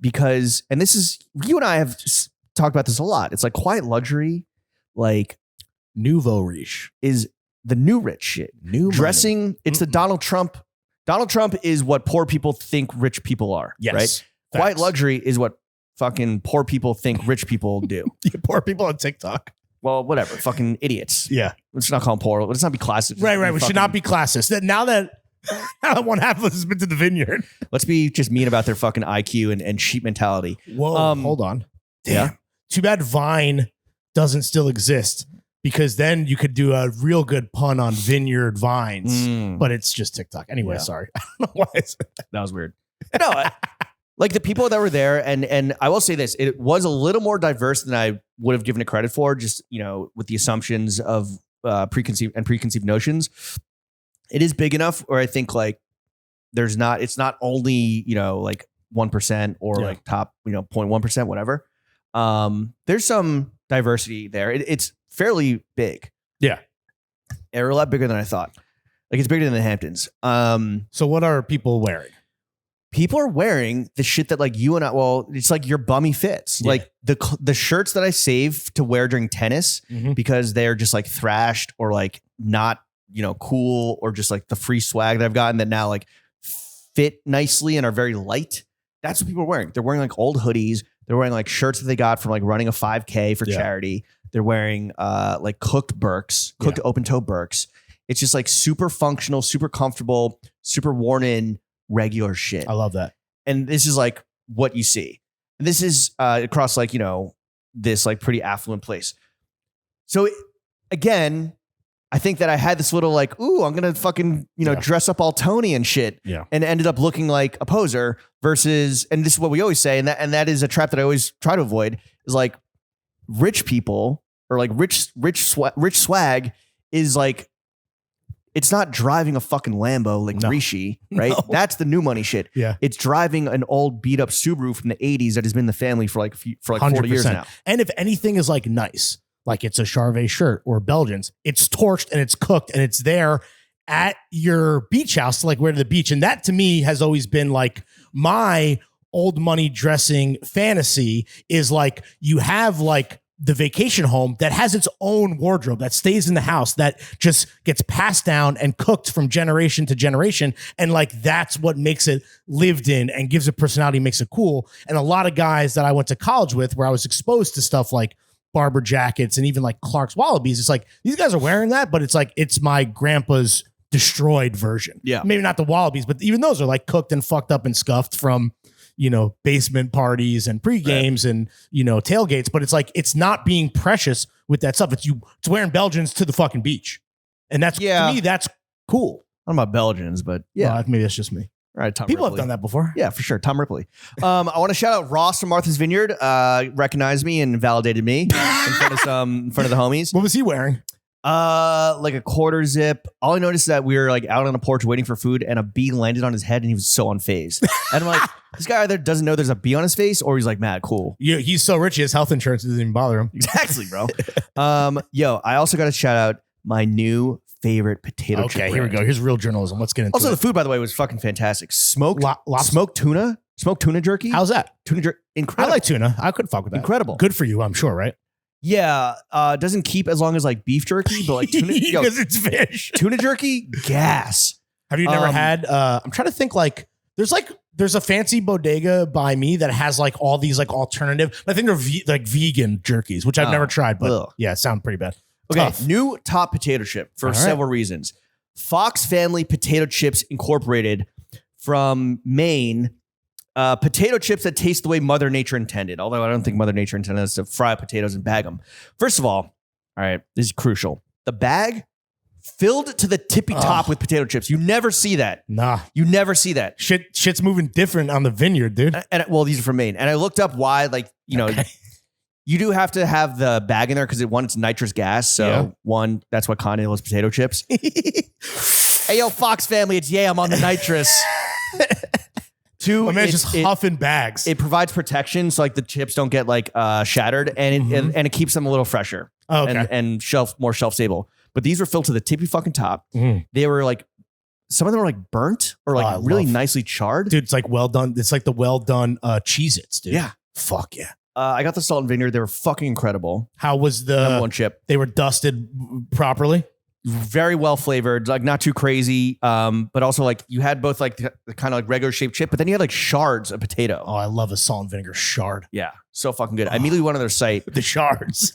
Speaker 1: Because, and this is, you and I have talked about this a lot. It's like quiet luxury, like
Speaker 2: nouveau riche
Speaker 1: is the new rich shit.
Speaker 2: New
Speaker 1: dressing.
Speaker 2: Money.
Speaker 1: It's the Donald Trump. Donald Trump is what poor people think rich people are.
Speaker 2: Yes.
Speaker 1: Right.
Speaker 2: Facts.
Speaker 1: Quiet luxury is what fucking poor people think rich people do.
Speaker 2: Poor people on TikTok.
Speaker 1: Well, whatever. Fucking idiots.
Speaker 2: Yeah.
Speaker 1: Let's not call them poor. Let's not be classist.
Speaker 2: Right. We should not be classist. Now that one half of us has been to the Vineyard.
Speaker 1: Let's be just mean about their fucking IQ and sheep mentality.
Speaker 2: Whoa, hold on. Damn.
Speaker 1: Yeah.
Speaker 2: Too bad Vine doesn't still exist, because then you could do a real good pun on Vineyard Vines, but it's just TikTok. Anyway, Sorry. I don't know why I said that.
Speaker 1: That was weird. No, like the people that were there, and I will say this, it was a little more diverse than I would have given it credit for, just, with the assumptions of preconceived notions. It is big enough where I think like it's not only, like 1% or like top, 0.1%, whatever. There's some diversity there. It's fairly big.
Speaker 2: Yeah.
Speaker 1: They're a lot bigger than I thought. Like it's bigger than the Hamptons.
Speaker 2: So what are people wearing?
Speaker 1: People are wearing the shit that like you and I, it's like your bummy fits.
Speaker 2: Yeah.
Speaker 1: Like the shirts that I save to wear during tennis because they're just like thrashed or like not, cool, or just like the free swag that I've gotten that now like fit nicely and are very light. That's what people are wearing. They're wearing like old hoodies. They're wearing like shirts that they got from like running a 5K for charity. They're wearing like cooked open toe Birks. It's just like super functional, super comfortable, super worn in regular shit.
Speaker 2: I love that.
Speaker 1: And this is like what you see. And this is across like, this like pretty affluent place. So again, I think that I had this little like, ooh, I'm going to fucking, dress up all Tony and shit.
Speaker 2: Yeah.
Speaker 1: And ended up looking like a poser versus, and this is what we always say. And that is a trap that I always try to avoid, is like rich people or like rich swag is like, it's not driving a fucking Lambo like Rishi, right?
Speaker 2: No.
Speaker 1: That's the new money shit.
Speaker 2: Yeah.
Speaker 1: It's driving an old beat up Subaru from the 80s that has been in the family for like 40 years now.
Speaker 2: And if anything is like nice, like it's a Charvet shirt or Belgians, it's torched and it's cooked and it's there at your beach house to like wear to the beach. And that to me has always been like my old money dressing fantasy is like you have like the vacation home that has its own wardrobe that stays in the house that just gets passed down and cooked from generation to generation. And like, that's what makes it lived in and gives it personality, makes it cool. And a lot of guys that I went to college with where I was exposed to stuff like Barber jackets and even like Clark's Wallabies. It's like, these guys are wearing that, but it's like, it's my grandpa's destroyed version.
Speaker 1: Yeah.
Speaker 2: Maybe not the Wallabies, but even those are like cooked and fucked up and scuffed from, you know, basement parties and pre-games and, you know, tailgates, but it's like, it's not being precious with that stuff. It's wearing Belgians to the fucking beach. And that's, to me, that's cool.
Speaker 1: I don't know about Belgians, but
Speaker 2: Well, maybe that's just me.
Speaker 1: All right, Tom
Speaker 2: People
Speaker 1: Ripley.
Speaker 2: have done that before.
Speaker 1: Yeah, for sure. Tom Ripley. I want to shout out Ross from Martha's Vineyard. Recognized me and validated me in front of the homies.
Speaker 2: What was he wearing?
Speaker 1: Like a quarter zip. All I noticed is that we were like out on a porch waiting for food and a bee landed on his head and he was so unfazed. And I'm like, this guy either doesn't know there's a bee on his face or he's like mad cool.
Speaker 2: Yeah, he's so rich, his health insurance doesn't even bother him.
Speaker 1: Exactly, bro. Yo, I also got to shout out my new favorite potato chip
Speaker 2: Okay, here we
Speaker 1: brand.
Speaker 2: go. Here's real journalism. Let's get into
Speaker 1: Also,
Speaker 2: it.
Speaker 1: the food, by the way, was fucking fantastic. Smoked tuna jerky.
Speaker 2: How's that?
Speaker 1: Tuna jerky? Incredible.
Speaker 2: I like tuna. I could fuck with that.
Speaker 1: Incredible.
Speaker 2: Good for you, I'm sure, right?
Speaker 1: Yeah, doesn't keep as long as like beef jerky, but like tuna, yo,
Speaker 2: because it's fish.
Speaker 1: tuna jerky, gas.
Speaker 2: Have you never had? I'm trying to think. Like, there's a fancy bodega by me that has like all these like alternative. I think they're like vegan jerkies, which I've never tried, but yeah, sound pretty bad.
Speaker 1: Okay,
Speaker 2: Tough.
Speaker 1: new top potato chip for several reasons. Fox Family Potato Chips Incorporated from Maine. Potato chips that taste the way Mother Nature intended. Although I don't think Mother Nature intended us to fry potatoes and bag them. First of all right, this is crucial. The bag filled to the tippy top with potato chips. You never see that.
Speaker 2: Nah,
Speaker 1: you never see that.
Speaker 2: Shit's moving different on the Vineyard, dude.
Speaker 1: And well, these are from Maine. And I looked up why, like, you know, you do have to have the bag in there because it's nitrous gas. So one, that's what Kanye loves potato chips. Hey, yo, Fox Family, it's I'm on the nitrous. Two,
Speaker 2: my man's just huffing bags.
Speaker 1: It provides protection, so like the chips don't get like shattered, and it keeps them a little fresher.
Speaker 2: Oh, okay.
Speaker 1: And more shelf stable. But these were filled to the tippy fucking top. They were like, some of them were like burnt or like really nicely charred.
Speaker 2: Dude, it's like well done. It's like the well done Cheez-Its, dude.
Speaker 1: Yeah.
Speaker 2: Fuck yeah.
Speaker 1: I got the Salt and Vineyard. They were fucking incredible.
Speaker 2: How was the
Speaker 1: number one chip?
Speaker 2: They were dusted properly.
Speaker 1: Very well flavored, like not too crazy. But also like you had both like the kind of like regular shaped chip, but then you had like shards of potato.
Speaker 2: Oh, I love a salt and vinegar shard.
Speaker 1: Yeah. So fucking good. I immediately went on their site.
Speaker 2: The shards.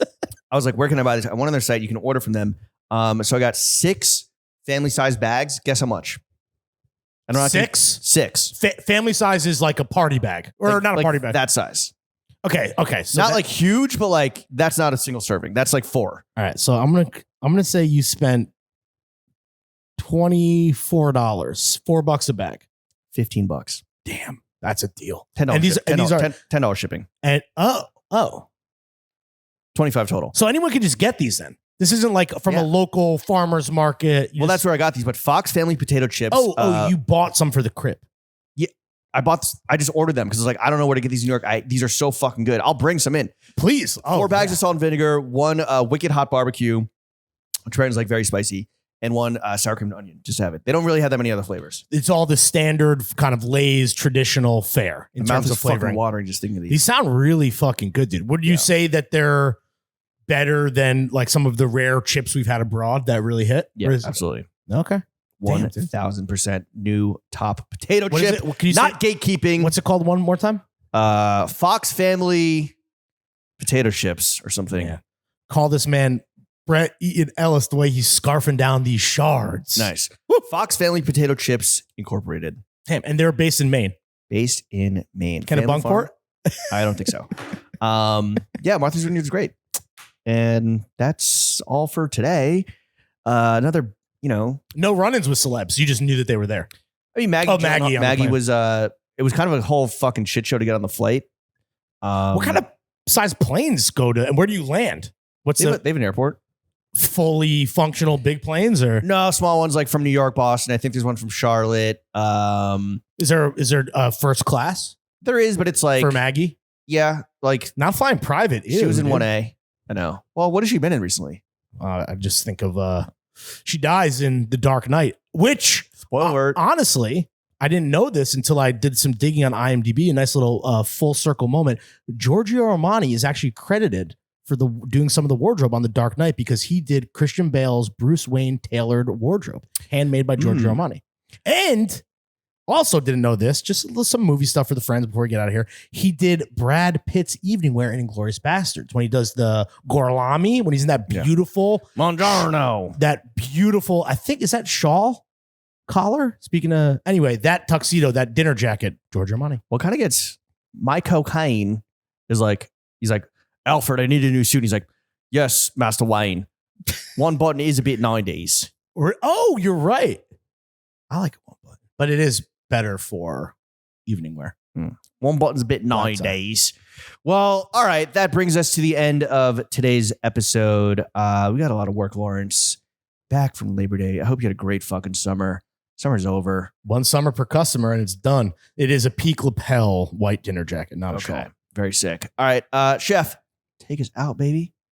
Speaker 1: I was like, where can I buy this? I went on their site. You can order from them. So I got 6 family size bags. Guess how much? I don't know.
Speaker 2: 6?
Speaker 1: 6.
Speaker 2: Family size is like a party bag or not a party bag.
Speaker 1: That size.
Speaker 2: Okay. So
Speaker 1: not like huge, but like that's not a single serving. That's like 4.
Speaker 2: All right. So I'm gonna say you spent $24, $4 a bag,
Speaker 1: $15.
Speaker 2: Damn, that's a deal.
Speaker 1: $10.
Speaker 2: And these are
Speaker 1: $10 shipping.
Speaker 2: And
Speaker 1: 25 total.
Speaker 2: So anyone can just get these then. This isn't like from a local farmer's market.
Speaker 1: That's where I got these. But Fox Family Potato Chips.
Speaker 2: You bought some for the crib.
Speaker 1: Yeah, I just ordered them because it's like I don't know where to get these in New York. These are so fucking good. I'll bring some in,
Speaker 2: please.
Speaker 1: 4 bags of salt and vinegar, 1 wicked hot barbecue, which is like very spicy, and 1 sour cream and onion. Just to have it. They don't really have that many other flavors.
Speaker 2: It's all the standard kind of Lay's traditional fare in terms of flavoring.
Speaker 1: Fucking watering just thinking of these.
Speaker 2: These sound really fucking good, dude. Would you say that they're better than like some of the rare chips we've had abroad that really hit?
Speaker 1: Yeah, absolutely.
Speaker 2: Okay.
Speaker 1: 1,000% new top potato
Speaker 2: What
Speaker 1: chip.
Speaker 2: is it? Can you
Speaker 1: not
Speaker 2: say,
Speaker 1: gatekeeping.
Speaker 2: What's it called one more time?
Speaker 1: Fox Family Potato Chips or something.
Speaker 2: Yeah. Call this man Brett Eaton Ellis the way he's scarfing down these shards.
Speaker 1: Nice. Fox Family Potato Chips Incorporated.
Speaker 2: Damn, and they're based in Maine.
Speaker 1: Based in Maine.
Speaker 2: Can a bunk port?
Speaker 1: I don't think so. Yeah, Martha's Vineyard is great. And that's all for today. Another,
Speaker 2: no run-ins with celebs. You just knew that they were there.
Speaker 1: I mean, Maggie was, it was kind of a whole fucking shit show to get on the flight.
Speaker 2: What kind of size planes go to, and where do you land? What's
Speaker 1: They have an airport.
Speaker 2: fully functional big planes or
Speaker 1: No, small ones like from New York, Boston. I think there's one from Charlotte.
Speaker 2: is there first class
Speaker 1: There is, but it's like
Speaker 2: for Maggie?
Speaker 1: yeah, like
Speaker 2: Not flying private.
Speaker 1: she was in
Speaker 2: dude.
Speaker 1: 1A. I know. Well, what has she been in recently?
Speaker 2: I just think of she dies in The Dark Knight, which
Speaker 1: Spoiler alert.
Speaker 2: honestly, I didn't know this until I did some digging on IMDb. A nice little full circle moment. Giorgio Armani is actually credited for doing some of the wardrobe on The Dark Knight because he did Christian Bale's Bruce Wayne tailored wardrobe, handmade by Giorgio Armani. And also didn't know this, just some movie stuff for the friends before we get out of here. He did Brad Pitt's evening wear in Inglourious Bastards when he does the Gorlami, when he's in that beautiful,
Speaker 1: Buongiorno.
Speaker 2: that beautiful, I think, is that shawl collar? Speaking of, anyway, that tuxedo, that dinner jacket, Giorgio Armani.
Speaker 1: What kind of gets my cocaine is like, he's like, Alfred, I need a new suit. And he's like, yes, Master Wayne. One button is a bit 90s.
Speaker 2: Oh, you're right. I like one button, but it is better for evening wear.
Speaker 1: One button's a bit 90s. Well, all right. That brings us to the end of today's episode. We got a lot of work, Lawrence. Back from Labor Day. I hope you had a great fucking summer. Summer's over.
Speaker 2: One summer per customer and it's done. It is a peak lapel white dinner jacket, not a shawl.
Speaker 1: Very sick. All right. Chef, take us out, baby.